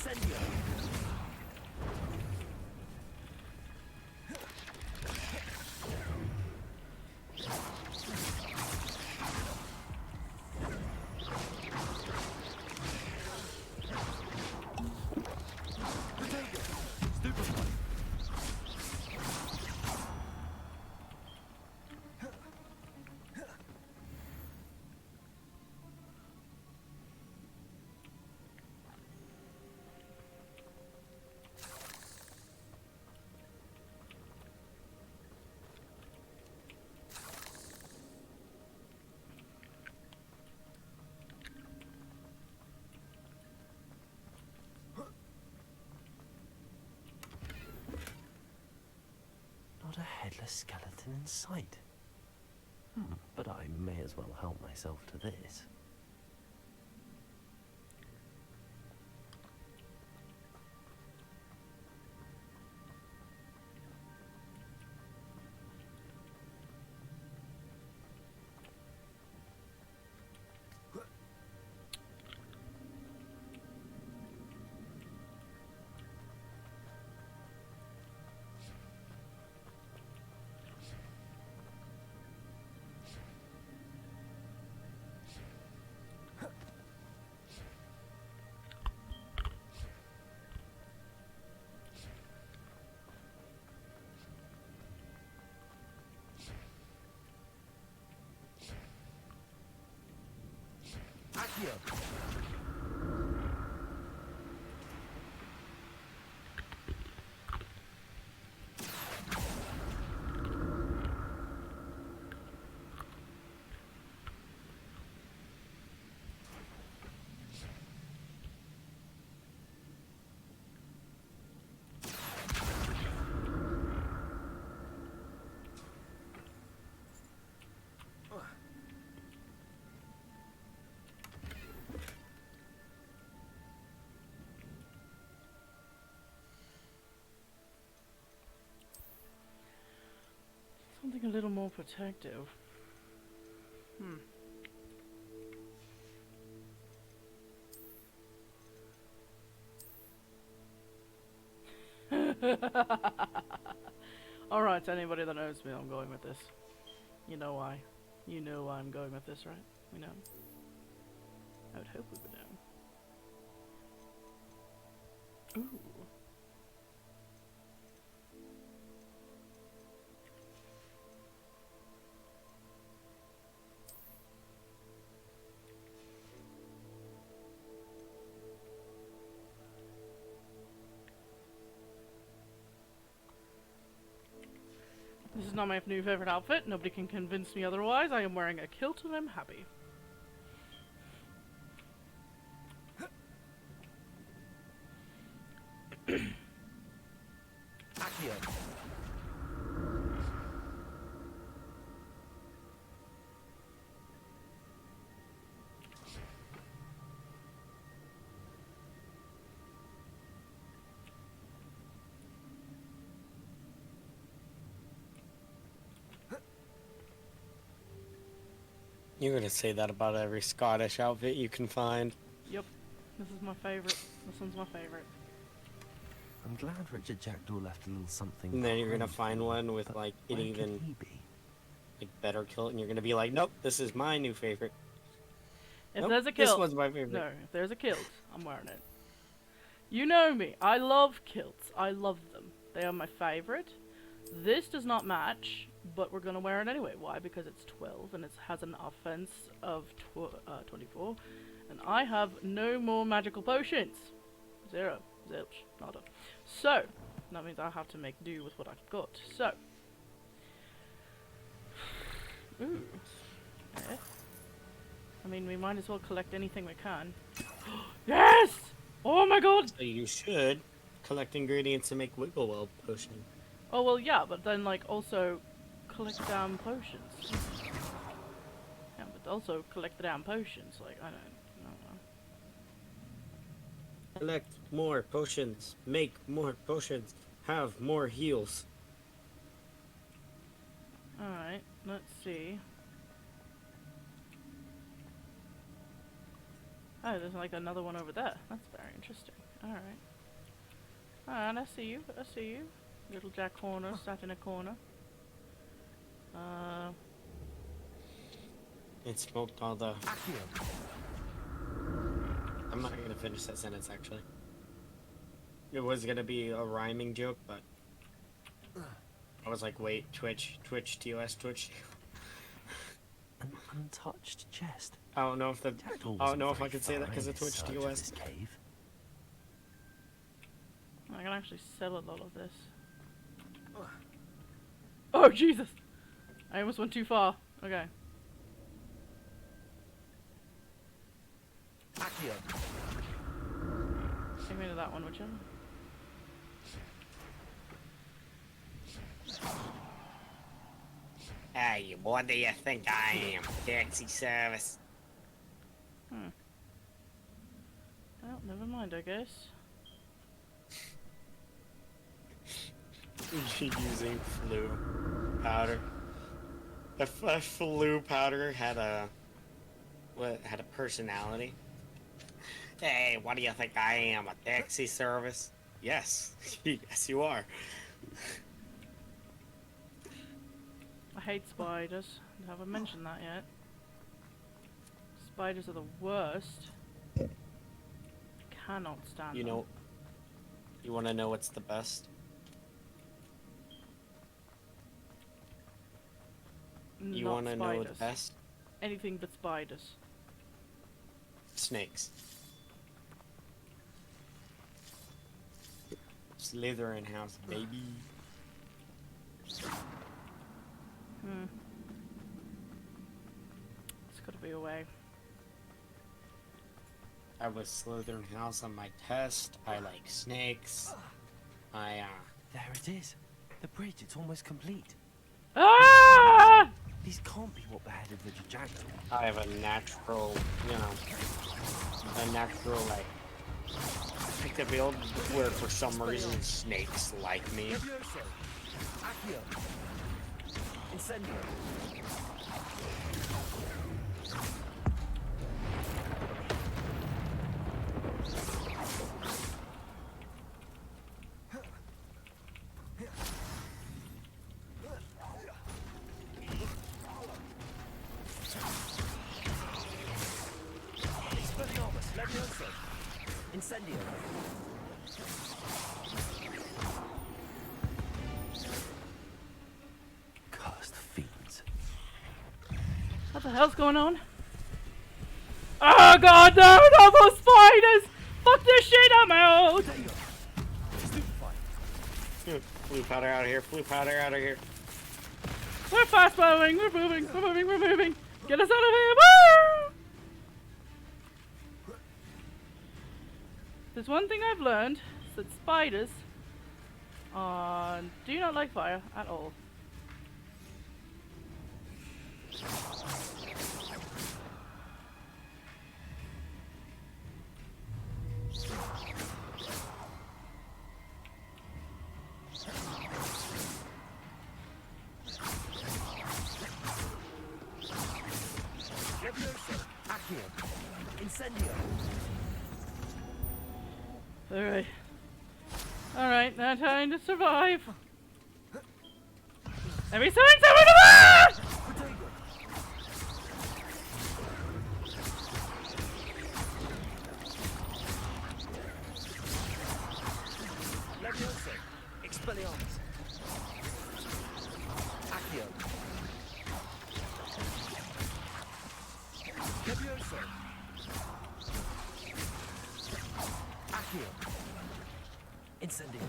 Speaker 19: Incendio.
Speaker 5: Not a headless skeleton in sight. But I may as well help myself to this.
Speaker 19: Accio.
Speaker 1: Something a little more protective. Alright, anybody that knows me, I'm going with this. You know why. You know why I'm going with this, right? We know. I would hope we would know. Ooh. This is not my new favorite outfit. Nobody can convince me otherwise. I am wearing a kilt and I'm happy.
Speaker 19: Accio.
Speaker 20: You're gonna say that about every Scottish outfit you can find.
Speaker 1: Yep. This is my favorite. This one's my favorite.
Speaker 5: I'm glad Richard Jackdaw left a little something.
Speaker 20: And then you're gonna
Speaker 5: behind
Speaker 20: find
Speaker 5: for me,
Speaker 20: one with
Speaker 5: but
Speaker 20: like
Speaker 5: where
Speaker 20: an
Speaker 5: could
Speaker 20: even
Speaker 5: he be?
Speaker 20: like better kilt, and you're gonna be like, nope, this is my new favorite.
Speaker 1: If
Speaker 20: Nope,
Speaker 1: there's a kilt,
Speaker 20: this one's my favorite.
Speaker 1: no, if there's a kilt, I'm wearing it. You know me. I love kilts. I love them. They are my favorite. This does not match, but we're gonna wear it anyway. Why? Because it's 12 and it has an offense of 24, and I have no more magical potions. Zero. Zilch. Nada. So, that means I have to make do with what I've got. So. Ooh. Yeah. I mean, we might as well collect anything we can. Yes! Oh my god!
Speaker 20: So you should collect ingredients to make Wiggle Well potion.
Speaker 1: Oh, well, yeah, but then, like, also collect damn potions. Yeah, but also collect the damn potions. Like, I don't know.
Speaker 20: Collect more potions, make more potions, have more heals.
Speaker 1: Alright, let's see. Oh, there's like another one over there. That's very interesting. Alright. Alright, I see you. I see you. Little Jack Horner sat in a corner.
Speaker 20: It smoked all the... I'm not gonna finish that sentence, actually. It was gonna be a rhyming joke, but... I was like, wait, Twitch, TOS, Twitch.
Speaker 5: An untouched chest.
Speaker 20: I don't know if the... I don't know if I can say that because of Twitch TOS.
Speaker 1: I can actually sell a lot of this. Oh, Jesus! I almost went too far. Okay. Take me to that one, would you?
Speaker 20: Hey, what do you think I am? Taxi service.
Speaker 1: Well, never mind, I guess.
Speaker 20: Using flu powder. The flu powder had a personality. Hey, what do you think I am? A taxi service? Yes, yes you are.
Speaker 1: I hate spiders. I haven't mentioned that yet. Spiders are the worst. Cannot stand
Speaker 20: You
Speaker 1: them.
Speaker 20: know, you want to know what's the best? You want to know the best?
Speaker 1: Anything but spiders.
Speaker 20: Snakes. Slytherin house, baby.
Speaker 1: It's gotta be a way.
Speaker 20: I was Slytherin house on my test. I like snakes.
Speaker 5: There it is. The bridge, it's almost complete.
Speaker 1: Ah!
Speaker 5: These can't be what beheaded Richard Jackson.
Speaker 20: I have a natural, like, pick the build where for some reason snakes like me.
Speaker 19: Incendio.
Speaker 5: Cursed fiends.
Speaker 1: What the hell's going on? Oh god, no, not those spiders! Fuck this shit, I'm out!
Speaker 20: Blue powder out of here, blue powder out of here.
Speaker 1: We're fast moving, we're moving, we're moving, we're moving. Get us out of here, woo! There's one thing I've learned, is that spiders do not like fire at all. Alright. Alright, now time to survive. Let me send someone to
Speaker 19: Expelliarmus. Accio. Levioso. Accio. Incendio.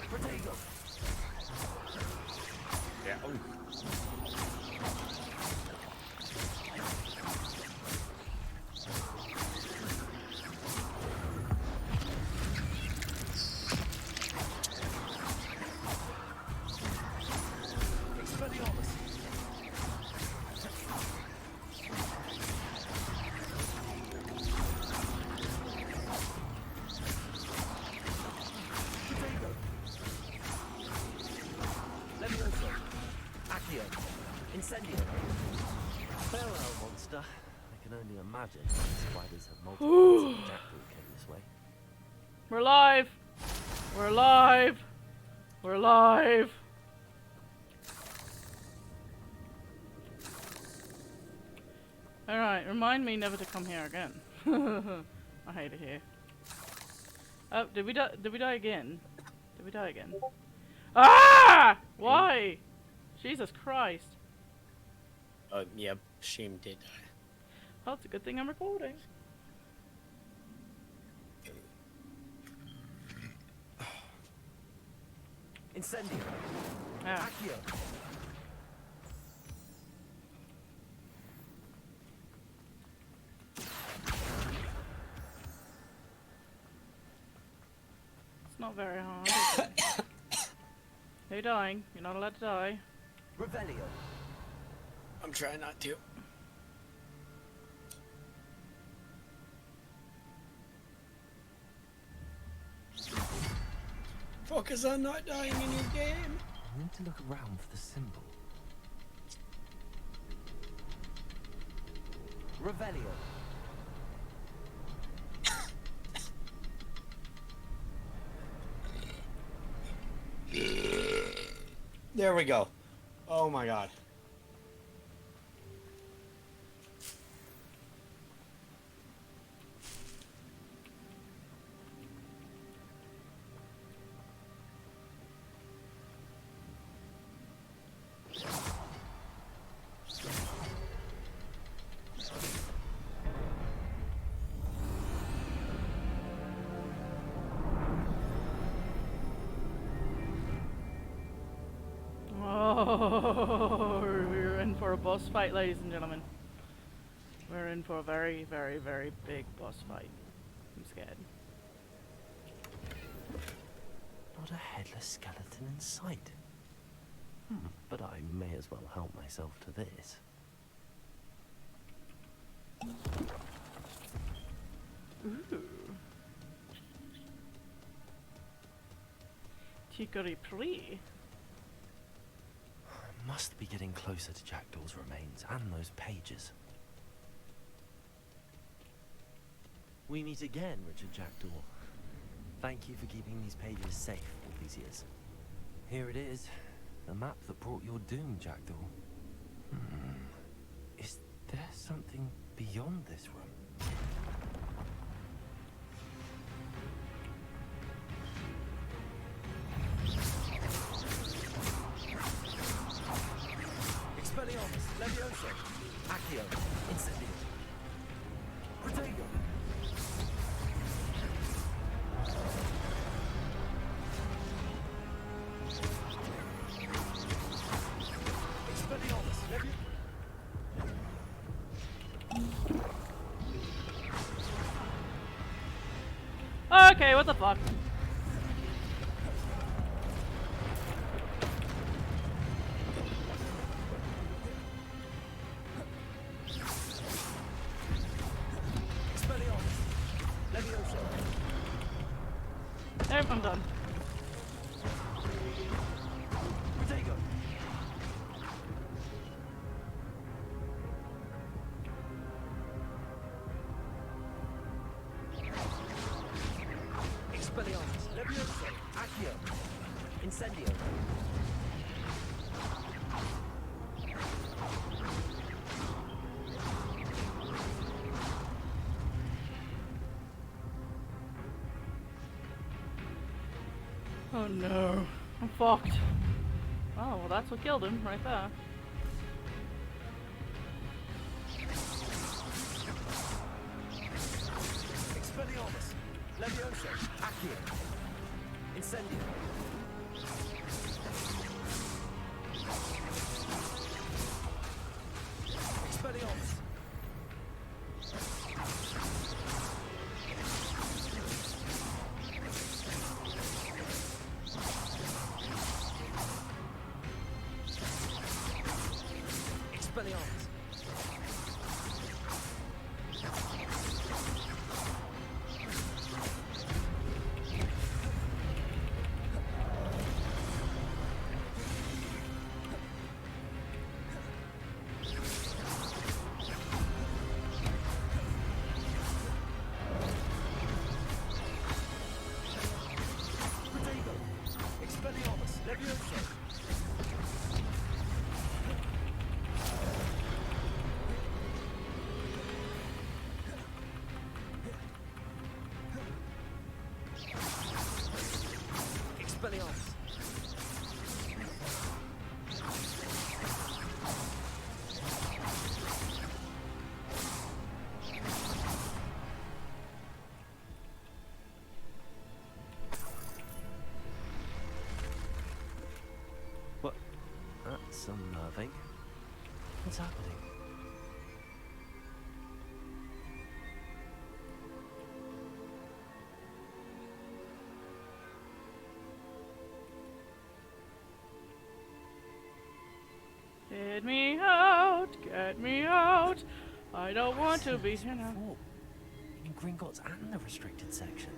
Speaker 19: Protego.
Speaker 20: Yeah.
Speaker 19: Incendio.
Speaker 5: Farewell, monster. I can only imagine why the spiders have multiplied since Jackdaw came this way.
Speaker 1: We're alive! We're alive! We're alive! Alright, remind me never to come here again. I hate it here. Oh, did we die? Did we die again? Did we die again? Ah! Why? Jesus Christ.
Speaker 2: Yep, Sheem did die.
Speaker 1: Oh, it's a good thing I'm recording.
Speaker 19: Incendio.
Speaker 1: Ah.
Speaker 19: Accio.
Speaker 1: It's not very hard, is it? You're dying. You're not allowed to die.
Speaker 19: Revelio.
Speaker 2: I'm trying not to. Focus on not dying in your game.
Speaker 5: I need to look around for the symbol.
Speaker 19: Revelio.
Speaker 2: There we go. Oh my god.
Speaker 1: Oh, we're in for a boss fight, ladies and gentlemen. We're in for a very, very, very big boss fight. I'm scared.
Speaker 5: Not a headless skeleton in sight. But I may as well help myself to this.
Speaker 1: Ooh. Chicory Pri.
Speaker 5: I must be getting closer to Jackdaw's remains and those pages. We meet again, Richard Jackdaw. Thank you for keeping these pages safe all these years. Here it is, the map that brought your doom, Jackdaw. Is there something beyond this room?
Speaker 19: Expelliarmus, Levioso, Accio, Incendio. Protego. Expelliarmus, Levioso.
Speaker 1: Okay, what the fuck? Nope, I'm done.
Speaker 19: Protego. Expelliarmus, Levioso, Accio, Incendio.
Speaker 1: Oh no, I'm fucked. Oh, well that's what killed him, right there.
Speaker 19: Expelliarmus, Levioso, Accio, Incendio. Expelliarmus. Expelliarmus. Expelliarmus!
Speaker 5: What? That's unnerving. What's happening?
Speaker 1: Get me out! Get me out! I don't want to be here now.
Speaker 5: In Gringotts and the restricted section.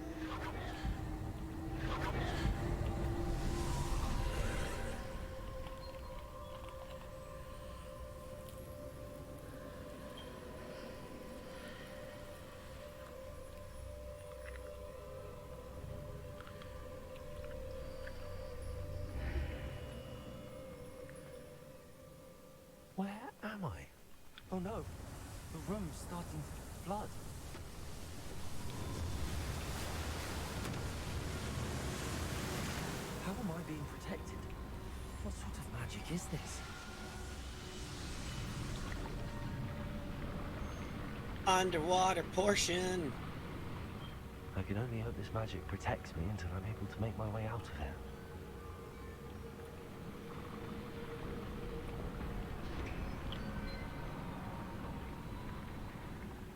Speaker 5: Where am I? Oh no, the room's starting to flood. How am I being protected? What sort of magic is this?
Speaker 21: Underwater portion.
Speaker 5: I can only hope this magic protects me until I'm able to make my way out of here.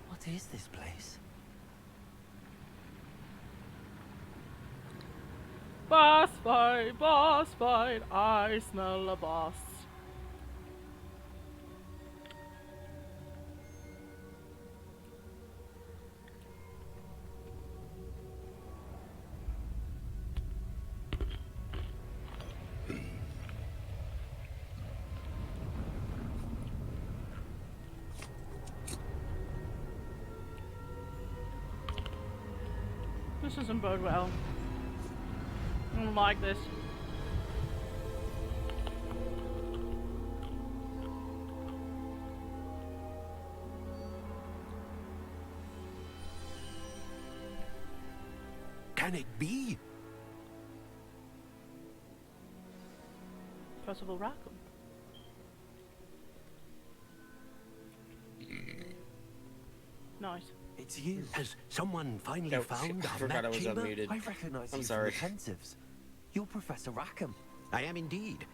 Speaker 5: What is this place?
Speaker 1: Boss fight, I smell a boss. This doesn't bode well. I don't like this.
Speaker 16: Can it be?
Speaker 1: Percival Rackham. Nice.
Speaker 5: It's you.
Speaker 16: Has someone finally
Speaker 21: Oh,
Speaker 16: found
Speaker 21: I
Speaker 16: our
Speaker 21: forgot I
Speaker 16: map
Speaker 21: was
Speaker 16: chamber?
Speaker 21: unmuted.
Speaker 5: I recognize
Speaker 21: I'm
Speaker 5: you
Speaker 21: sorry.
Speaker 5: from the Pensieves. You're Professor Rackham.
Speaker 16: I am indeed.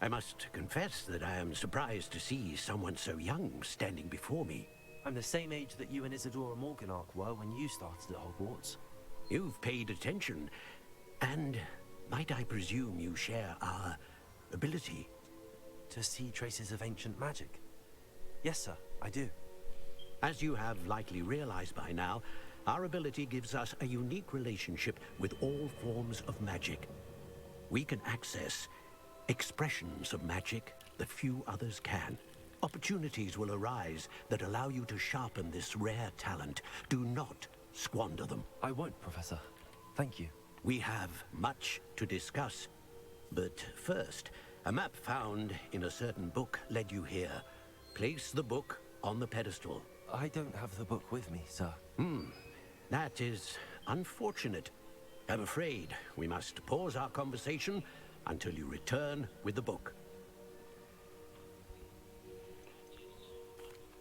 Speaker 16: I must confess that I am surprised to see someone so young standing before me.
Speaker 5: I'm the same age that you and Isadora Morganach were when you started at Hogwarts.
Speaker 16: You've paid attention, and might I presume you share our ability?
Speaker 5: To see traces of ancient magic? Yes, sir, I do.
Speaker 16: As you have likely realized by now, our ability gives us a unique relationship with all forms of magic. We can access expressions of magic that few others can. Opportunities will arise that allow you to sharpen this rare talent. Do not squander them.
Speaker 5: I won't, Professor. Thank you.
Speaker 16: We have much to discuss. But first, a map found in a certain book led you here. Place the book on the pedestal.
Speaker 5: I don't have the book with me, sir.
Speaker 16: That is unfortunate. I'm afraid we must pause our conversation until you return with the book.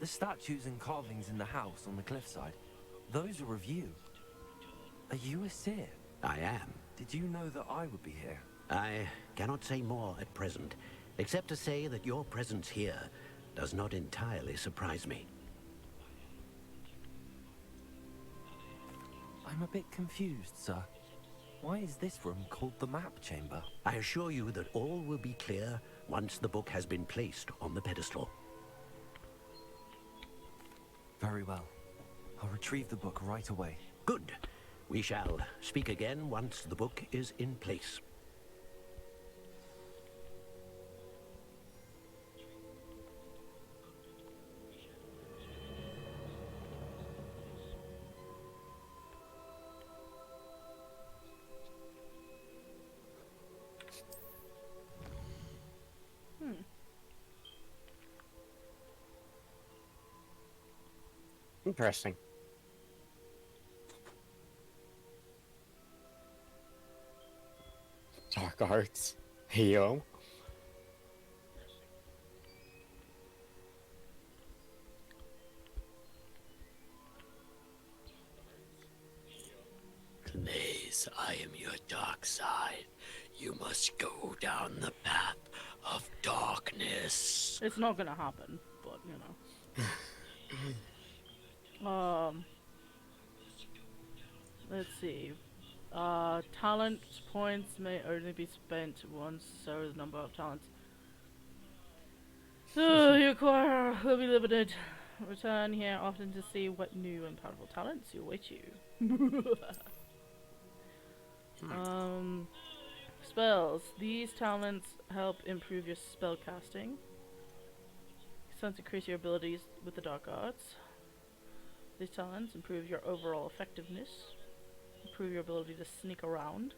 Speaker 5: The statues and carvings in the house on the cliffside, those are of you. Are you a seer?
Speaker 16: I am.
Speaker 5: Did you know that I would be here?
Speaker 16: I cannot say more at present, except to say that your presence here does not entirely surprise me.
Speaker 5: I'm a bit confused, sir. Why is this room called the map chamber?
Speaker 16: I assure you that all will be clear once the book has been placed on the pedestal.
Speaker 5: Very well. I'll retrieve the book right away.
Speaker 16: Good. We shall speak again once the book is in place.
Speaker 20: Interesting. Sorry. arts. Yo.
Speaker 9: Glaze, I am your dark side. You must go down the path of darkness.
Speaker 1: It's not gonna happen, but you know. Let's see. Talent points may only be spent once, so the number of talents you acquire will be limited. Return here often to see what new and powerful talents await you. Spells. These talents help improve your spell casting. Some increase your abilities with the dark arts. These talents improve your overall effectiveness. Improve your ability to sneak around.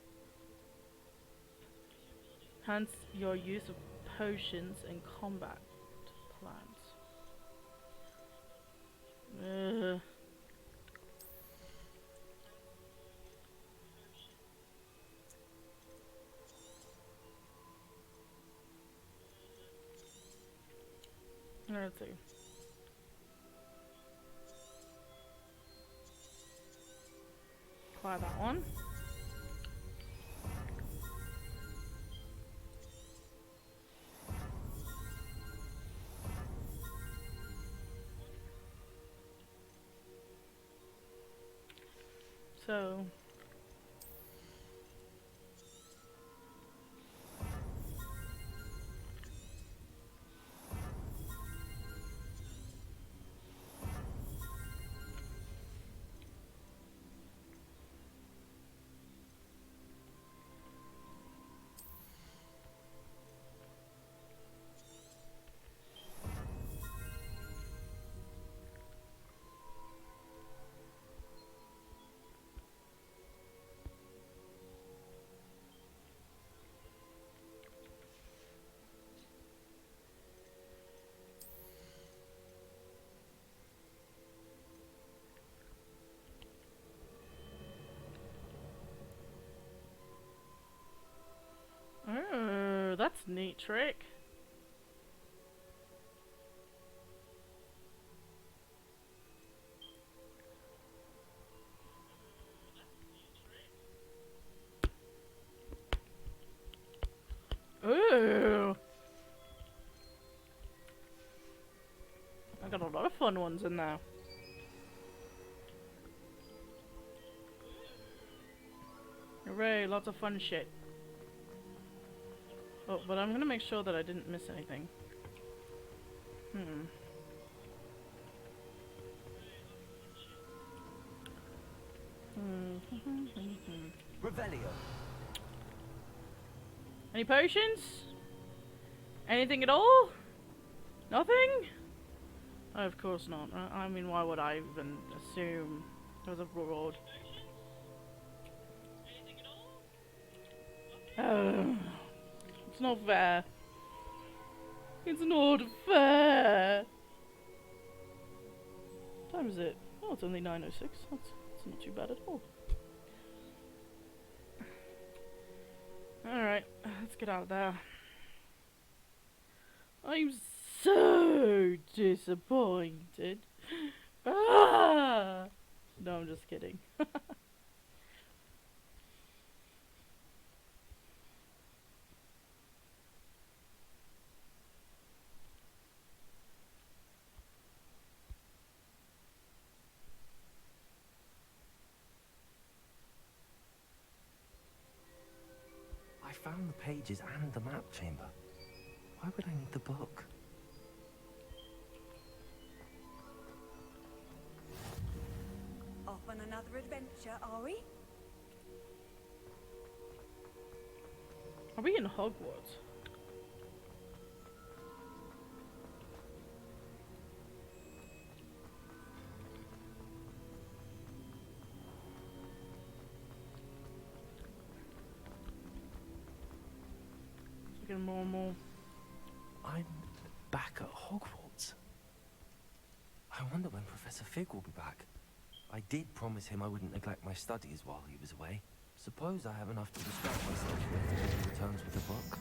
Speaker 1: Enhance your use of potions and combat plans. Let's see. Apply that one. So oh, that's a neat trick. Ooh. I got a lot of fun ones in there. Hooray, lots of fun shit. Oh, but I'm gonna make sure that I didn't miss anything.
Speaker 19: Revelio.
Speaker 1: Any potions? Anything at all? Nothing? Oh, of course not. I mean, why would I even assume there was a reward? Oh, it's not fair. It's not fair. What time is it? Oh, it's only 9:06. That's not too bad at all. Alright, let's get out of there. I'm so disappointed. Ah! No, I'm just kidding.
Speaker 5: I found the pages and the map chamber. Why would I need the book?
Speaker 15: Off on another adventure, are we?
Speaker 1: Are we in Hogwarts? Getting more and more.
Speaker 5: I'm back at Hogwarts. I wonder when Professor Fig will be back. I did promise him I wouldn't neglect my studies while he was away, Suppose I have enough to distract myself with when he returns with the book.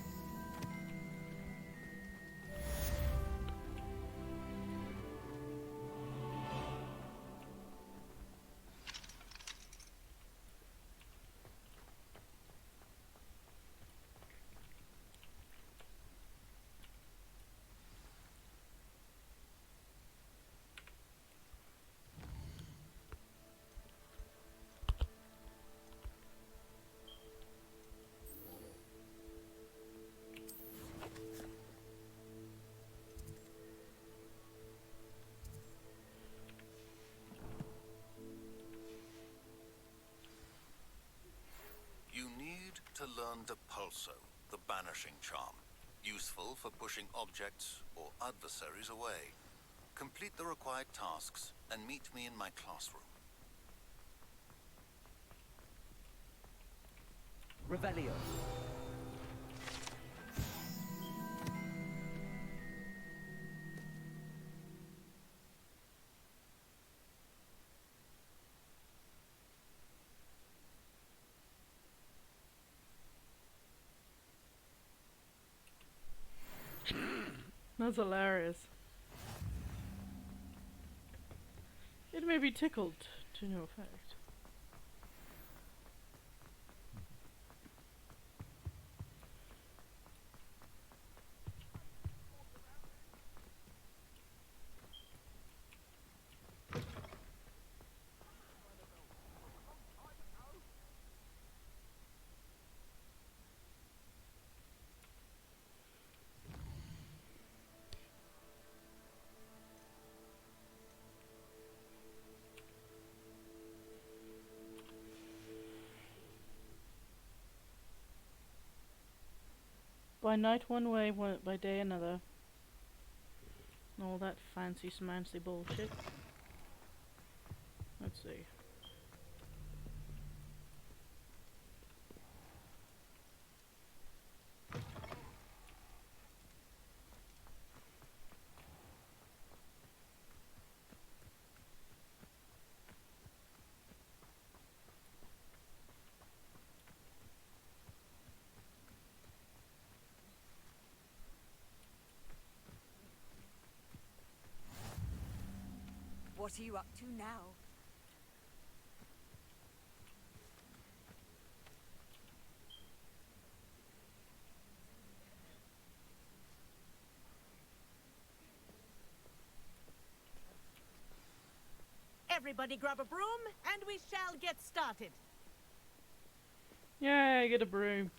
Speaker 10: You need to learn Depulso, the banishing charm. Useful for pushing objects or adversaries away. Complete the required tasks and meet me in my classroom.
Speaker 19: Revelio.
Speaker 1: That's hilarious. It may be tickled to no effect. By night one way, by day another. And all that fancy smancy bullshit. Let's see.
Speaker 15: What are you up to now?
Speaker 22: Everybody grab a broom, and we shall get started.
Speaker 1: Yay, get a broom.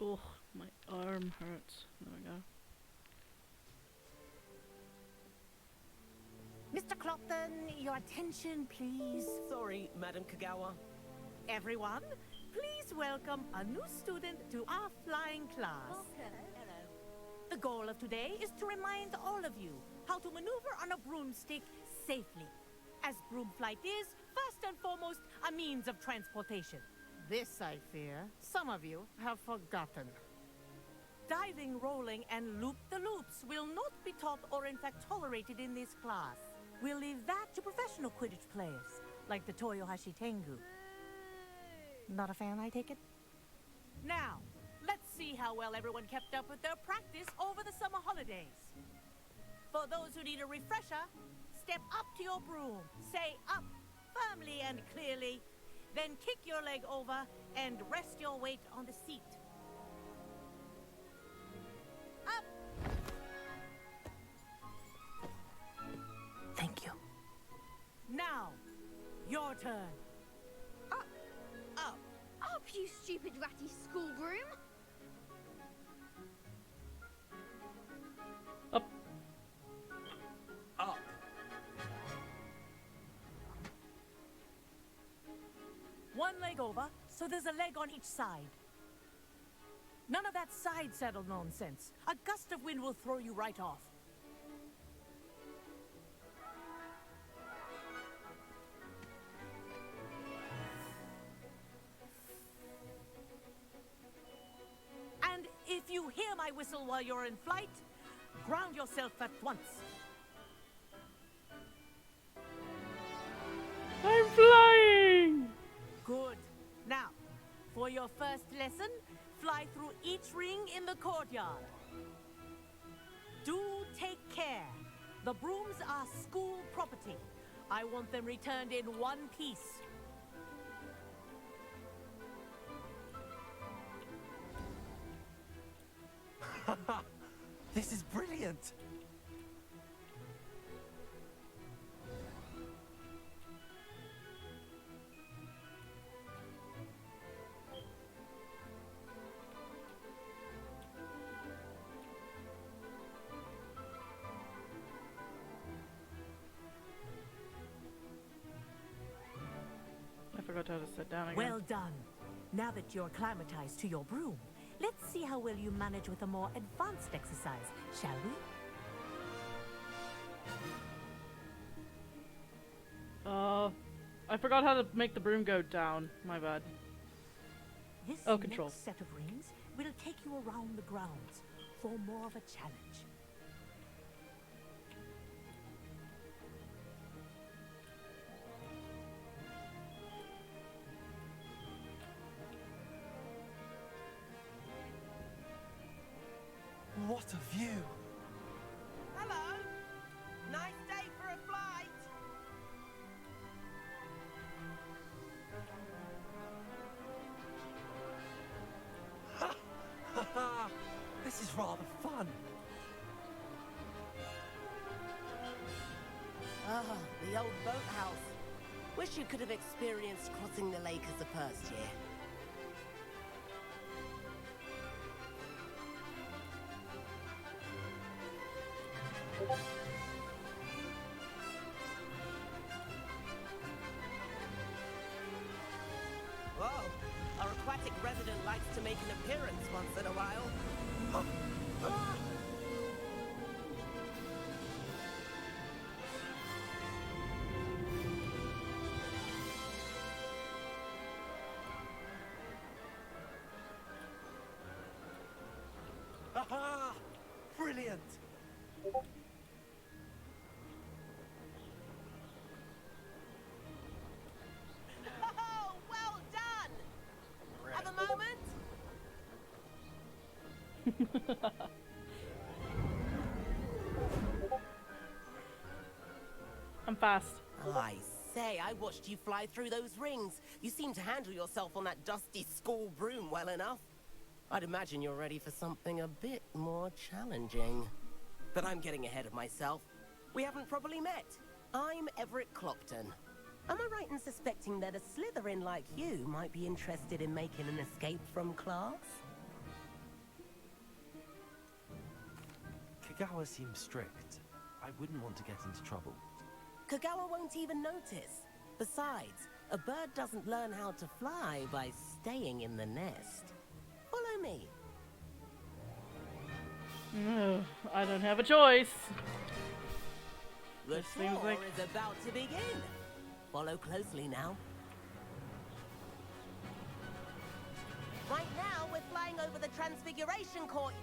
Speaker 1: Ugh, my arm hurts. There we go.
Speaker 22: Mr. Clopton, your attention, please.
Speaker 7: Sorry, Madam Kagawa.
Speaker 22: Everyone, please welcome a new student to our flying class.
Speaker 15: Hello.
Speaker 22: The goal of today is to remind all of you how to maneuver on a broomstick safely, as broom flight is, first and foremost, a means of transportation. This, I fear, some of you have forgotten. Diving, rolling, and loop-the-loops will not be taught or in fact tolerated in this class. We'll leave that to professional Quidditch players, like the Toyohashi Tengu. Not a fan, I take it? Now, let's see how well everyone kept up with their practice over the summer holidays. For those who need a refresher, step up to your broom, say up firmly and clearly, then kick your leg over and rest your weight on the seat. Up! Thank you. Now, your turn.
Speaker 13: Up! Up, you stupid ratty schoolroom!
Speaker 1: Up.
Speaker 7: Up.
Speaker 22: One leg over, so there's a leg on each side. None of that side saddle nonsense. A gust of wind will throw you right off. And if you hear my whistle while you're in flight, ground yourself at once.
Speaker 1: I'm flying!
Speaker 22: Good. Now, for your first lesson, fly through each ring in the courtyard. Do take care. The brooms are school property. I want them returned in one piece.
Speaker 5: This is brilliant!
Speaker 1: I forgot how to sit down again.
Speaker 22: Well done. Now that you're acclimatized to your broom, let's see how well you manage with a more advanced exercise, shall we?
Speaker 1: I forgot how to make the broom go down. My bad.
Speaker 22: This
Speaker 1: control.
Speaker 22: next set of rings will take you around the grounds for more of a challenge.
Speaker 5: What a view!
Speaker 7: Hello. Nice day for a flight.
Speaker 5: This is rather fun.
Speaker 7: Ah, the old boathouse. Wish you could have experienced crossing the lake as a first year. Whoa, our aquatic resident likes to make an appearance once in a while.
Speaker 5: Aha! Brilliant!
Speaker 7: Oh, well done! Have a moment?
Speaker 1: I'm fast.
Speaker 7: I say, I watched you fly through those rings. You seem to handle yourself on that dusty school broom well enough. I'd imagine you're ready for something a bit more challenging. But I'm getting ahead of myself. We haven't properly met. I'm Everett Clopton. Am I right in suspecting that a Slytherin like you might be interested in making an escape from class?
Speaker 5: Kagawa seems strict. I wouldn't want to get into trouble.
Speaker 7: Kagawa won't even notice. Besides, a bird doesn't learn how to fly by staying in the nest. Follow me.
Speaker 1: I don't have a choice.
Speaker 7: The
Speaker 1: This seems
Speaker 7: tour
Speaker 1: like-
Speaker 7: is about to begin. Follow closely now. Right now, we're flying over the Transfiguration Court.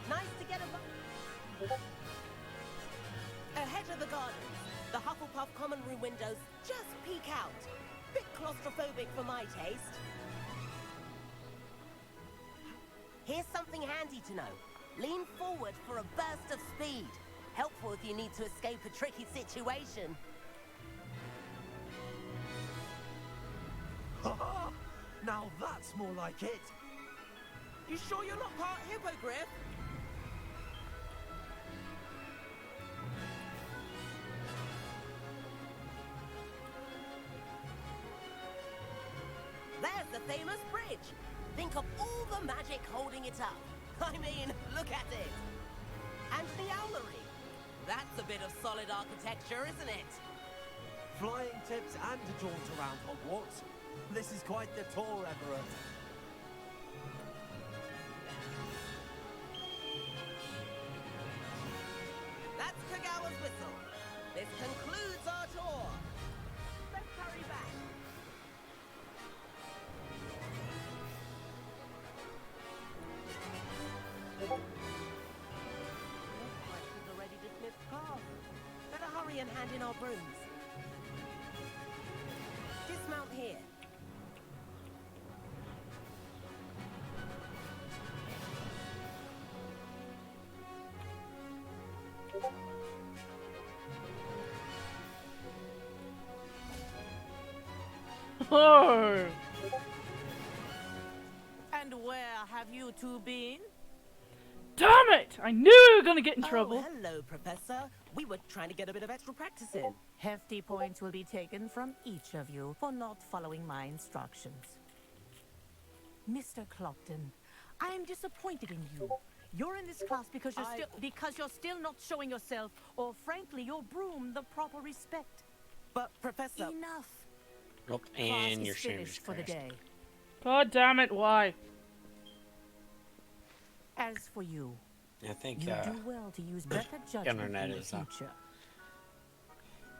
Speaker 7: Nice to get ahead of the gardens. The Hufflepuff common room windows just peek out. Bit claustrophobic for my taste. Here's something handy to know. Lean forward for a burst of speed. Helpful if you need to escape a tricky situation.
Speaker 5: Now that's more like it.
Speaker 7: You sure you're not part hippogriff? There's the famous bridge. Think of all the magic holding it up. I mean, look at it. And the owlery. That's a bit of solid architecture, isn't it?
Speaker 5: Flying tips and a jaunt around Hogwarts. This is quite the tour, Everett.
Speaker 7: Kagawa's whistle. This concludes our tour. Let's hurry back. We've already dismissed class. Better hurry and hand in our brooms. Dismount here.
Speaker 1: Oh!
Speaker 22: And where have you two been?
Speaker 1: Damn it! I knew we were gonna get in trouble.
Speaker 7: Oh, hello, Professor. We were trying to get a bit of extra practice in.
Speaker 22: Hefty points will be taken from each of you for not following my instructions. Mr. Clopton, I am disappointed in you. You're in this class because you're still not showing yourself, or frankly, your broom, the proper respect.
Speaker 7: But Professor,
Speaker 22: enough.
Speaker 20: Nope,
Speaker 22: Class
Speaker 20: and
Speaker 22: is
Speaker 20: your
Speaker 22: finished for the day.
Speaker 1: God damn it! Why?
Speaker 22: As for you,
Speaker 20: I think
Speaker 22: you do well to use better judgment
Speaker 20: internet
Speaker 22: in the
Speaker 20: is
Speaker 22: future.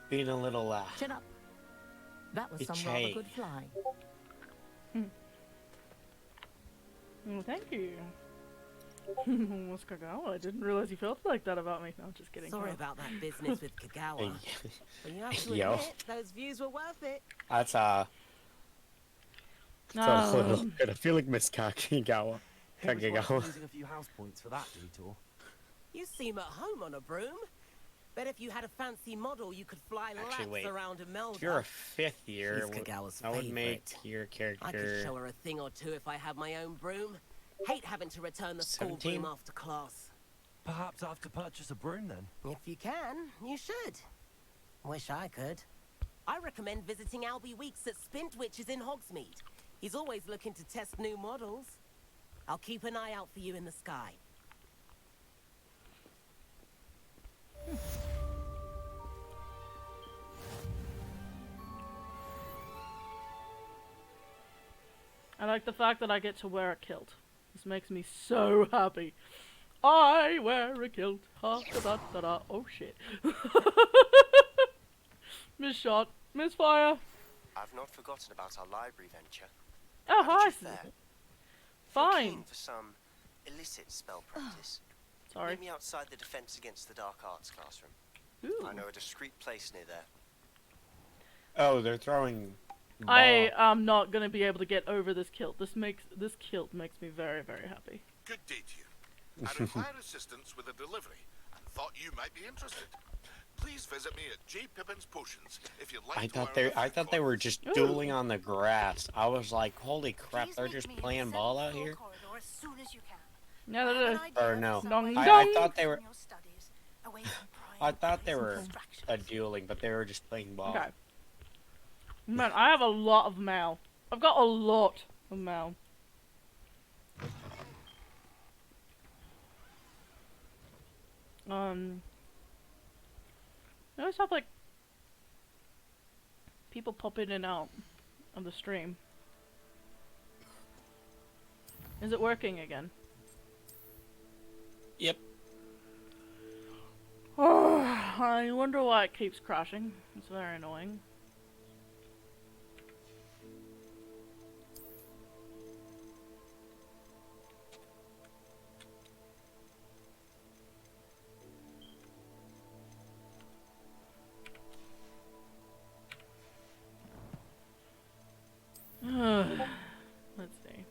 Speaker 20: being a little
Speaker 22: Chin up. That was some
Speaker 20: Itchy.
Speaker 22: rather good flying.
Speaker 1: Well, thank you. Almost Kagawa. I didn't realize you felt like that about me. No, just kidding.
Speaker 7: sorry about that business with Kagawa. But you have to
Speaker 20: Yo.
Speaker 7: admit, those views were worth it.
Speaker 20: That's a little bit. I feel like Miss Kagawa.
Speaker 5: Losing a few house points for that detour.
Speaker 7: You seem at home on a broom. Bet if you had a fancy model, you could fly
Speaker 20: Actually,
Speaker 7: laps
Speaker 20: wait.
Speaker 7: around Imelda.
Speaker 20: If you're a fifth year,
Speaker 7: She's Kagawa's
Speaker 20: that would make
Speaker 7: favorite.
Speaker 20: your character.
Speaker 7: I could show her a thing or two if I had my own broom. Hate having to return the school
Speaker 20: 17?
Speaker 7: broom after class.
Speaker 5: Perhaps I have to purchase a broom then.
Speaker 7: If you can, you should. Wish I could. I recommend visiting Albie Weeks at Spintwitches in Hogsmeade. He's always looking to test new models. I'll keep an eye out for you in the sky.
Speaker 1: I like the fact that I get to wear a kilt. This makes me so happy. I wear a kilt. Ha da da da da. Oh shit. Miss shot. Misfire.
Speaker 3: I've not forgotten about our library venture.
Speaker 1: Oh,
Speaker 3: How
Speaker 1: hi.
Speaker 3: did you fare?
Speaker 1: Fine.
Speaker 3: Keen for some illicit spell practice.
Speaker 1: Sorry.
Speaker 3: Meet me outside the Defense Against the Dark Arts classroom.
Speaker 1: Ooh.
Speaker 3: I know a discreet place near there.
Speaker 20: Oh, they're throwing.
Speaker 1: I am not gonna be able to get over this kilt. This kilt makes me very, very happy.
Speaker 16: Good day to you. I require assistance with a delivery and thought you might be interested. Please visit me at J. Pippin's Potions if you'd like
Speaker 20: I thought they were just dueling on the grass. I was like, holy crap, they're just playing ball out here.
Speaker 15: As soon as you can.
Speaker 1: No.
Speaker 20: Or no,
Speaker 1: Dong,
Speaker 20: I
Speaker 1: dong.
Speaker 20: thought they were. I thought they were dueling, but they were just playing ball.
Speaker 1: Okay. Man, I have a lot of mail. I've got a lot of mail. I always have like people pop in and out of the stream. Is it working again?
Speaker 20: Yep.
Speaker 1: Oh, I wonder why it keeps crashing. It's very annoying. Let's see.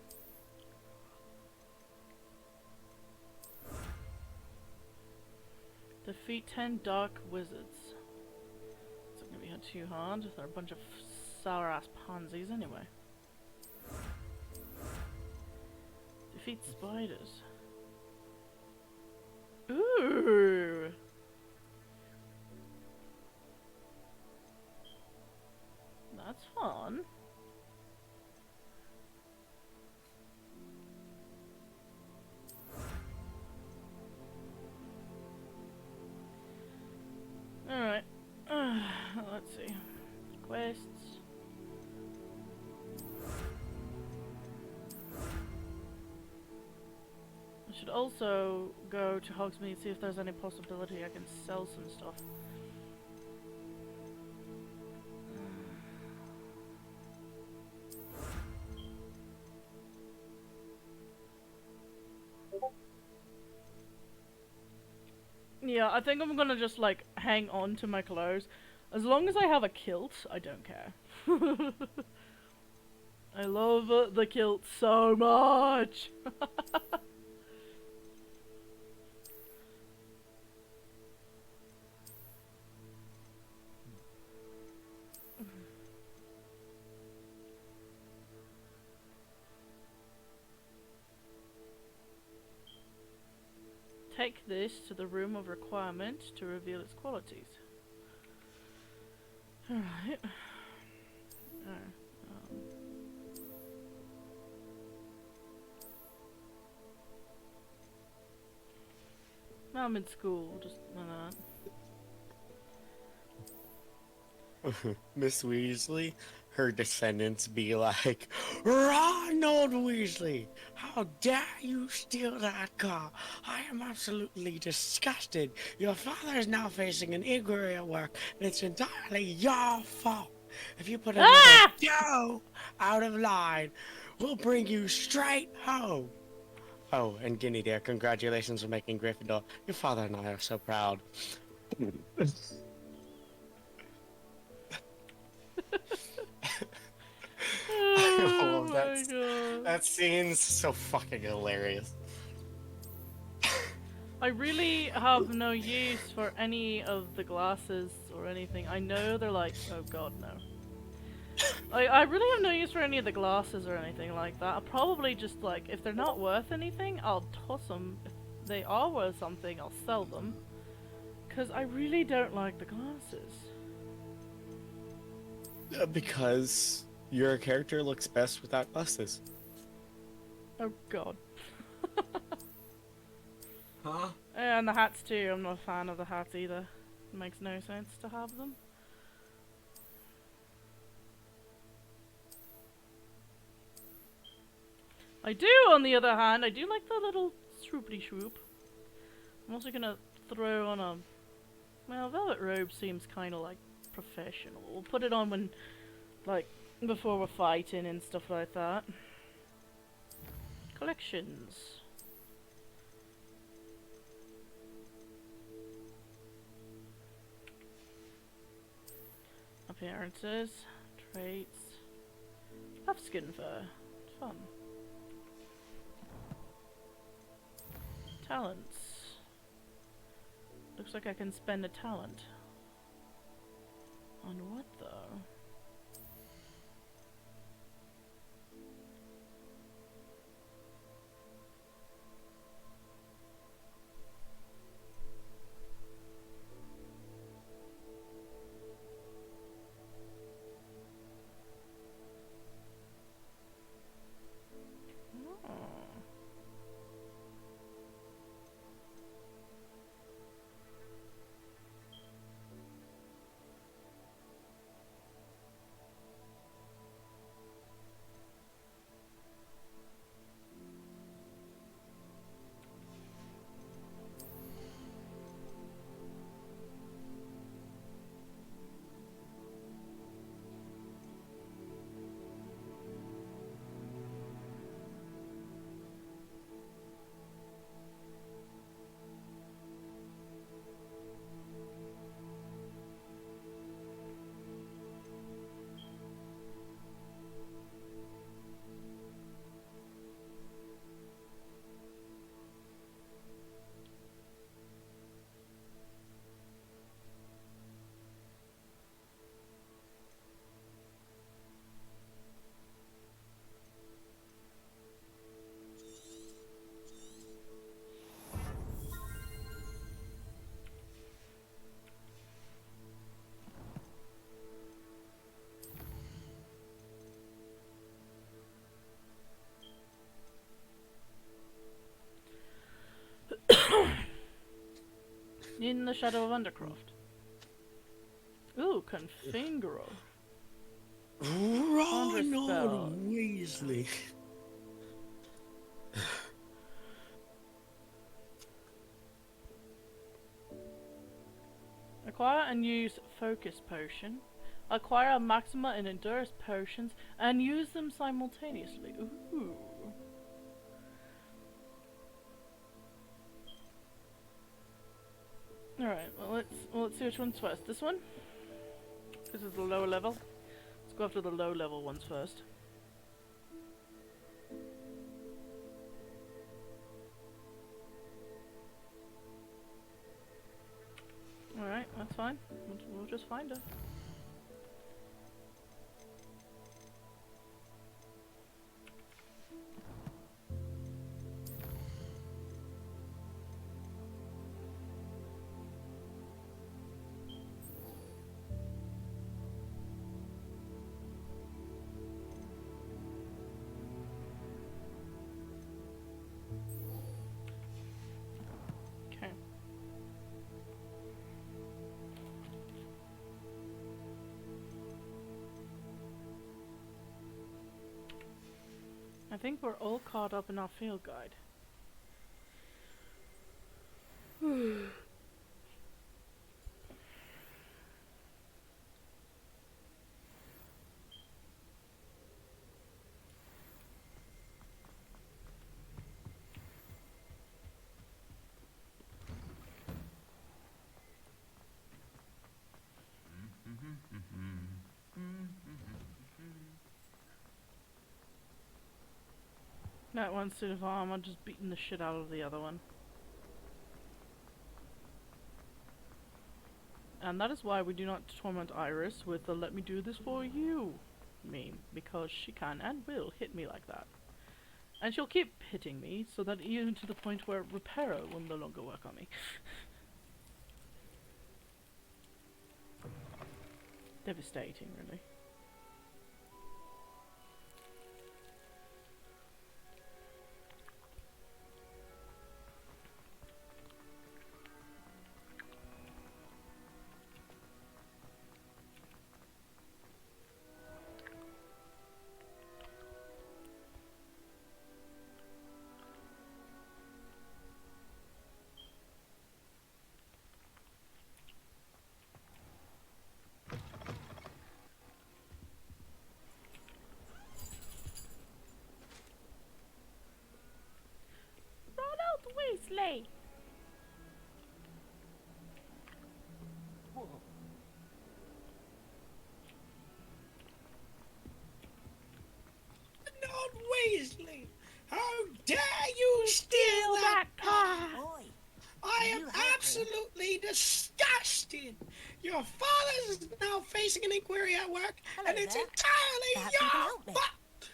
Speaker 1: Defeat 10 dark wizards. It's not gonna be too hard. They're a bunch of sour ass pansies anyway. Defeat spiders. Ooh! That's fun. Alright. Let's see. Quests. should also go to Hogsmeade, see if there's any possibility I can sell some stuff. Yeah, I think I'm gonna just like hang on to my clothes. As long as I have a kilt, I don't care. I love the kilt so much. Take this to the room of requirement to reveal its qualities. Alright. Now I'm in school, just like that.
Speaker 20: Miss Weasley, her descendants be like, Ronald Weasley, how dare you steal that car? I am absolutely disgusted. Your father is now facing an inquiry at work, and it's entirely your fault. If you put another dough out of line, we'll bring you straight home. Oh, and Ginny dear, congratulations on making Gryffindor. Your father and I are so proud. I love that. That scene's so fucking hilarious.
Speaker 1: I really have no use for any of the glasses or anything. I know they're like, oh god, no. I really have no use for any of the glasses or anything like that. I'll probably just like, if they're not worth anything, I'll toss them. If they are worth something, I'll sell them. Because I really don't like the glasses.
Speaker 20: Because your character looks best without glasses.
Speaker 1: Oh god.
Speaker 20: Huh?
Speaker 1: And the hats too, I'm not a fan of the hats either. It makes no sense to have them. I do, on the other hand, I do like the little swoopity swoop. I'm also gonna throw on a... Well, velvet robe seems kinda like professional. We'll put it on when, like, before we're fighting and stuff like that. Collections. Appearances. Traits. Love skin fur. Fun. Talents. Looks like I can spend a talent. On what though? In the Shadow of Undercroft. Ooh, Confingro.
Speaker 20: Ronald Weasley.
Speaker 1: acquire and use focus potion, acquire a maxima and endurance potions, and use them simultaneously. Ooh. Alright, well let's see which one's first. This one? This is the lower level. Let's go after the low level ones first. Alright, that's fine. We'll just find her. Okay. I think we're all caught up in our field guide. That one suit of armor just beating the shit out of the other one. And that is why we do not torment Iris with the "let me do this for you" meme, because she can and will hit me like that. And she'll keep hitting me, so that even to the point where Reparo will no longer work on me. Devastating, really. Weasley!
Speaker 21: Not Weasley! How dare you steal that car! I am absolutely disgusted! Your father is now facing an inquiry at work, and it's entirely your fault!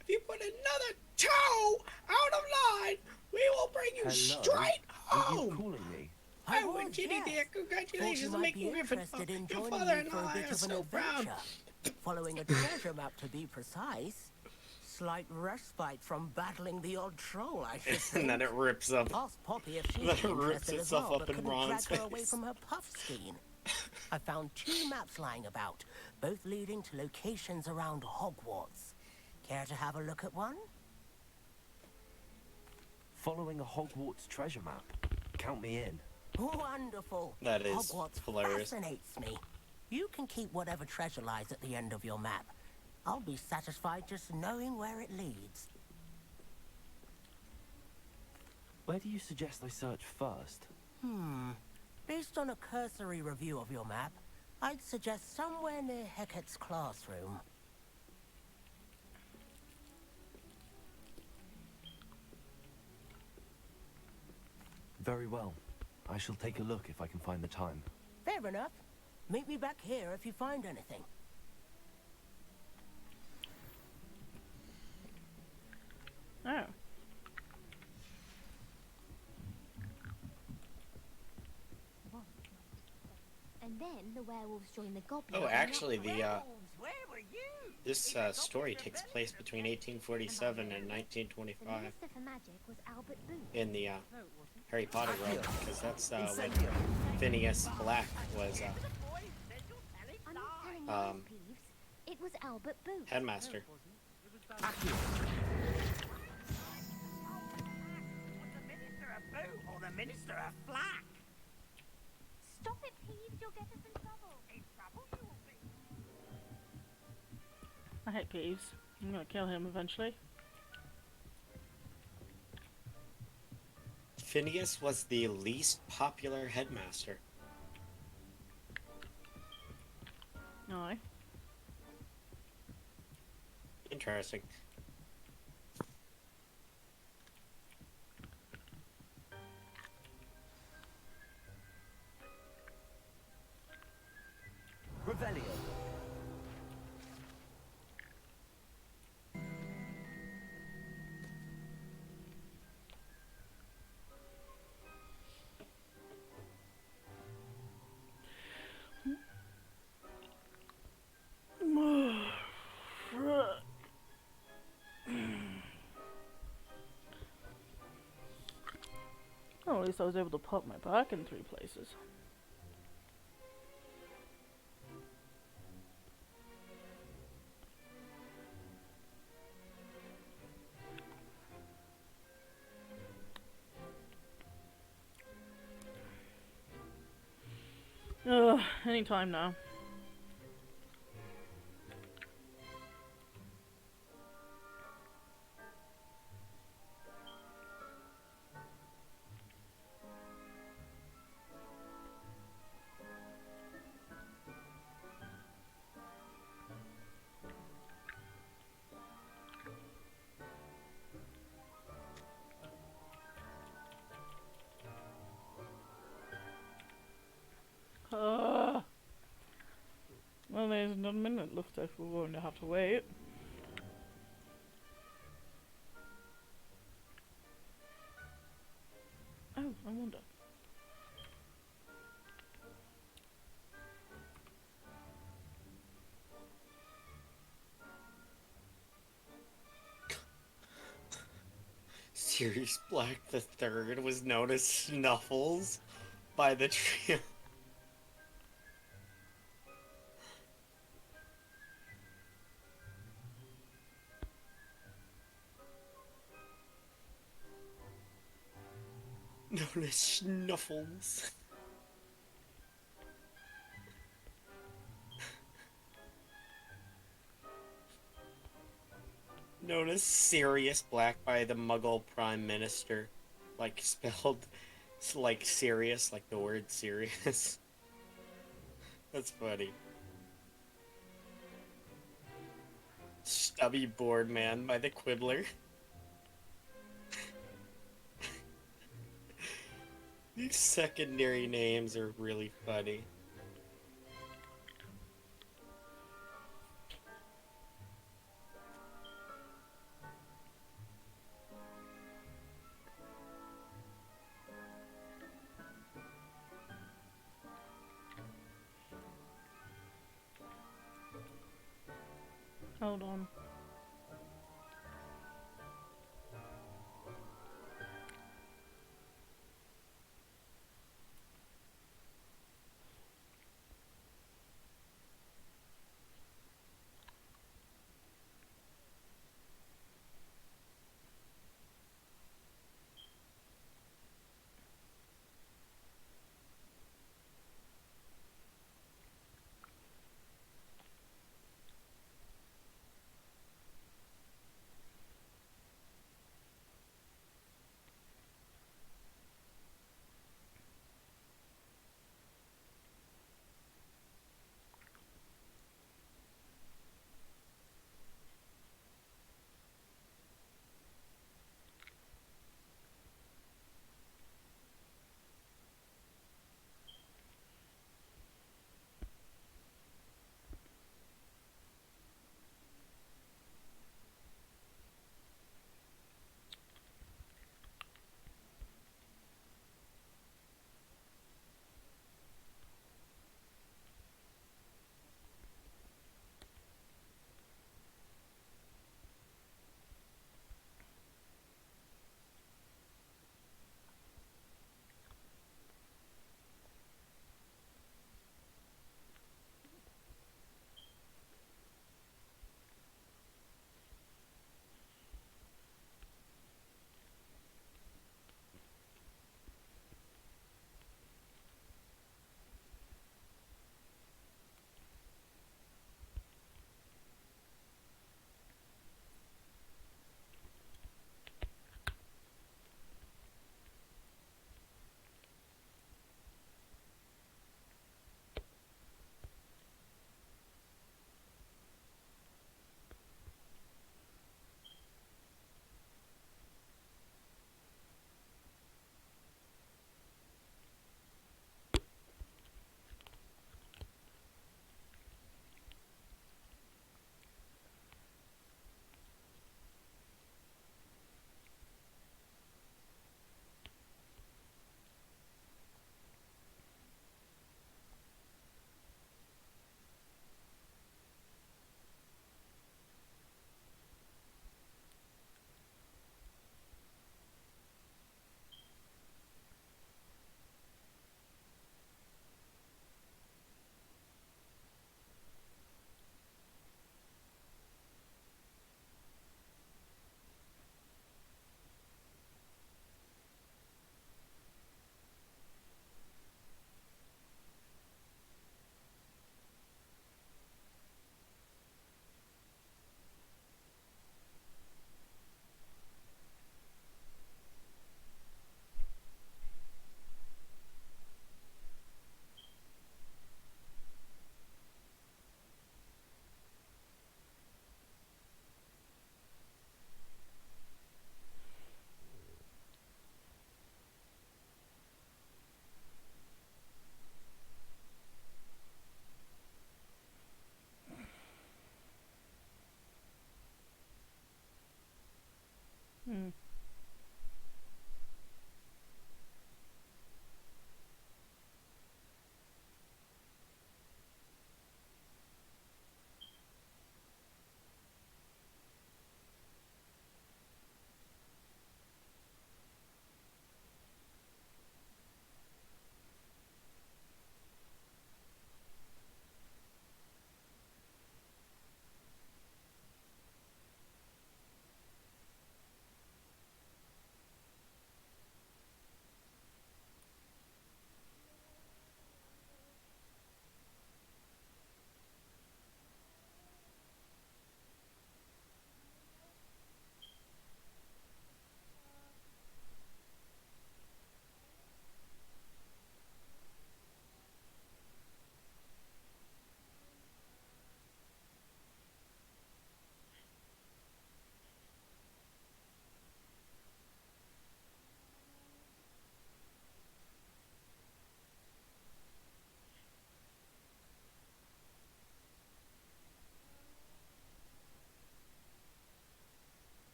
Speaker 21: If you put another toe out of line, we will bring you straight home!
Speaker 5: Were you calling me?
Speaker 21: Oh, and Ginny dear, congratulations on making Griffin. Your father and I are so proud.
Speaker 7: Following a treasure map, to be precise. Slight respite from battling the odd troll, I should think.
Speaker 20: And then it rips up.
Speaker 7: Ask Poppy if she's
Speaker 20: Then it rips
Speaker 7: interested as
Speaker 20: itself
Speaker 7: well,
Speaker 20: up
Speaker 7: but
Speaker 20: in
Speaker 7: couldn't
Speaker 20: Ron's
Speaker 7: drag her away
Speaker 20: face.
Speaker 7: from her puff skein. I found 2 maps lying about, both leading to locations around Hogwarts. Care to have a look at one?
Speaker 5: Following a Hogwarts treasure map. Count me in.
Speaker 7: Wonderful.
Speaker 20: That is
Speaker 7: Hogwarts
Speaker 20: hilarious.
Speaker 7: fascinates me. You can keep whatever treasure lies at the end of your map. I'll be satisfied just knowing where it leads.
Speaker 5: Where do you suggest I search first?
Speaker 7: Based on a cursory review of your map, I'd suggest somewhere near Hecat's classroom.
Speaker 5: Very well. I shall take a look if I can find the time.
Speaker 7: Fair enough. Meet me back here if you find anything.
Speaker 1: Oh.
Speaker 13: And then the werewolves join the goblins.
Speaker 20: Oh, actually, the
Speaker 22: Where were you?
Speaker 20: this story takes place between 1847 and
Speaker 13: The
Speaker 20: 1925
Speaker 13: Minister for Magic was Albert Booth.
Speaker 20: in the Harry Potter world, because that's when Phineas Black was
Speaker 13: I'm not telling lies, Peeves. It was Albert Booth.
Speaker 20: headmaster.
Speaker 22: Or the Minister of Flack?
Speaker 2: Stop
Speaker 13: it, Peeves. You'll get us in trouble. In trouble you will be.
Speaker 1: I hate Peeves. I'm gonna kill him eventually.
Speaker 6: Phineas was the least popular headmaster.
Speaker 1: Aye.
Speaker 6: Interesting.
Speaker 19: Revelio.
Speaker 1: Oh, at least I was able to pop my back in 3 places. Ugh, anytime now. Well, there's another minute. Looks like we're going to have to wait. Oh, I wonder.
Speaker 6: Sirius Black the Third was known as Snuffles by the trio. Known as Snuffles. Known as Sirius Black by the Muggle Prime Minister. Like spelled like serious, like the word serious. That's funny. Stubby Board Man by the Quibbler. These secondary names are really funny.
Speaker 1: Hold on.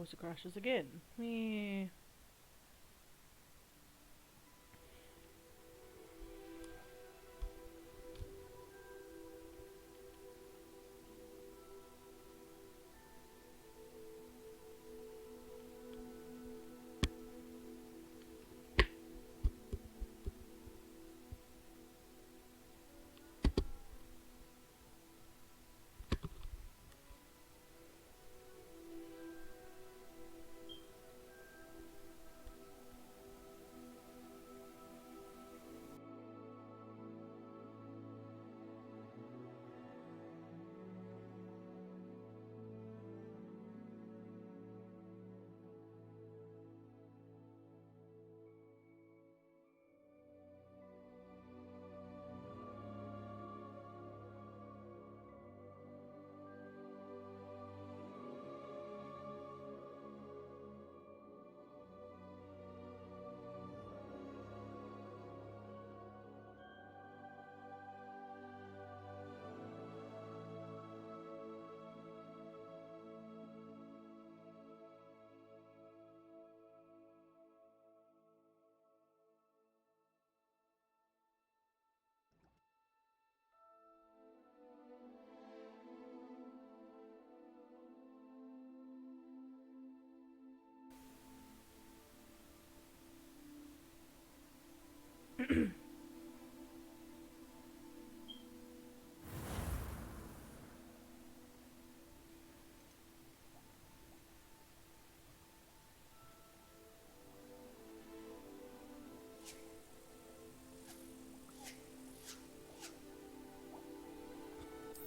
Speaker 1: browser crashes again. Meh.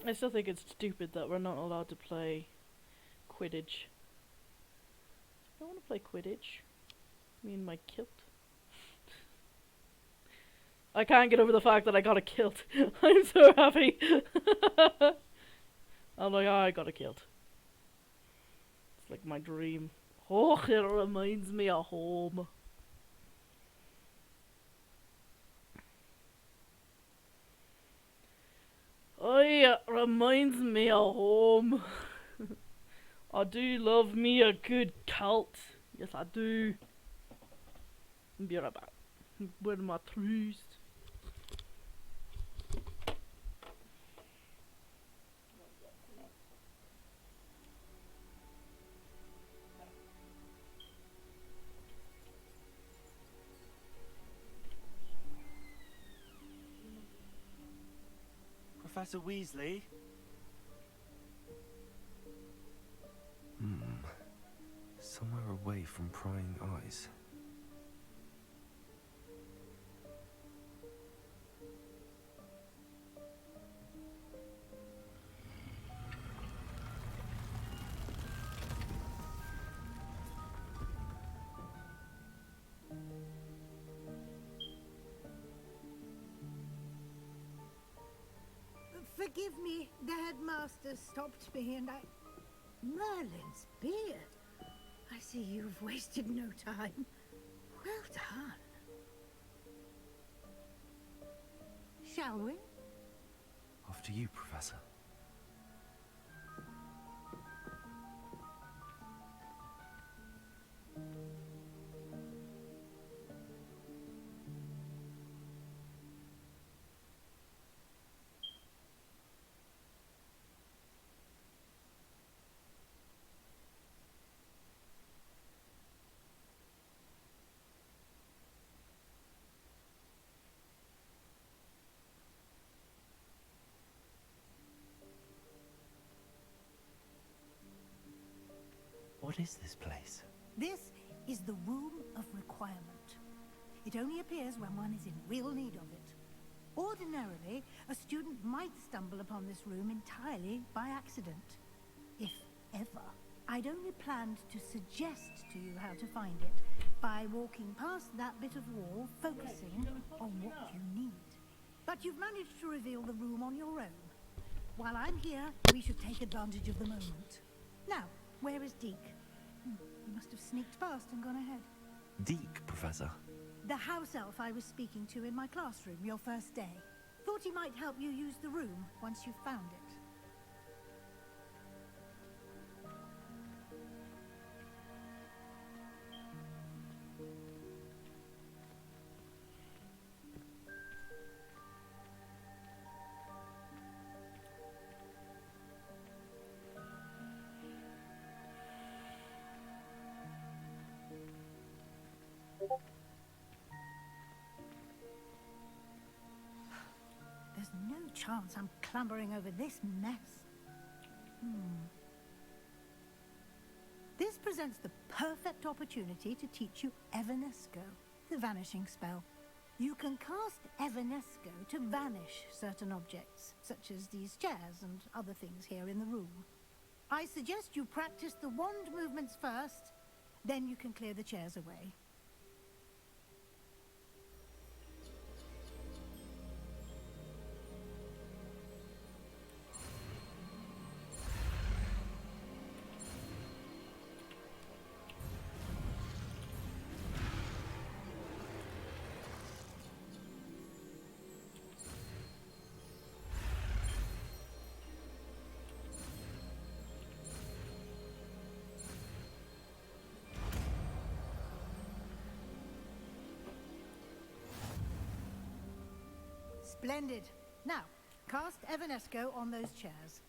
Speaker 1: I still think it's stupid that we're not allowed to play Quidditch. I want to play Quidditch. Me and my kilt. I can't get over the fact that I got a kilt. I'm so happy. I'm like, oh, I got a kilt. It's like my dream. Oh, it reminds me of home. Oh yeah, reminds me of home. I do love me a good kilt. Yes, I do. Be right back. Where my trees?
Speaker 5: Professor Weasley? Somewhere away from prying eyes.
Speaker 8: Forgive me, the headmaster stopped me and I... Merlin's beard. I see you've wasted no time. Well done. Shall we?
Speaker 5: After you, Professor. What is this place?
Speaker 8: This is the Room of Requirement. It only appears when one is in real need of it. Ordinarily, a student might stumble upon this room entirely by accident. If ever. I'd only planned to suggest to you how to find it by walking past that bit of wall, focusing on what you need. But you've managed to reveal the room on your own. While I'm here, we should take advantage of the moment. Now, where is Deke? He must have sneaked past and gone ahead.
Speaker 5: Deke, Professor.
Speaker 8: The house elf I was speaking to in my classroom your first day. Thought he might help you use the room once you found it. no chance I'm clambering over this mess. This presents the perfect opportunity to teach you Evanesco, the vanishing spell. You can cast Evanesco to vanish certain objects, such as these chairs and other things here in the room. I suggest you practice the wand movements first, then you can clear the chairs away. Splendid. Now, cast Evanesco on those chairs.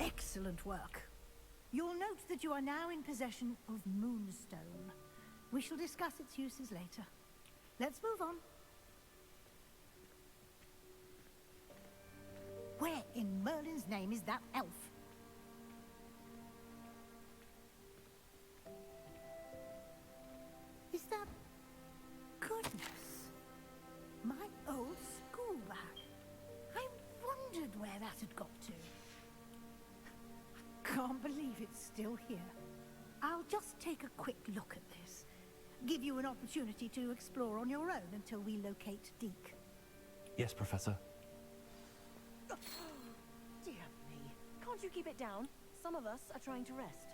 Speaker 8: Excellent work. You'll note that you are now in possession of Moonstone. We shall discuss its uses later. Let's move on. Where in Merlin's name is that elf? Is that... Goodness. My old school bag. I wondered where that had got to. Can't believe it's still here. I'll just take a quick look at this. Give you an opportunity to explore on your own until we locate Deke.
Speaker 5: Yes, Professor.
Speaker 17: Dear me. Can't you keep it down? Some of us are trying to rest.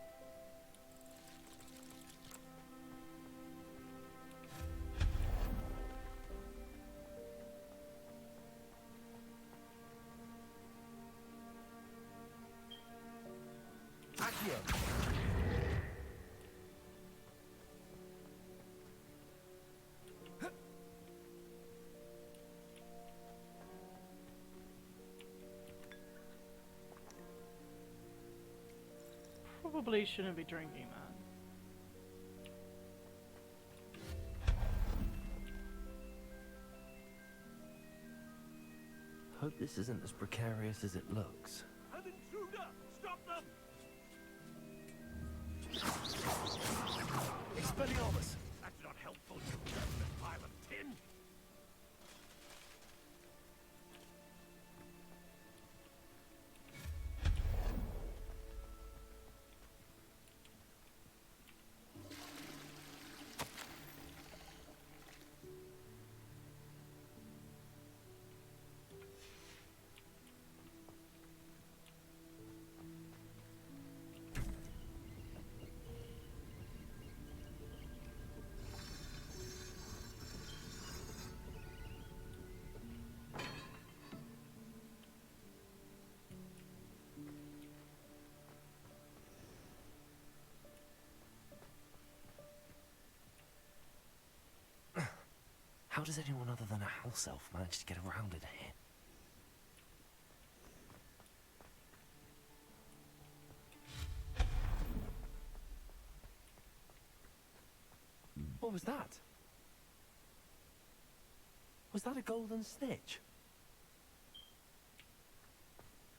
Speaker 1: Probably shouldn't be drinking that.
Speaker 5: Hope this isn't as precarious as it looks.
Speaker 18: An intruder! Stop them! Expelliarmus! That's not helpful, you useless pile of tin!
Speaker 5: How does anyone other than a house elf manage to get around in here? What was that? Was that a golden snitch?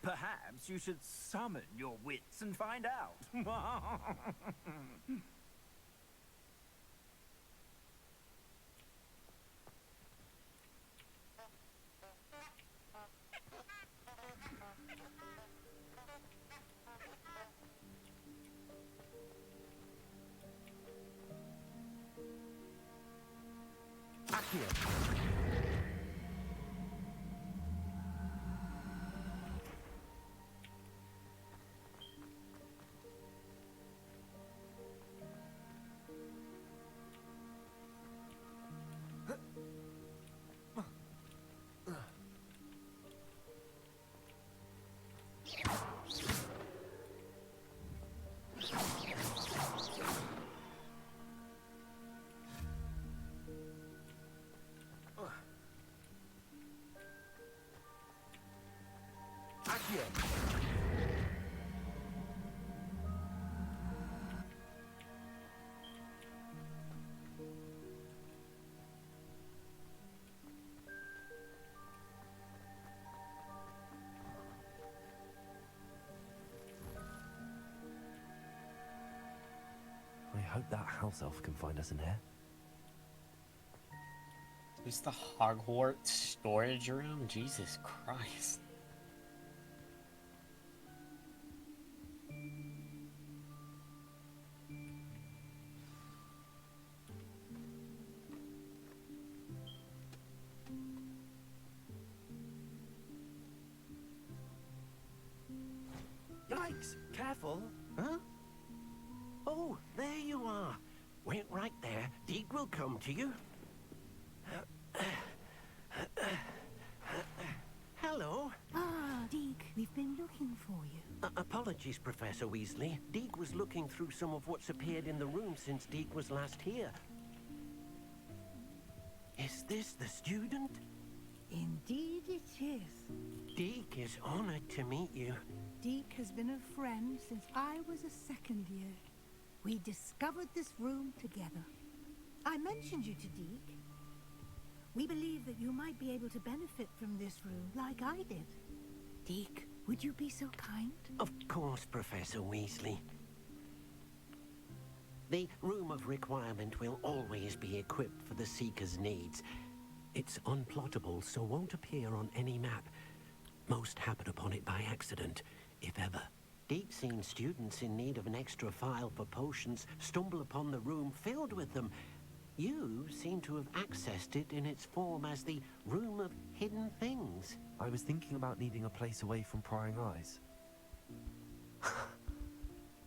Speaker 18: Perhaps you should summon your wits and find out. Accio.
Speaker 5: I hope that house elf can find us in here.
Speaker 6: There's the Hogwarts storage room? Jesus Christ.
Speaker 4: Yikes! Careful! Huh? Oh, there you are. Wait right there. Deke will come to you. Hello.
Speaker 8: Ah, Deke, we've been looking for you.
Speaker 4: Apologies, Professor Weasley. Deke was looking through some of what's appeared in the room since Deke was last here. Is this the student?
Speaker 8: Indeed it is.
Speaker 4: Deke is honored to meet you.
Speaker 8: Deke has been a friend since I was a second year. We discovered this room together. I mentioned you to Deke. We believe that you might be able to benefit from this room like I did. Deke, would you be so kind?
Speaker 4: Of course, Professor Weasley. The Room of Requirement will always be equipped for the Seeker's needs. It's unplottable, so won't appear on any map. Most happen upon it by accident, if ever. Deep-seen students in need of an extra file for potions stumble upon the room filled with them. You seem to have accessed it in its form as the Room of Hidden Things.
Speaker 5: I was thinking about needing a place away from prying eyes.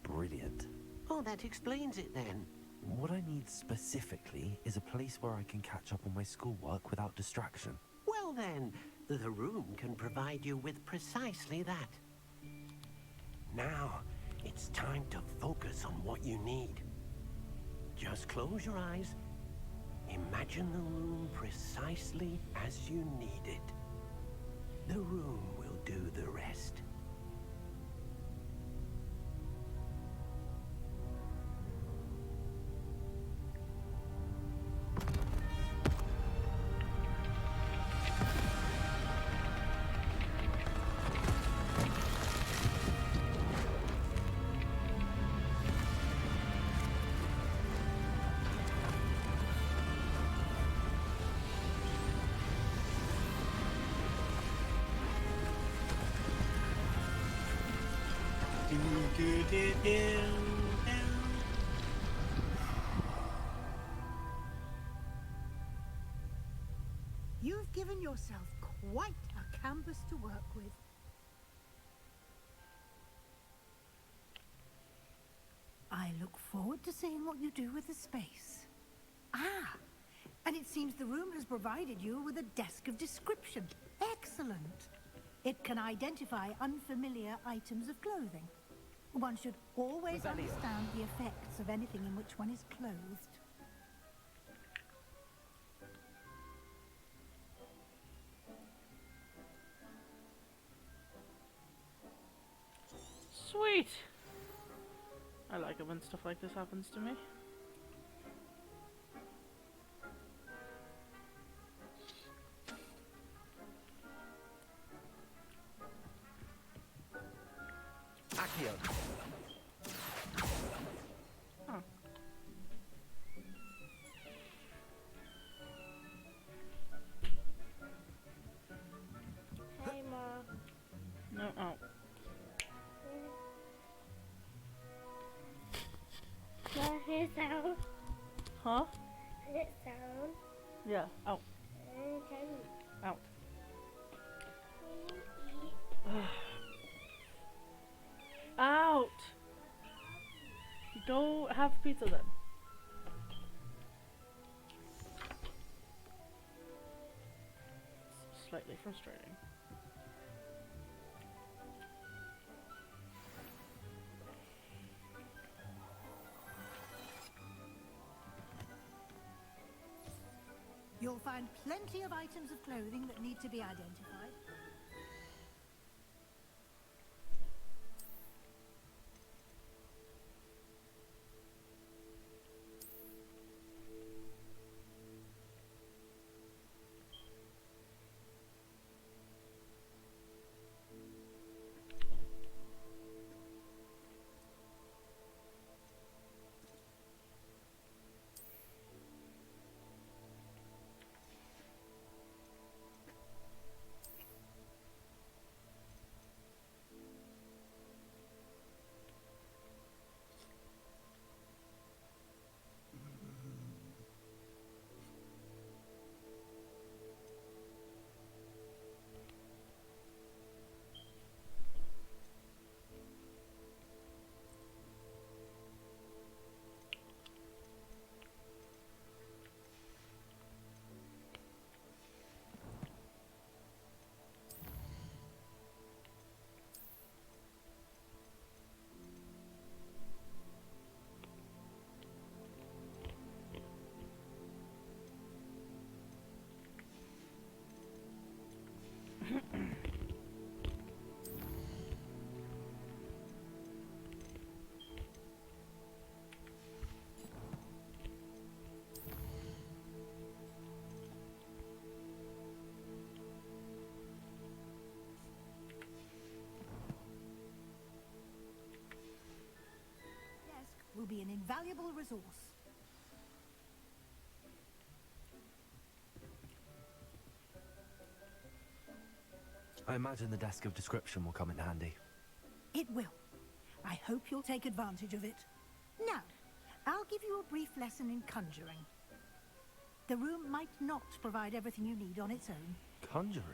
Speaker 5: Brilliant.
Speaker 4: Oh, that explains it then.
Speaker 5: What I need specifically is a place where I can catch up on my schoolwork without distraction.
Speaker 4: Well then, the room can provide you with precisely that. Now, it's time to focus on what you need. Just close your eyes. Imagine the room precisely as you need it. The room will do the rest.
Speaker 8: You've given yourself quite a canvas to work with. I look forward to seeing what you do with the space. Ah, and it seems the room has provided you with a desk of description. Excellent. It can identify unfamiliar items of clothing. One should always understand the effects of anything in which one is clothed.
Speaker 1: Sweet! I like it when stuff like this happens to me.
Speaker 18: Accio.
Speaker 1: Oh.
Speaker 11: Hey, Ma.
Speaker 1: No, oh.
Speaker 11: Ma, here's sound.
Speaker 1: Huh?
Speaker 11: Is it sound?
Speaker 1: Yeah, out.
Speaker 11: Okay.
Speaker 1: Out. Out! You don't have pizza then. It's slightly frustrating.
Speaker 8: You'll find plenty of items of clothing that need to be identified. be an invaluable resource.
Speaker 5: I imagine the desk of description will come in handy.
Speaker 8: It will. I hope you'll take advantage of it. Now, I'll give you a brief lesson in conjuring. The room might not provide everything you need on its own.
Speaker 5: Conjuring?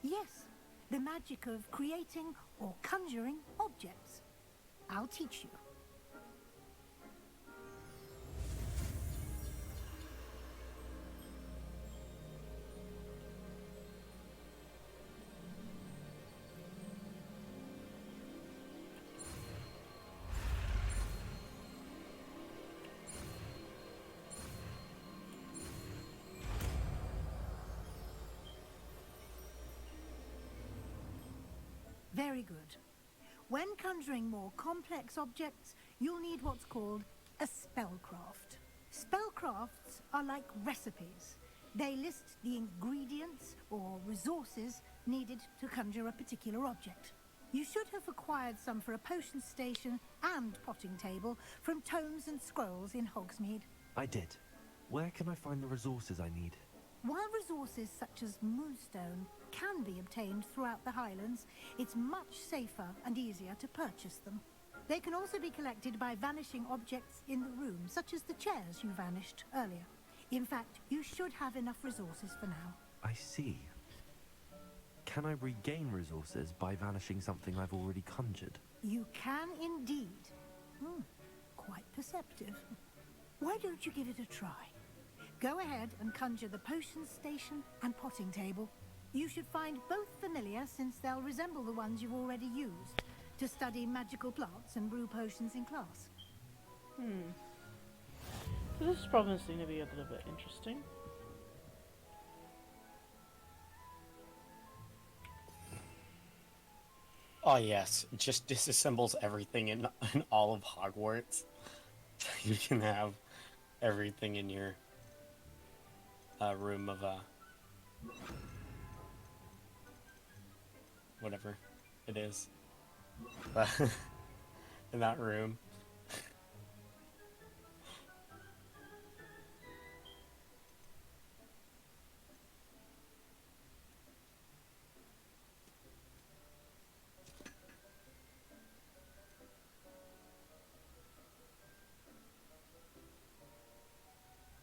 Speaker 8: Yes, the magic of creating or conjuring objects. I'll teach you. Very good. When conjuring more complex objects, you'll need what's called a spellcraft. Spellcrafts are like recipes. They list the ingredients or resources needed to conjure a particular object. You should have acquired some for a potion station and potting table from tomes and scrolls in Hogsmeade.
Speaker 5: I did. Where can I find the resources I need?
Speaker 8: While resources such as moonstone can be obtained throughout the Highlands, it's much safer and easier to purchase them. They can also be collected by vanishing objects in the room, such as the chairs you vanished earlier. In fact, you should have enough resources for now.
Speaker 5: I see. Can I regain resources by vanishing something I've already conjured?
Speaker 8: You can indeed. Quite perceptive. Why don't you give it a try? Go ahead and conjure the potion station and potting table. You should find both familiar, since they'll resemble the ones you've already used to study magical plants and brew potions in class.
Speaker 1: So this is promising to be a little bit interesting.
Speaker 6: Oh yes, it just disassembles everything in all of Hogwarts. You can have everything in your room of whatever it is. But in that room.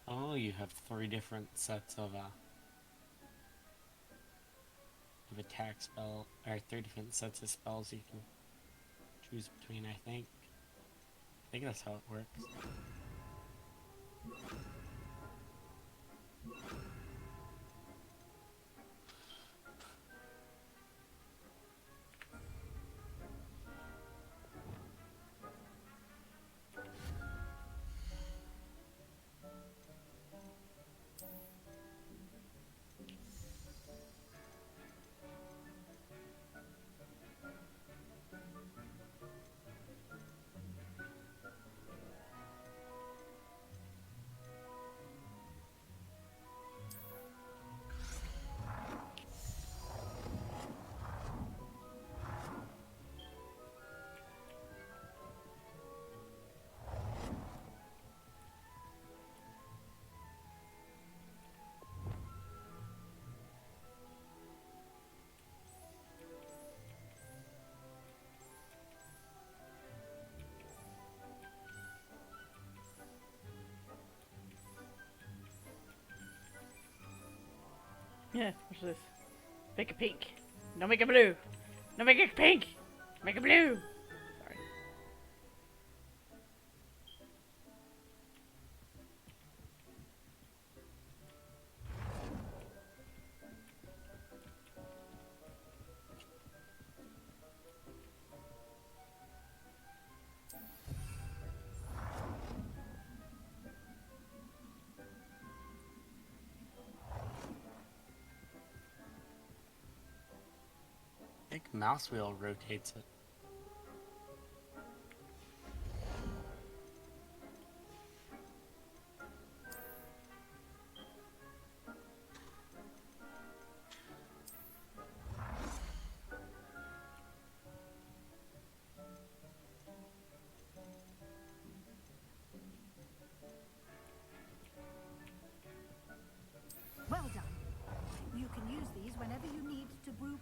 Speaker 6: Oh, you have 3 different sets of attack spell, or 3 different sets of spells you can choose between, I think. I think that's how it works.
Speaker 1: Yeah, what's this? Make it pink. No, make it blue. No, make it pink. Make it blue. Sorry.
Speaker 6: I think mouse wheel rotates it.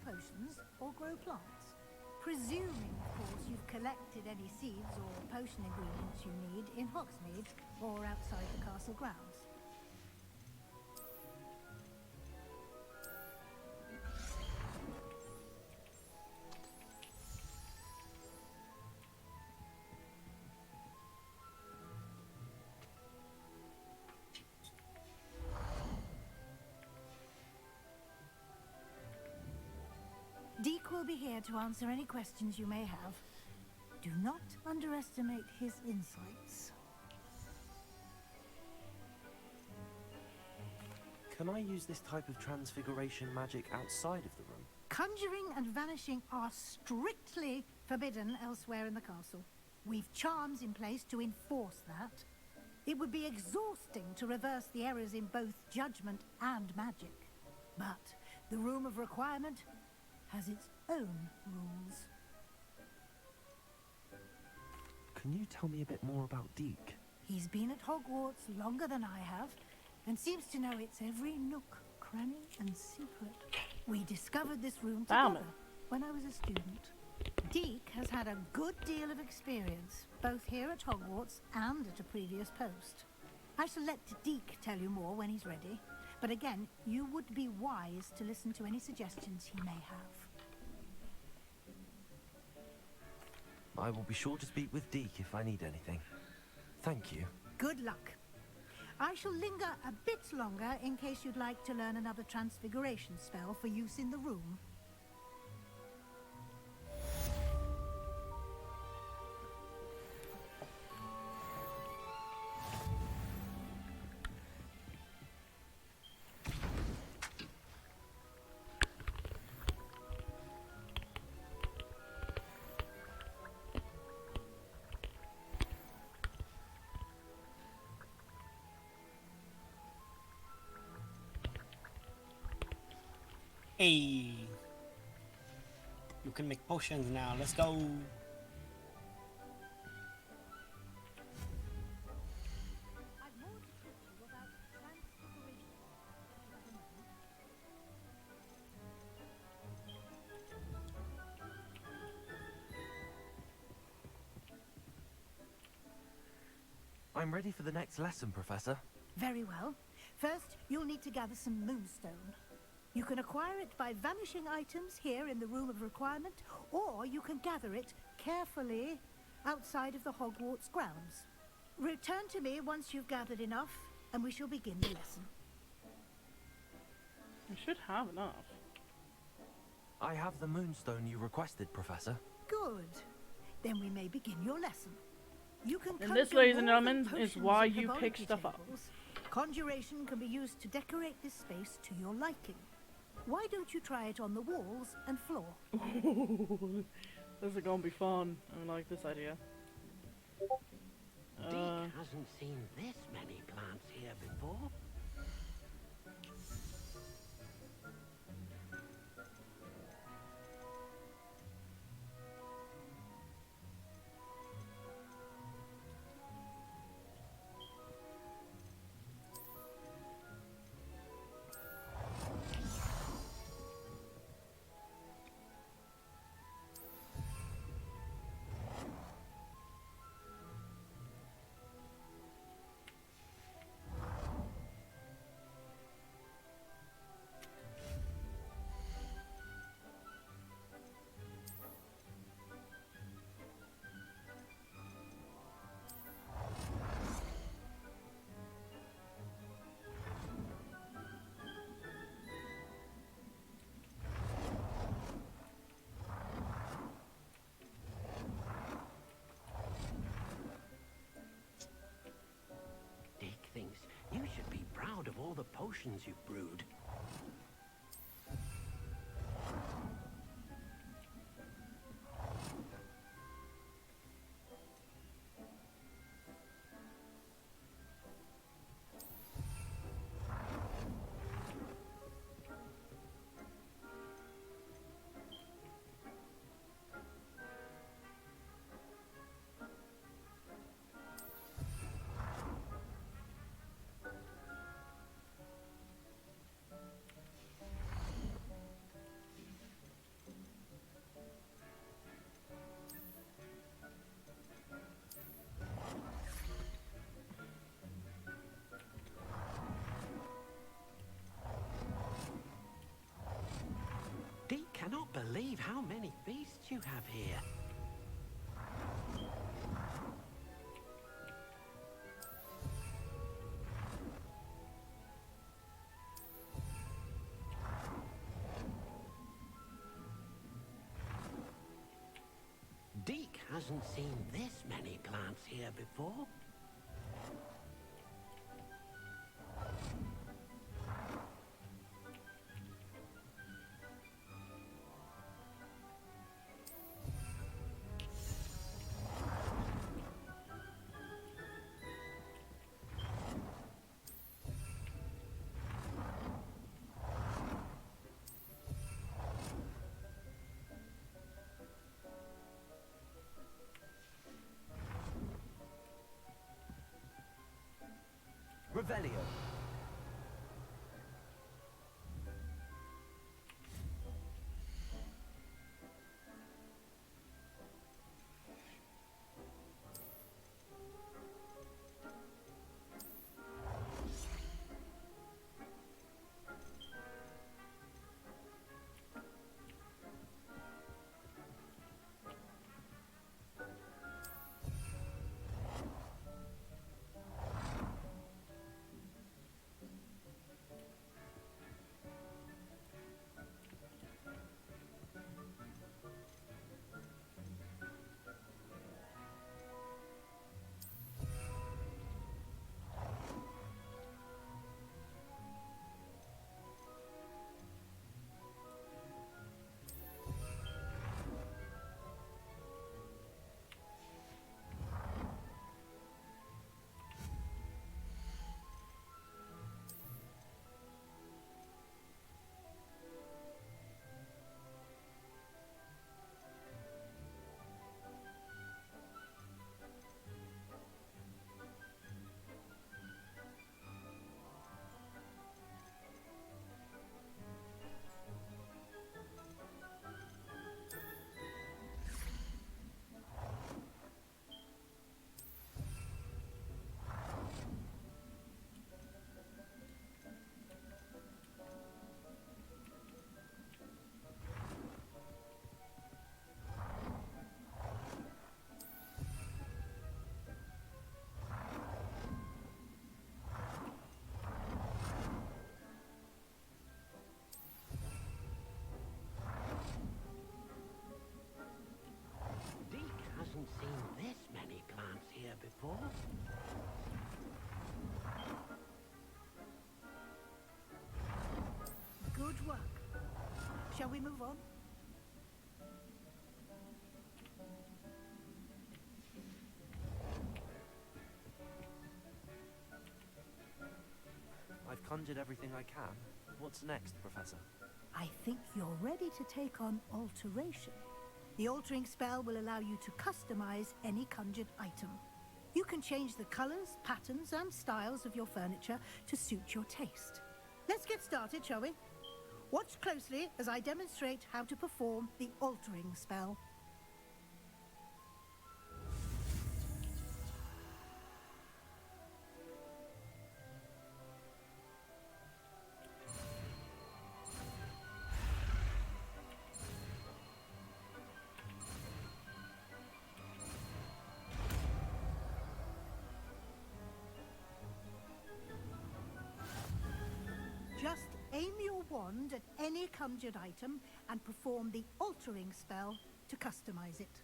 Speaker 8: potions or grow plants. Presuming, of course, you've collected any seeds or potion ingredients you need in Hogsmeade or outside the castle grounds. Deke will be here to answer any questions you may have. Do not underestimate his insights.
Speaker 5: Can I use this type of transfiguration magic outside of the room?
Speaker 8: Conjuring and vanishing are strictly forbidden elsewhere in the castle. We've charms in place to enforce that. It would be exhausting to reverse the errors in both judgment and magic. But the Room of Requirement has its own rules.
Speaker 5: Can you tell me a bit more about Deke?
Speaker 8: He's been at Hogwarts longer than I have, and seems to know its every nook, cranny, and secret. We discovered this room together when I was a student. Deke has had a good deal of experience, both here at Hogwarts and at a previous post. I shall let Deke tell you more when he's ready, but again, you would be wise to listen to any suggestions he may have.
Speaker 5: I will be sure to speak with Deke if I need anything. Thank you.
Speaker 8: Good luck. I shall linger a bit longer in case you'd like to learn another transfiguration spell for use in the room.
Speaker 21: Hey, you can make potions now. Let's go.
Speaker 5: I'm ready for the next lesson, Professor.
Speaker 8: Very well. First, you'll need to gather some moonstone. You can acquire it by vanishing items here in the Room of Requirement, or you can gather it carefully outside of the Hogwarts grounds. Return to me once you've gathered enough, and we shall begin the lesson.
Speaker 1: We should have enough.
Speaker 5: I have the moonstone you requested, Professor.
Speaker 8: Good. Then we may begin your lesson. You can
Speaker 1: And this,
Speaker 8: conjure
Speaker 1: ladies and
Speaker 8: more than
Speaker 1: gentlemen, is
Speaker 8: potions
Speaker 1: why
Speaker 8: and
Speaker 1: you pick
Speaker 8: herbology
Speaker 1: stuff up.
Speaker 8: tables. Conjuration can be used to decorate this space to your liking. Why don't you try it on the walls and floor?
Speaker 1: This is gonna be fun. I like this idea.
Speaker 4: Deke hasn't seen this many plants here before. Thinks you should be proud of all the potions you've brewed. believe how many beasts you have here. Deke hasn't seen this many plants here before.
Speaker 5: Revelio.
Speaker 4: Hasn't seen this many plants here before.
Speaker 8: Good work. Shall we move on?
Speaker 5: I've conjured everything I can. What's next, Professor?
Speaker 8: I think you're ready to take on alteration. The altering spell will allow you to customize any conjured item. You can change the colors, patterns, and styles of your furniture to suit your taste. Let's get started, shall we? Watch closely as I demonstrate how to perform the altering spell. Just aim your wand at any conjured item and perform the altering spell to customize it.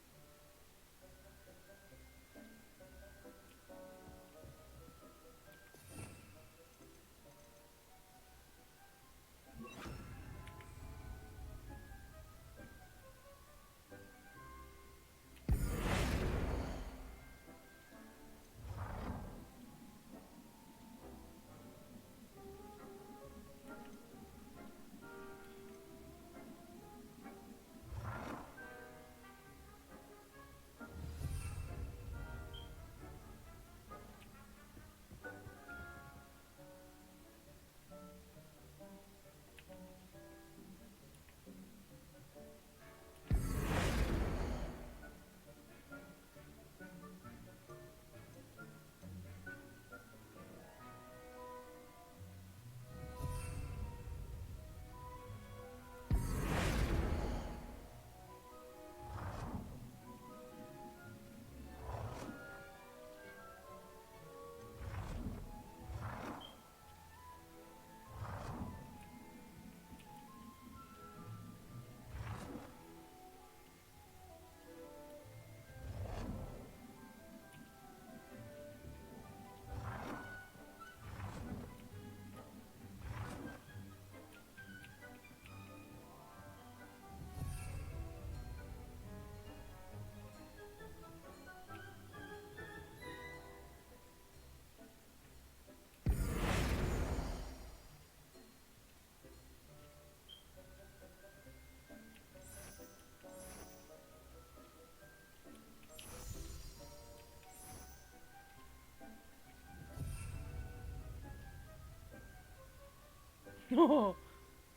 Speaker 1: Oh,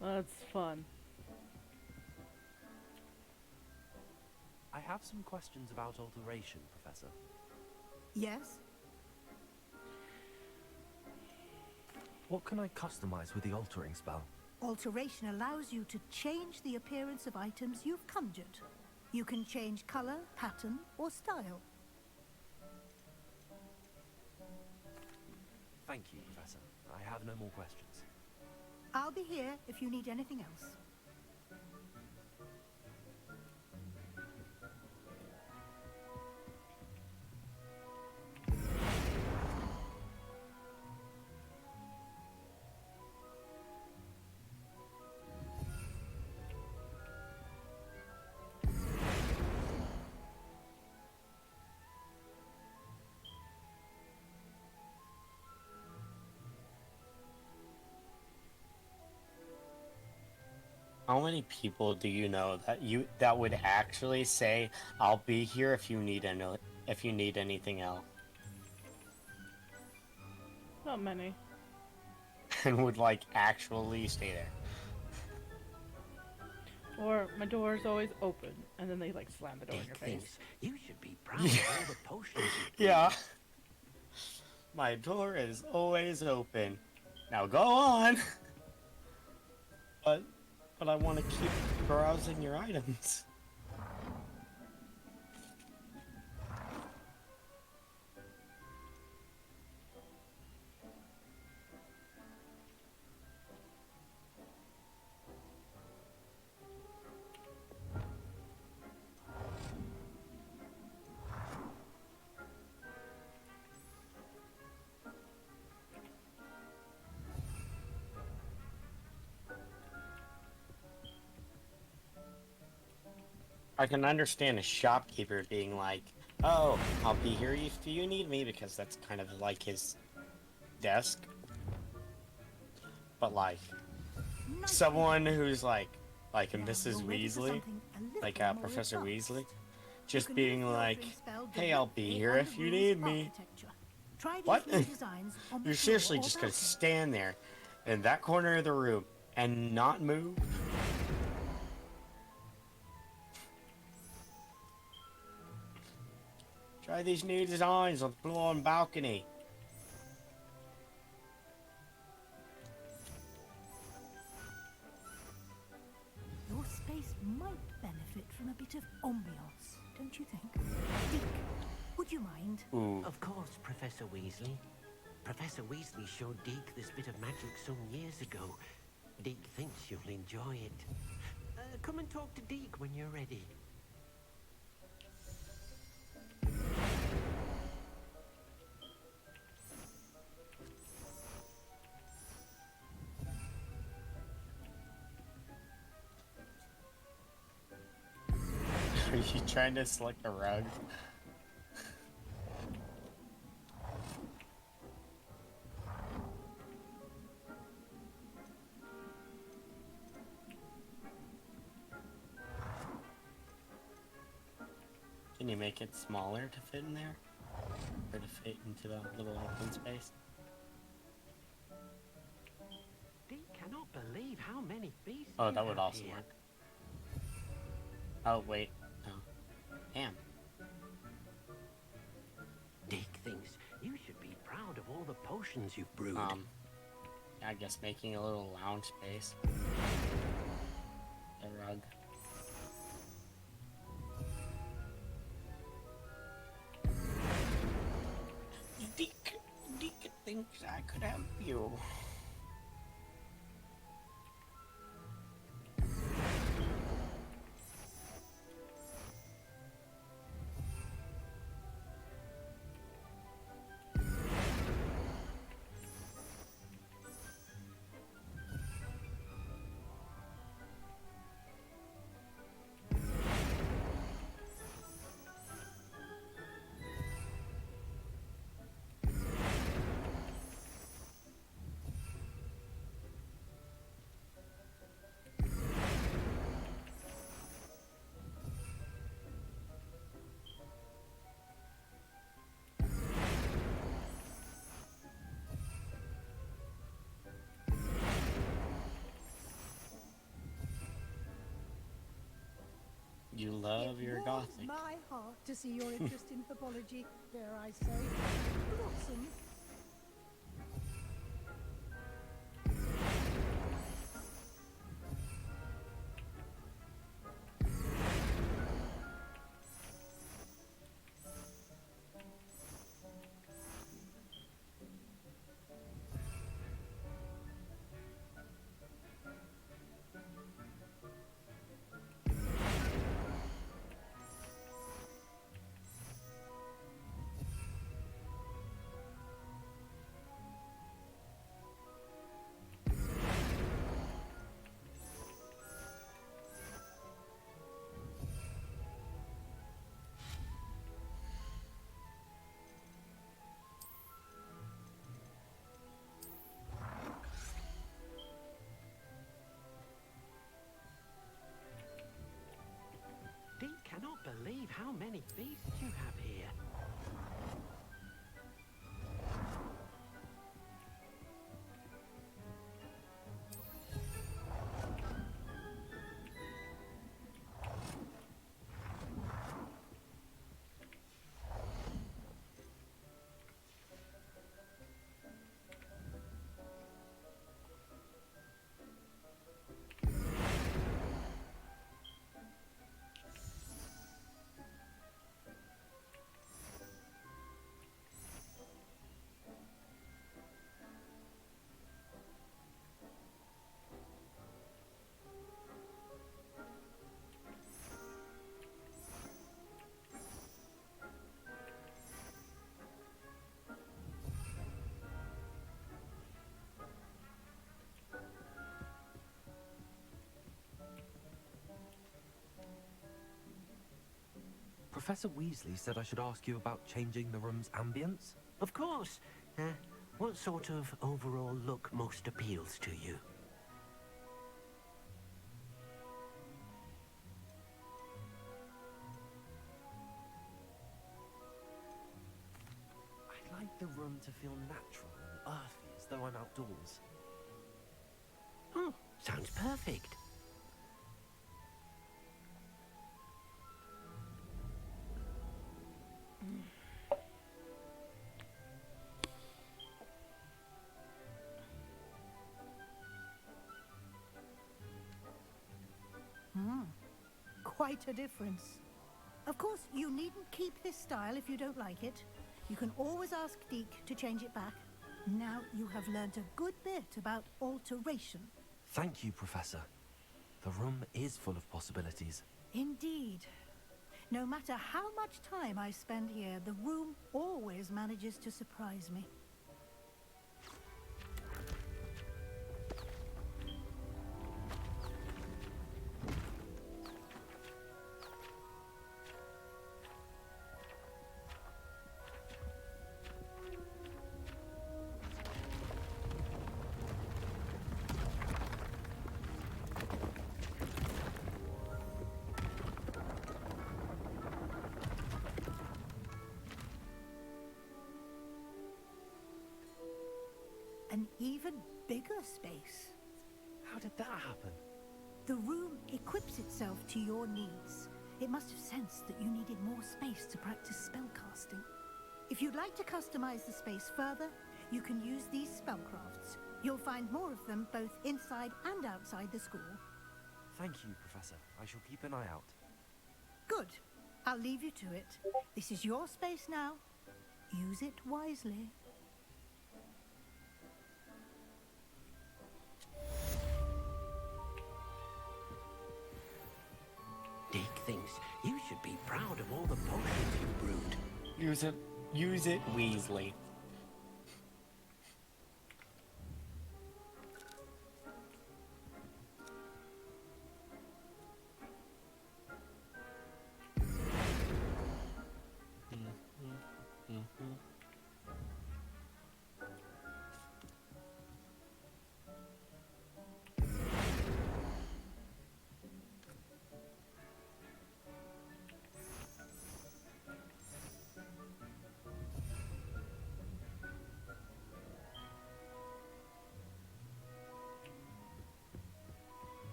Speaker 1: that's fun.
Speaker 5: I have some questions about alteration, Professor.
Speaker 8: Yes?
Speaker 5: What can I customize with the altering spell?
Speaker 8: Alteration allows you to change the appearance of items you've conjured. You can change color, pattern, or style.
Speaker 5: Thank you, Professor. I have no more questions.
Speaker 8: I'll be here if you need anything else.
Speaker 6: How many people do you know that would actually say, "I'll be here if you need anything else,"
Speaker 1: Not many.
Speaker 6: and would like actually stay there?
Speaker 1: Or my door is always open, and then they like slam the door in your face.
Speaker 4: You should be proud of all the potions.
Speaker 6: Yeah. My door is always open. Now go on. But I want to keep browsing your items. I can understand a shopkeeper being like, "Oh, I'll be here if you need me," because that's kind of like his desk. But like, someone who's like Mrs. Weasley, like Professor Weasley, just being like, "Hey, I'll be here if you need me." What? You're seriously just gonna stand there in that corner of the room and not move? Try these new designs on the floor and balcony.
Speaker 8: Your space might benefit from a bit of ambiance, don't you think? Dick, would you mind?
Speaker 6: Ooh.
Speaker 4: Of course, Professor Weasley. Professor Weasley showed Deke this bit of magic some years ago. Deke thinks you'll enjoy it. Come and talk to Deke when you're ready.
Speaker 6: Are you trying to select a rug? Can you make it smaller to fit in there? Or to fit into the little open space?
Speaker 4: Deke cannot believe how many beasts.
Speaker 6: Oh,
Speaker 4: you
Speaker 6: that would
Speaker 4: have
Speaker 6: also
Speaker 4: here.
Speaker 6: work. Oh, wait. No. Damn.
Speaker 4: Deke thinks you should be proud of all the potions you've brewed.
Speaker 6: I guess making a little lounge space. A rug. Deke thinks I could help you. You love your
Speaker 8: It
Speaker 6: gothic.
Speaker 8: warms my heart to see your interest in herbology, dare I say, blossom.
Speaker 4: Dee cannot believe how many beasts you have here.
Speaker 5: Professor Weasley said I should ask you about changing the room's ambience.
Speaker 4: Of course. What sort of overall look most appeals to you?
Speaker 5: I'd like the room to feel natural and earthy, as though I'm outdoors.
Speaker 4: Oh, sounds perfect.
Speaker 8: Quite a difference. Of course, you needn't keep this style if you don't like it. You can always ask Deke to change it back. Now you have learnt a good bit about alteration.
Speaker 5: Thank you, Professor. The room is full of possibilities.
Speaker 8: Indeed. No matter how much time I spend here, the room always manages to surprise me. An even bigger space.
Speaker 5: How did that happen?
Speaker 8: The room equips itself to your needs. It must have sensed that you needed more space to practice spellcasting. If you'd like to customize the space further, you can use these spellcrafts. You'll find more of them both inside and outside the school.
Speaker 5: Thank you, Professor. I shall keep an eye out.
Speaker 8: Good. I'll leave you to it. This is your space now. Use it wisely.
Speaker 4: Deke thinks you should be proud of all the potions you brewed.
Speaker 6: Use it, Weasley.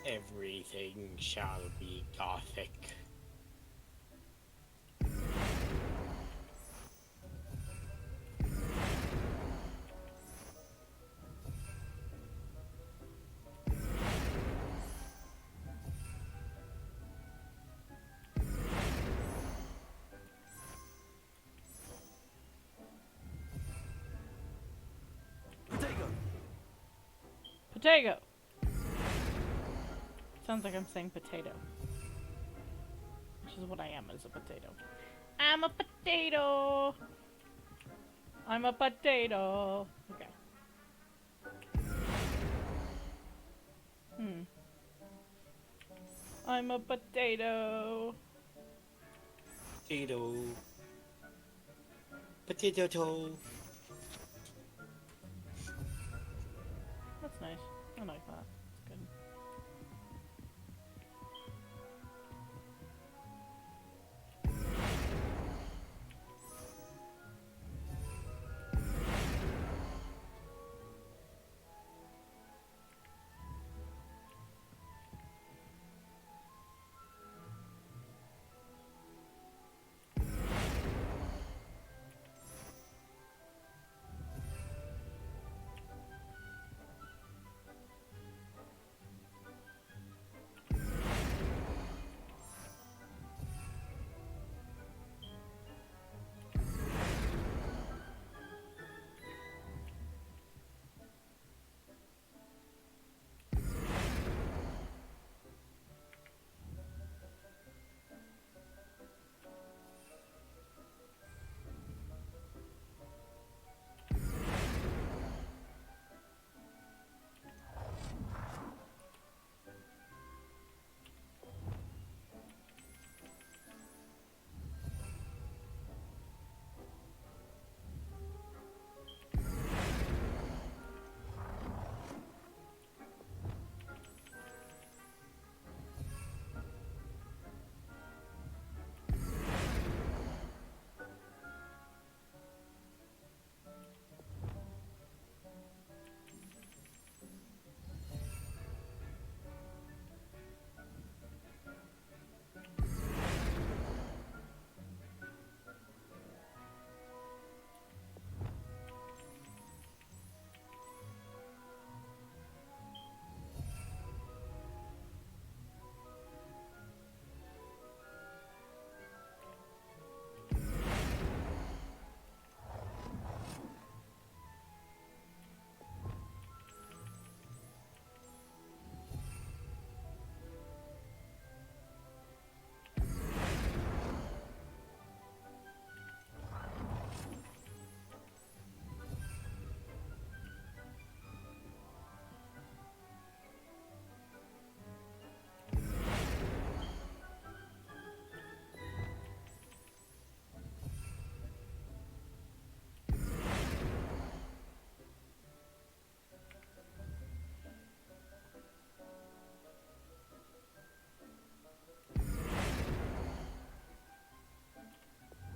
Speaker 21: Everything shall be Gothic.
Speaker 1: Potato. Sounds like I'm saying potato. Which is what I am as a potato. I'm a potato! I'm a potato! Okay. I'm a potato!
Speaker 21: Potato. Potato toe.
Speaker 1: That's nice. I like that.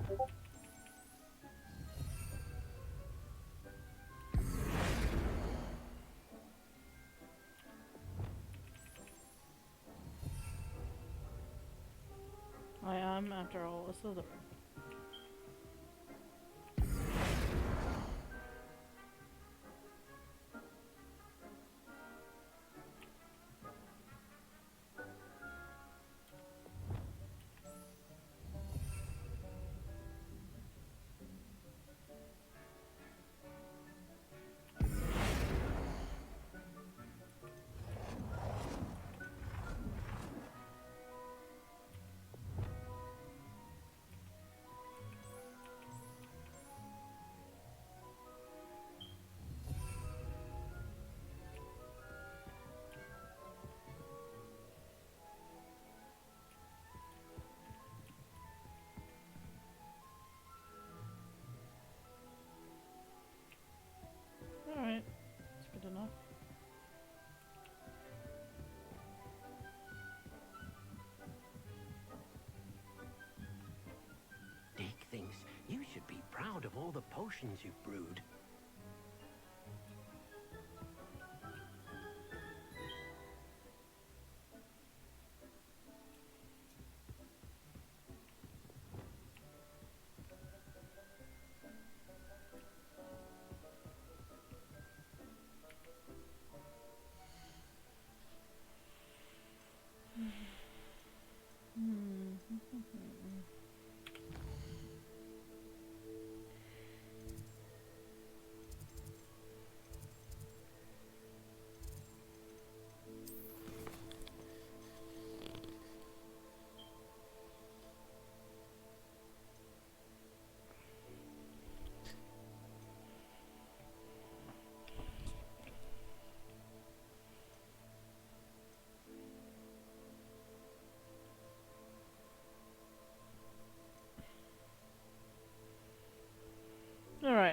Speaker 1: It's good. I am, after all, a Slytherin. Alright, that's good enough.
Speaker 4: Dick thinks you should be proud of all the potions you've brewed.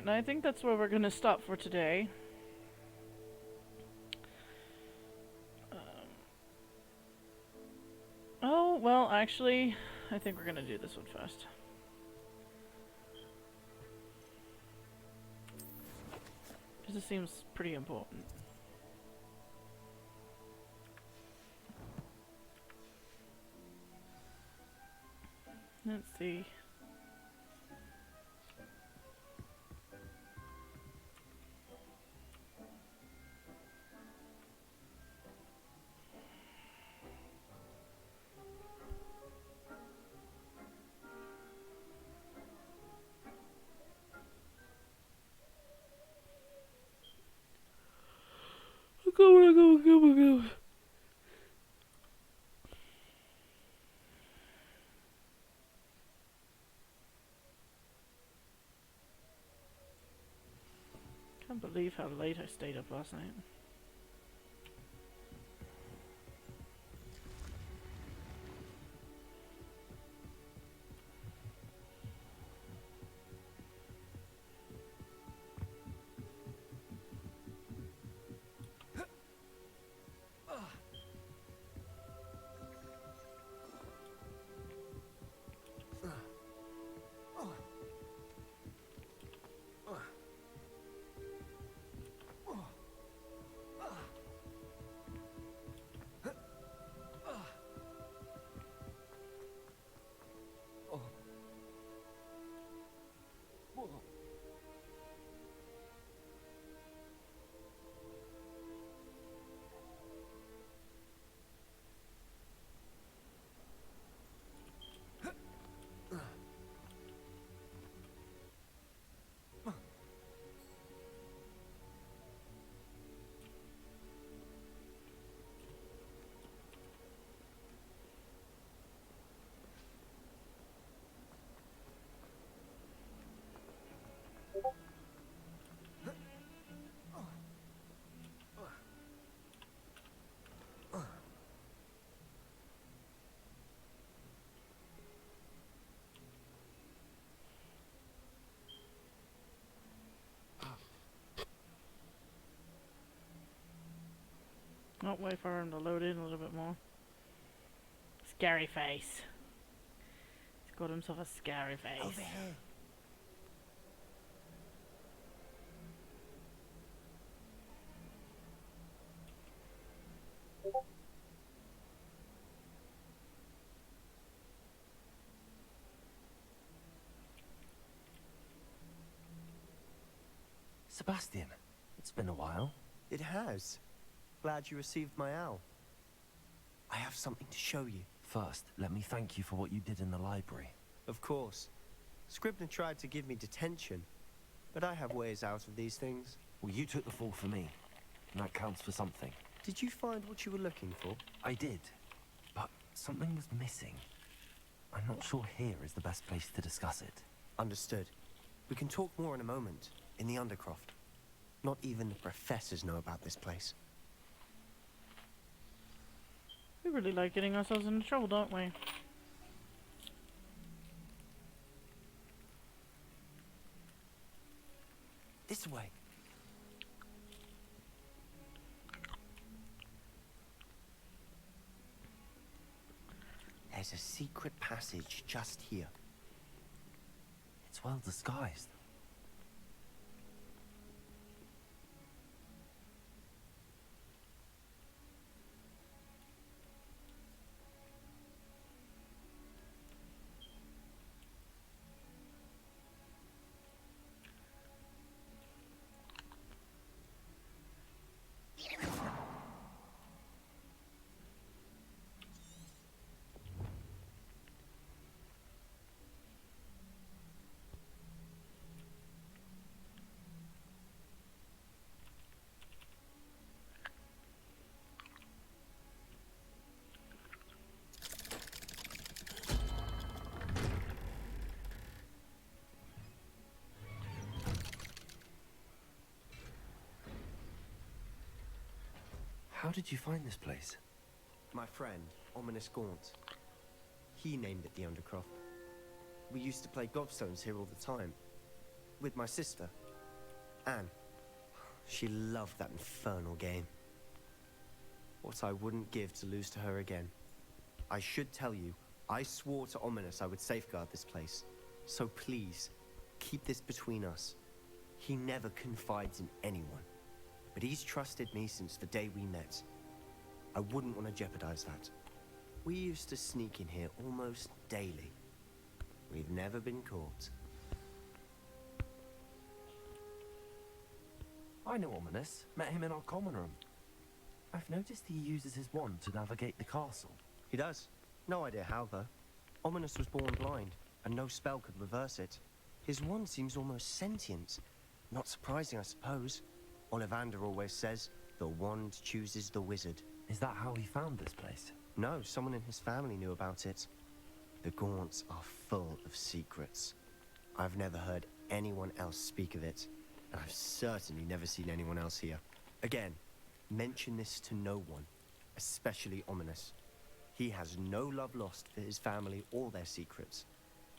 Speaker 1: Alright, and I think that's where we're gonna stop for today. Oh, well, actually, I think we're gonna do this one first. Because it seems pretty important. Let's see. Go. Can't believe how late I stayed up last night. Oh, wait for him to load in a little bit more. Scary face. He's got himself a scary face.
Speaker 7: Over here.
Speaker 5: Sebastian, it's been a while.
Speaker 3: It has. Glad you received my owl. I have something to show you.
Speaker 5: First, let me thank you for what you did in the library.
Speaker 3: Of course. Scribner tried to give me detention, but I have ways out of these things.
Speaker 5: Well, you took the fall for me, and that counts for something.
Speaker 3: Did you find what you were looking for?
Speaker 5: I did, but something was missing. I'm not sure here is the best place to discuss it.
Speaker 3: Understood. We can talk more in a moment, in the Undercroft. Not even the professors know about this place.
Speaker 1: We really like getting ourselves into trouble, don't we?
Speaker 3: This way. There's a secret passage just here.
Speaker 5: It's well disguised. How did you find this place?
Speaker 3: My friend, Ominous Gaunt. He named it the Undercroft. We used to play gobstones here all the time. With my sister. Anne. She loved that infernal game. What I wouldn't give to lose to her again. I should tell you, I swore to Ominous I would safeguard this place. So please, keep this between us. He never confides in anyone. But he's trusted me since the day we met. I wouldn't want to jeopardize that. We used to sneak in here almost daily. We've never been caught.
Speaker 5: I know Ominous. Met him in our common room. I've noticed he uses his wand to navigate the castle.
Speaker 3: He does. No idea how, though. Ominous was born blind, and no spell could reverse it. His wand seems almost sentient. Not surprising, I suppose. Ollivander always says, the wand chooses the wizard.
Speaker 5: Is that how he found this place?
Speaker 3: No, someone in his family knew about it. The Gaunts are full of secrets. I've never heard anyone else speak of it, and I've certainly never seen anyone else here. Again, mention this to no one, especially Ominous. He has no love lost for his family or their secrets,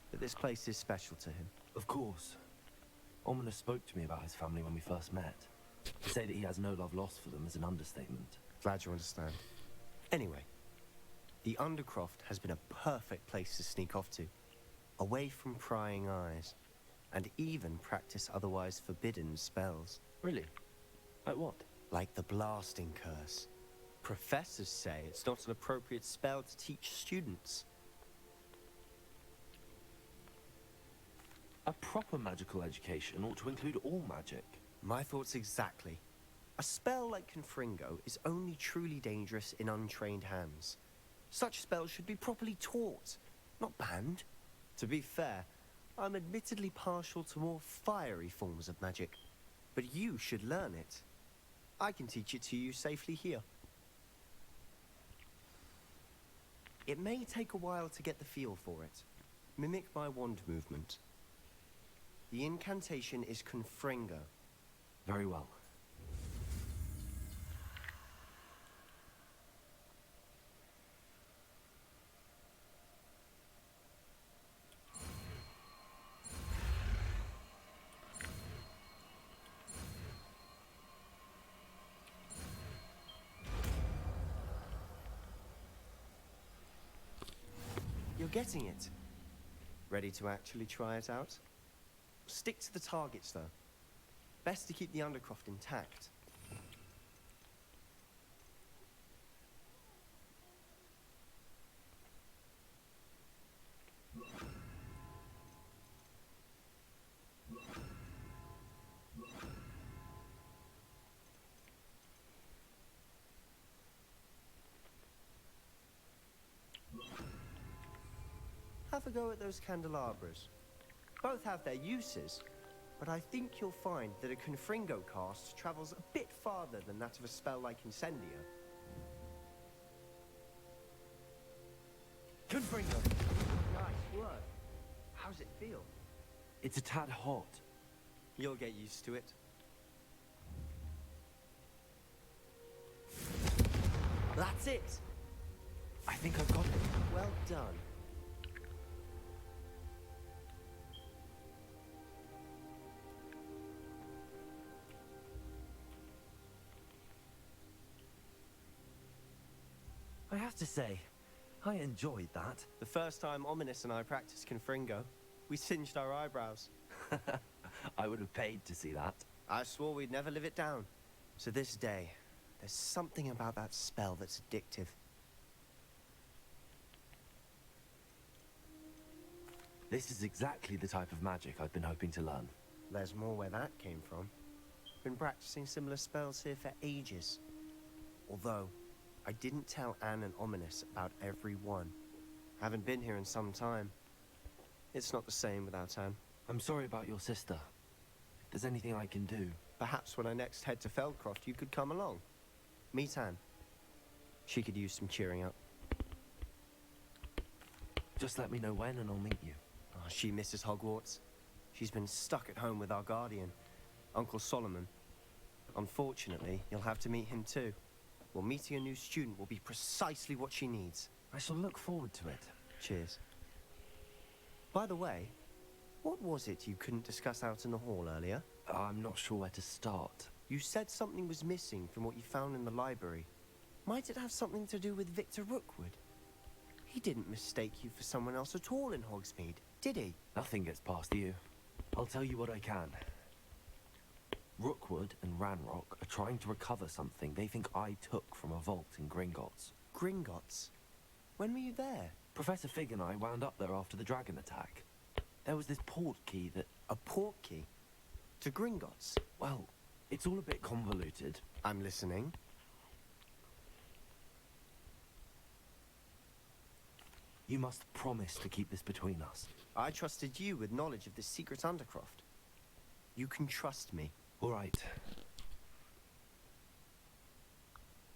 Speaker 3: but this place is special to him.
Speaker 5: Of course. Ominous spoke to me about his family when we first met. To say that he has no love lost for them is an understatement.
Speaker 3: Glad you understand. Anyway, the Undercroft has been a perfect place to sneak off to, away from prying eyes, and even practice otherwise forbidden spells.
Speaker 5: Really? Like what?
Speaker 3: Like the blasting curse. Professors say it's not an appropriate spell to teach students.
Speaker 5: A proper magical education ought to include all magic.
Speaker 3: My thoughts exactly. A spell like Confringo is only truly dangerous in untrained hands. Such spells should be properly taught, not banned. To be fair, I'm admittedly partial to more fiery forms of magic, but you should learn it. I can teach it to you safely here. It may take a while to get the feel for it. Mimic my wand movement. The incantation is Confringo.
Speaker 5: Very well.
Speaker 3: You're getting it. Ready to actually try it out? Stick to the targets, though. Best to keep the Undercroft intact. Have a go at those candelabras. Both have their uses, but I think you'll find that a Confringo cast travels a bit farther than that of a spell like Incendio. Confringo! Nice work. How's it feel?
Speaker 5: It's a tad hot.
Speaker 3: You'll get used to it. That's it!
Speaker 5: I think I've got it.
Speaker 3: Well done.
Speaker 5: I have to say, I enjoyed that.
Speaker 3: The first time Ominous and I practiced Confringo, we singed our eyebrows.
Speaker 5: I would have paid to see that.
Speaker 3: I swore we'd never live it down. To this day, there's something about that spell that's addictive.
Speaker 5: This is exactly the type of magic I've been hoping to learn.
Speaker 3: There's more where that came from. Been practicing similar spells here for ages. Although, I didn't tell Anne and Ominous about every one. Haven't been here in some time. It's not the same without Anne.
Speaker 5: I'm sorry about your sister. If there's anything I can do...
Speaker 3: Perhaps when I next head to Feldcroft, you could come along. Meet Anne. She could use some cheering up.
Speaker 5: Just let me know when and I'll meet you.
Speaker 3: Oh, she misses Hogwarts. She's been stuck at home with our guardian, Uncle Solomon. Unfortunately, you'll have to meet him too. Well, meeting a new student will be precisely what she needs.
Speaker 5: I shall look forward to it.
Speaker 3: Cheers. By the way, what was it you couldn't discuss out in the hall earlier?
Speaker 5: I'm not sure where to start.
Speaker 3: You said something was missing from what you found in the library. Might it have something to do with Victor Rookwood? He didn't mistake you for someone else at all in Hogsmeade, did he?
Speaker 5: Nothing gets past you. I'll tell you what I can. Rookwood and Ranrock are trying to recover something they think I took from a vault in Gringotts.
Speaker 3: Gringotts? When were you there?
Speaker 5: Professor Fig and I wound up there after the dragon attack. There was this port key that...
Speaker 3: A port key? To Gringotts?
Speaker 5: Well, it's all a bit convoluted.
Speaker 3: I'm listening.
Speaker 5: You must promise to keep this between us.
Speaker 3: I trusted you with knowledge of this secret undercroft. You can trust me.
Speaker 5: All right.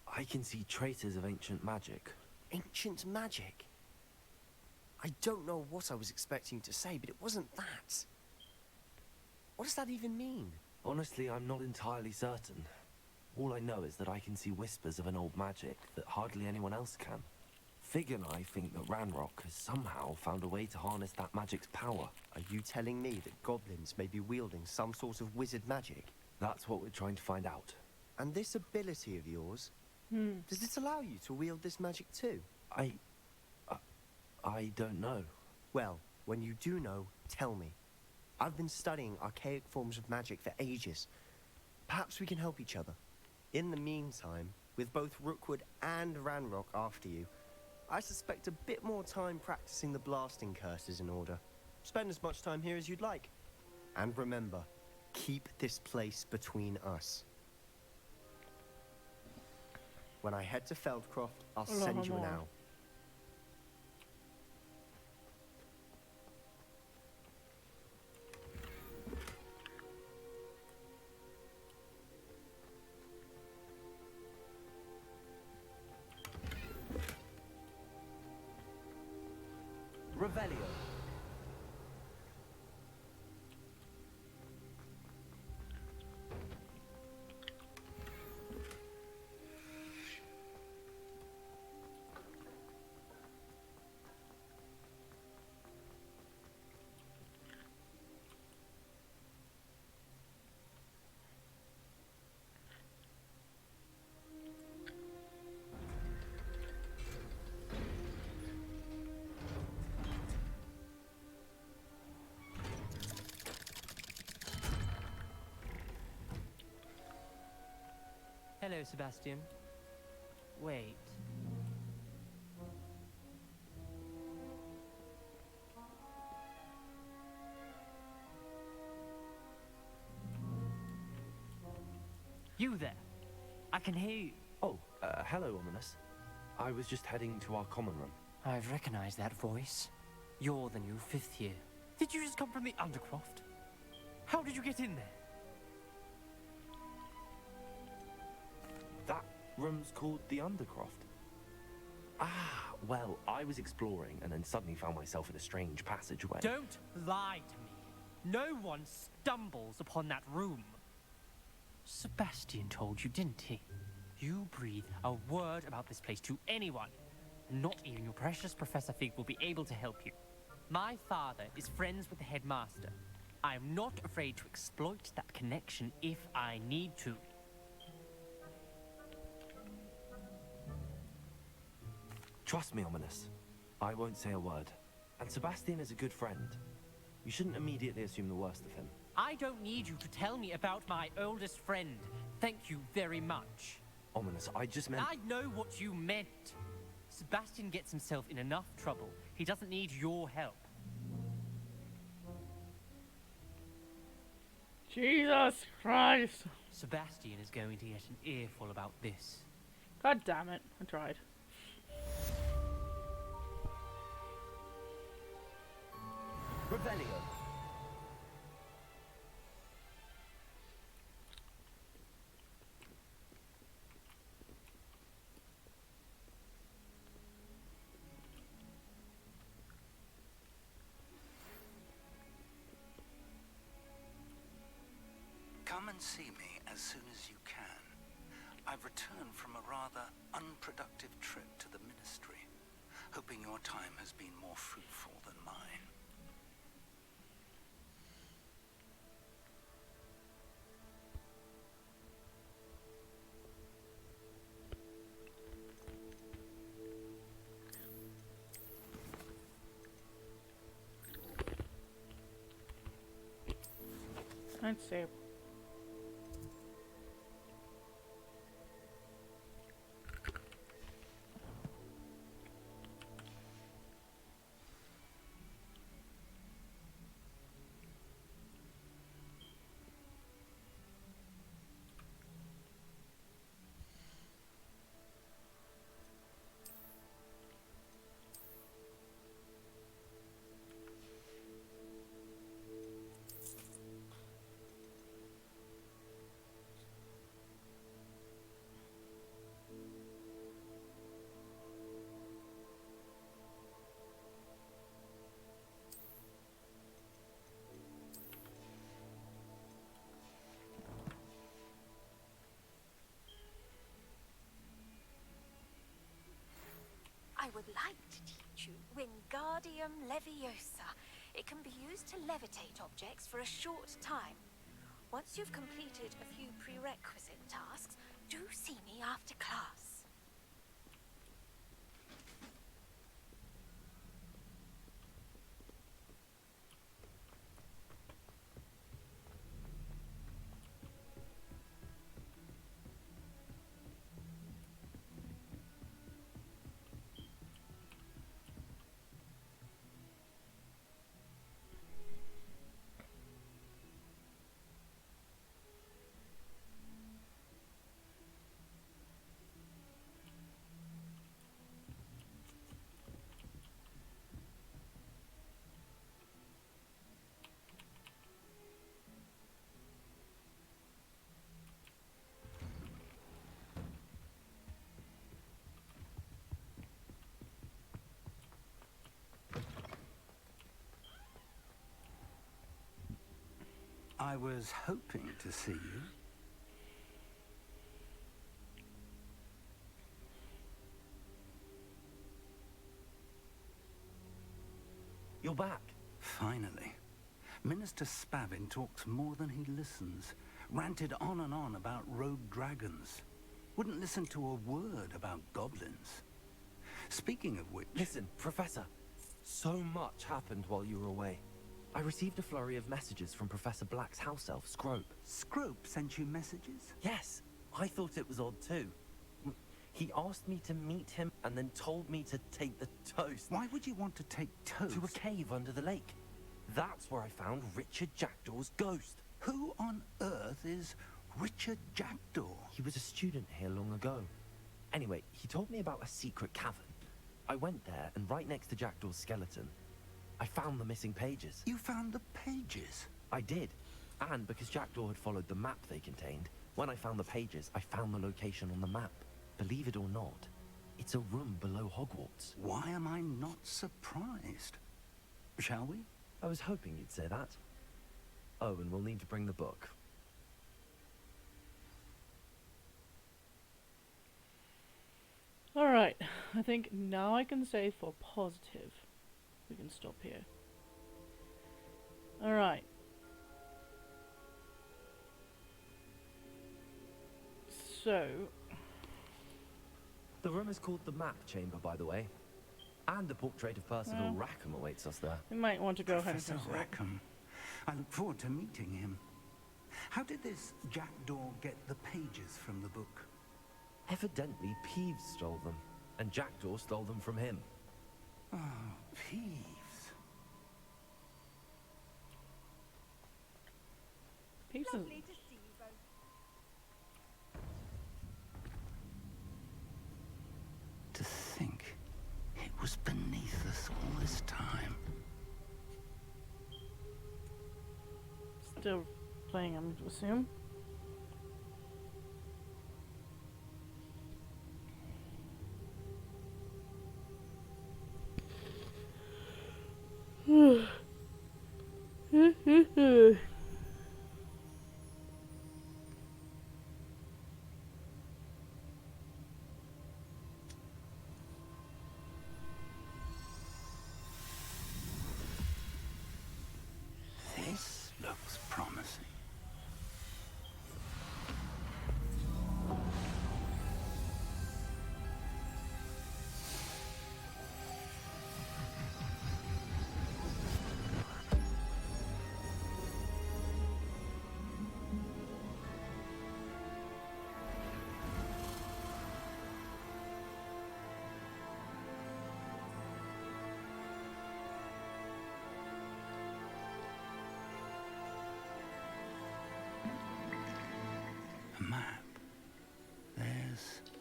Speaker 5: I can see traces of ancient magic.
Speaker 3: Ancient magic? I don't know what I was expecting to say, but it wasn't that. What does that even mean?
Speaker 5: Honestly, I'm not entirely certain. All I know is that I can see whispers of an old magic that hardly anyone else can. Fig and I think that Ranrock has somehow found a way to harness that magic's power.
Speaker 3: Are you telling me that goblins may be wielding some sort of wizard magic?
Speaker 5: That's what we're trying to find out.
Speaker 3: And this ability of yours, does it allow you to wield this magic too?
Speaker 5: I don't know.
Speaker 3: Well, when you do know, tell me. I've been studying archaic forms of magic for ages. Perhaps we can help each other. In the meantime, with both Rookwood and Ranrock after you, I suspect a bit more time practicing the blasting curse is in order. Spend as much time here as you'd like. And remember, keep this place between us. When I head to Feldcroft, I'll send you an owl.
Speaker 5: Revelio.
Speaker 12: Hello, Sebastian. Wait. You there? I can hear you.
Speaker 5: Oh, hello, Ominous. I was just heading to our common room.
Speaker 12: I've recognized that voice. You're the new 5th year. Did you just come from the Undercroft? How did you get in there?
Speaker 5: That room's called the Undercroft. Ah, well, I was exploring and then suddenly found myself in a strange passageway.
Speaker 12: Don't lie to me. No one stumbles upon that room. Sebastian told you, didn't he? You breathe a word about this place to anyone, and not even your precious Professor Fig will be able to help you. My father is friends with the headmaster. I am not afraid to exploit that connection if I need to.
Speaker 5: Trust me, Ominous. I won't say a word. And Sebastian is a good friend. You shouldn't immediately assume the worst of him.
Speaker 12: I don't need you to tell me about my oldest friend. Thank you very much.
Speaker 5: Ominous, I just meant...
Speaker 12: I know what you meant. Sebastian gets himself in enough trouble. He doesn't need your help.
Speaker 1: Jesus Christ.
Speaker 12: Sebastian is going to get an earful about this.
Speaker 1: God damn it. I tried.
Speaker 5: Revelio.
Speaker 10: Come and see me as soon as you can. I've returned from a rather unproductive trip to the Ministry, hoping your time has been more fruitful than mine.
Speaker 1: Let's see.
Speaker 9: I would like to teach you Wingardium Leviosa. It can be used to levitate objects for a short time. Once you've completed a few prerequisite tasks, do see me after class.
Speaker 18: I was hoping to see you.
Speaker 5: You're back.
Speaker 18: Finally. Minister Spavin talks more than he listens. Ranted on and on about rogue dragons. Wouldn't listen to a word about goblins. Speaking of which...
Speaker 5: Listen, Professor. So much happened while you were away. I received a flurry of messages from Professor Black's house elf, Scrope.
Speaker 18: Scrope sent you messages?
Speaker 5: Yes. I thought it was odd too. He asked me to meet him and then told me to take the toast.
Speaker 18: Why would you want to take toast?
Speaker 5: To a cave under the lake. That's where I found Richard Jackdaw's ghost.
Speaker 18: Who on earth is Richard Jackdaw?
Speaker 5: He was a student here long ago. Anyway, he told me about a secret cavern. I went there, and right next to Jackdaw's skeleton, I found the missing pages.
Speaker 18: You found the pages?
Speaker 5: I did. And because Jackdaw had followed the map they contained, when I found the pages, I found the location on the map. Believe it or not, it's a room below Hogwarts.
Speaker 18: Why am I not surprised? Shall we?
Speaker 5: I was hoping you'd say that. Oh, and we'll need to bring the book.
Speaker 1: Alright, I think now I can say for positive. We can stop here. Alright. So...
Speaker 5: The room is called the Map Chamber, by the way. And the portrait of Percival Rackham awaits us there.
Speaker 1: We might want to go ahead and
Speaker 18: Professor Rackham. I look forward to meeting him. How did this Jackdaw get the pages from the book?
Speaker 5: Evidently, Peeves stole them, and Jackdaw stole them from him.
Speaker 18: Oh, Peeves.
Speaker 1: Peeves is...
Speaker 15: Lovely to see you both.
Speaker 18: To think it was beneath us all this time.
Speaker 1: Still playing, I'm to assume.
Speaker 18: This looks promising.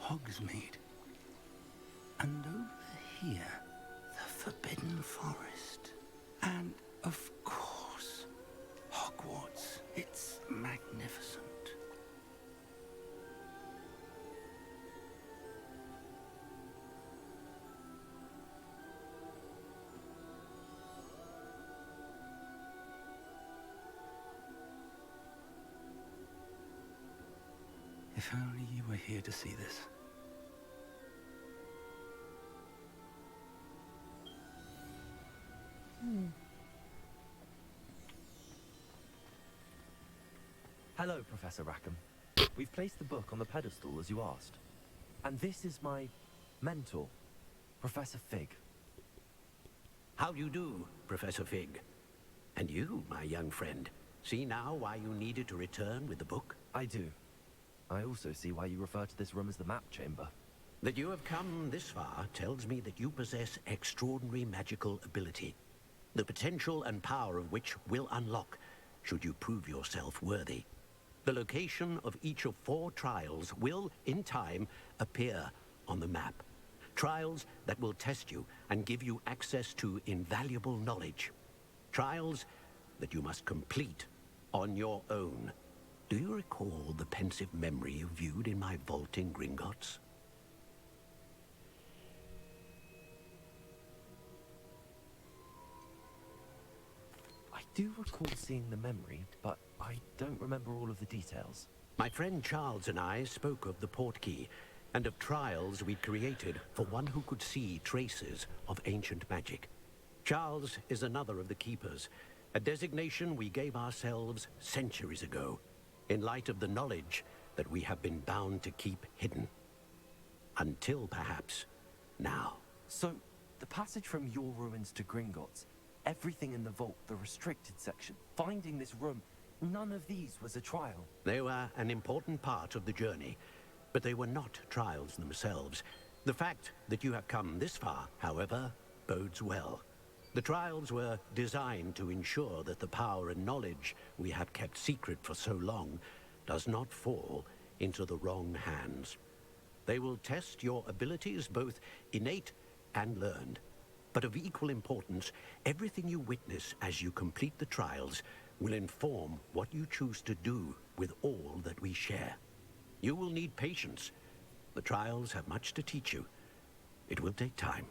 Speaker 18: Hogsmeade. And over here, the Forbidden Forest. And, of course, Hogwarts. It's magnificent. If only you were here to see this.
Speaker 5: Hello, Professor Rackham. We've placed the book on the pedestal as you asked. And this is my mentor, Professor Fig.
Speaker 4: How do you do, Professor Fig? And you, my young friend, see now why you needed to return with the book?
Speaker 5: I do. I also see why you refer to this room as the map chamber.
Speaker 4: That you have come this far tells me that you possess extraordinary magical ability, the potential and power of which will unlock should you prove yourself worthy. The location of each of 4 trials will, in time, appear on the map. Trials that will test you and give you access to invaluable knowledge. Trials that you must complete on your own. Do you recall the pensive memory you viewed in my vault in Gringotts?
Speaker 5: I do recall seeing the memory, but I don't remember all of the details.
Speaker 4: My friend Charles and I spoke of the portkey and of trials we'd created for one who could see traces of ancient magic. Charles is another of the keepers, a designation we gave ourselves centuries ago, in light of the knowledge that we have been bound to keep hidden. Until perhaps now.
Speaker 5: So, the passage from your ruins to Gringotts, everything in the vault, the restricted section, finding this room, none of these was a trial.
Speaker 4: They were an important part of the journey, but they were not trials themselves. The fact that you have come this far, however, bodes well. The trials were designed to ensure that the power and knowledge we have kept secret for so long does not fall into the wrong hands. They will test your abilities, both innate and learned. But of equal importance, everything you witness as you complete the trials will inform what you choose to do with all that we share. You will need patience. The trials have much to teach you. It will take time.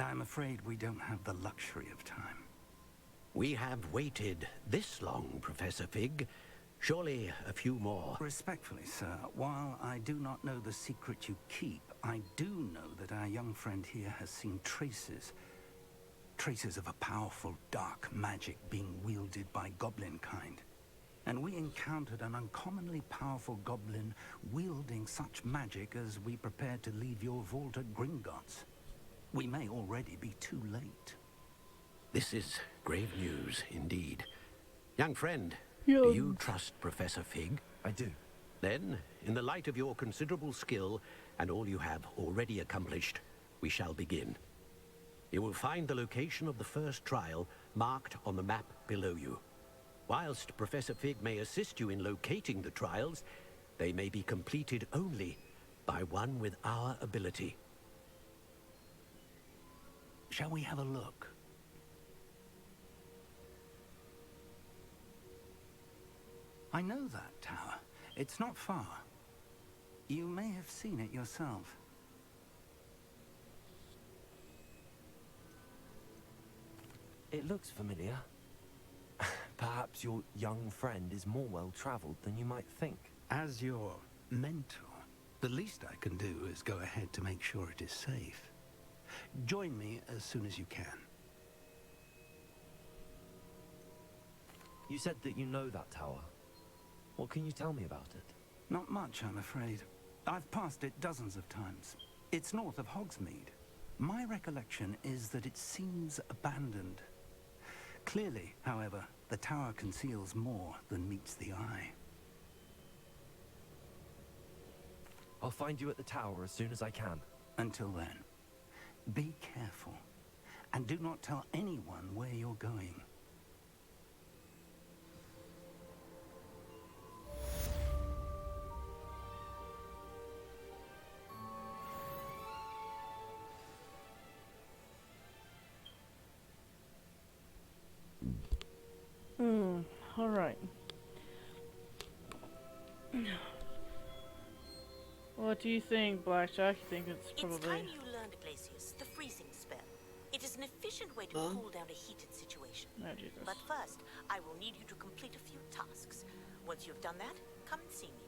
Speaker 18: I'm afraid we don't have the luxury of time.
Speaker 4: We have waited this long, Professor Fig. Surely a few more.
Speaker 18: Respectfully, sir, while I do not know the secret you keep, I do know that our young friend here has seen traces of a powerful dark magic being wielded by goblin kind. And we encountered an uncommonly powerful goblin wielding such magic as we prepared to leave your vault at Gringotts. We may already be too late.
Speaker 4: This is grave news indeed. Young friend, do you trust Professor Fig?
Speaker 5: I do.
Speaker 4: Then, in the light of your considerable skill and all you have already accomplished, we shall begin. You will find the location of the first trial marked on the map below you. Whilst Professor Fig may assist you in locating the trials, they may be completed only by one with our ability.
Speaker 18: Shall we have a look? I know that tower. It's not far. You may have seen it yourself.
Speaker 5: It looks familiar. Perhaps your young friend is more well-traveled than you might think.
Speaker 18: As your mentor, the least I can do is go ahead to make sure it is safe. Join me as soon as you can.
Speaker 5: You said that you know that tower. What can you tell me about it?
Speaker 18: Not much, I'm afraid. I've passed it dozens of times. It's north of Hogsmeade. My recollection is that it seems abandoned. Clearly, however, the tower conceals more than meets the eye.
Speaker 5: I'll find you at the tower as soon as I can.
Speaker 18: Until then, be careful, and do not tell anyone where you're going.
Speaker 1: Alright. What do you think, Blackjack? You think it's probably...
Speaker 14: It's time you learned, Glacius, the freezing spell. It is an efficient way to cool down a heated situation.
Speaker 1: Oh, Jesus.
Speaker 14: But first, I will need you to complete a few tasks. Once you've done that, come and see me.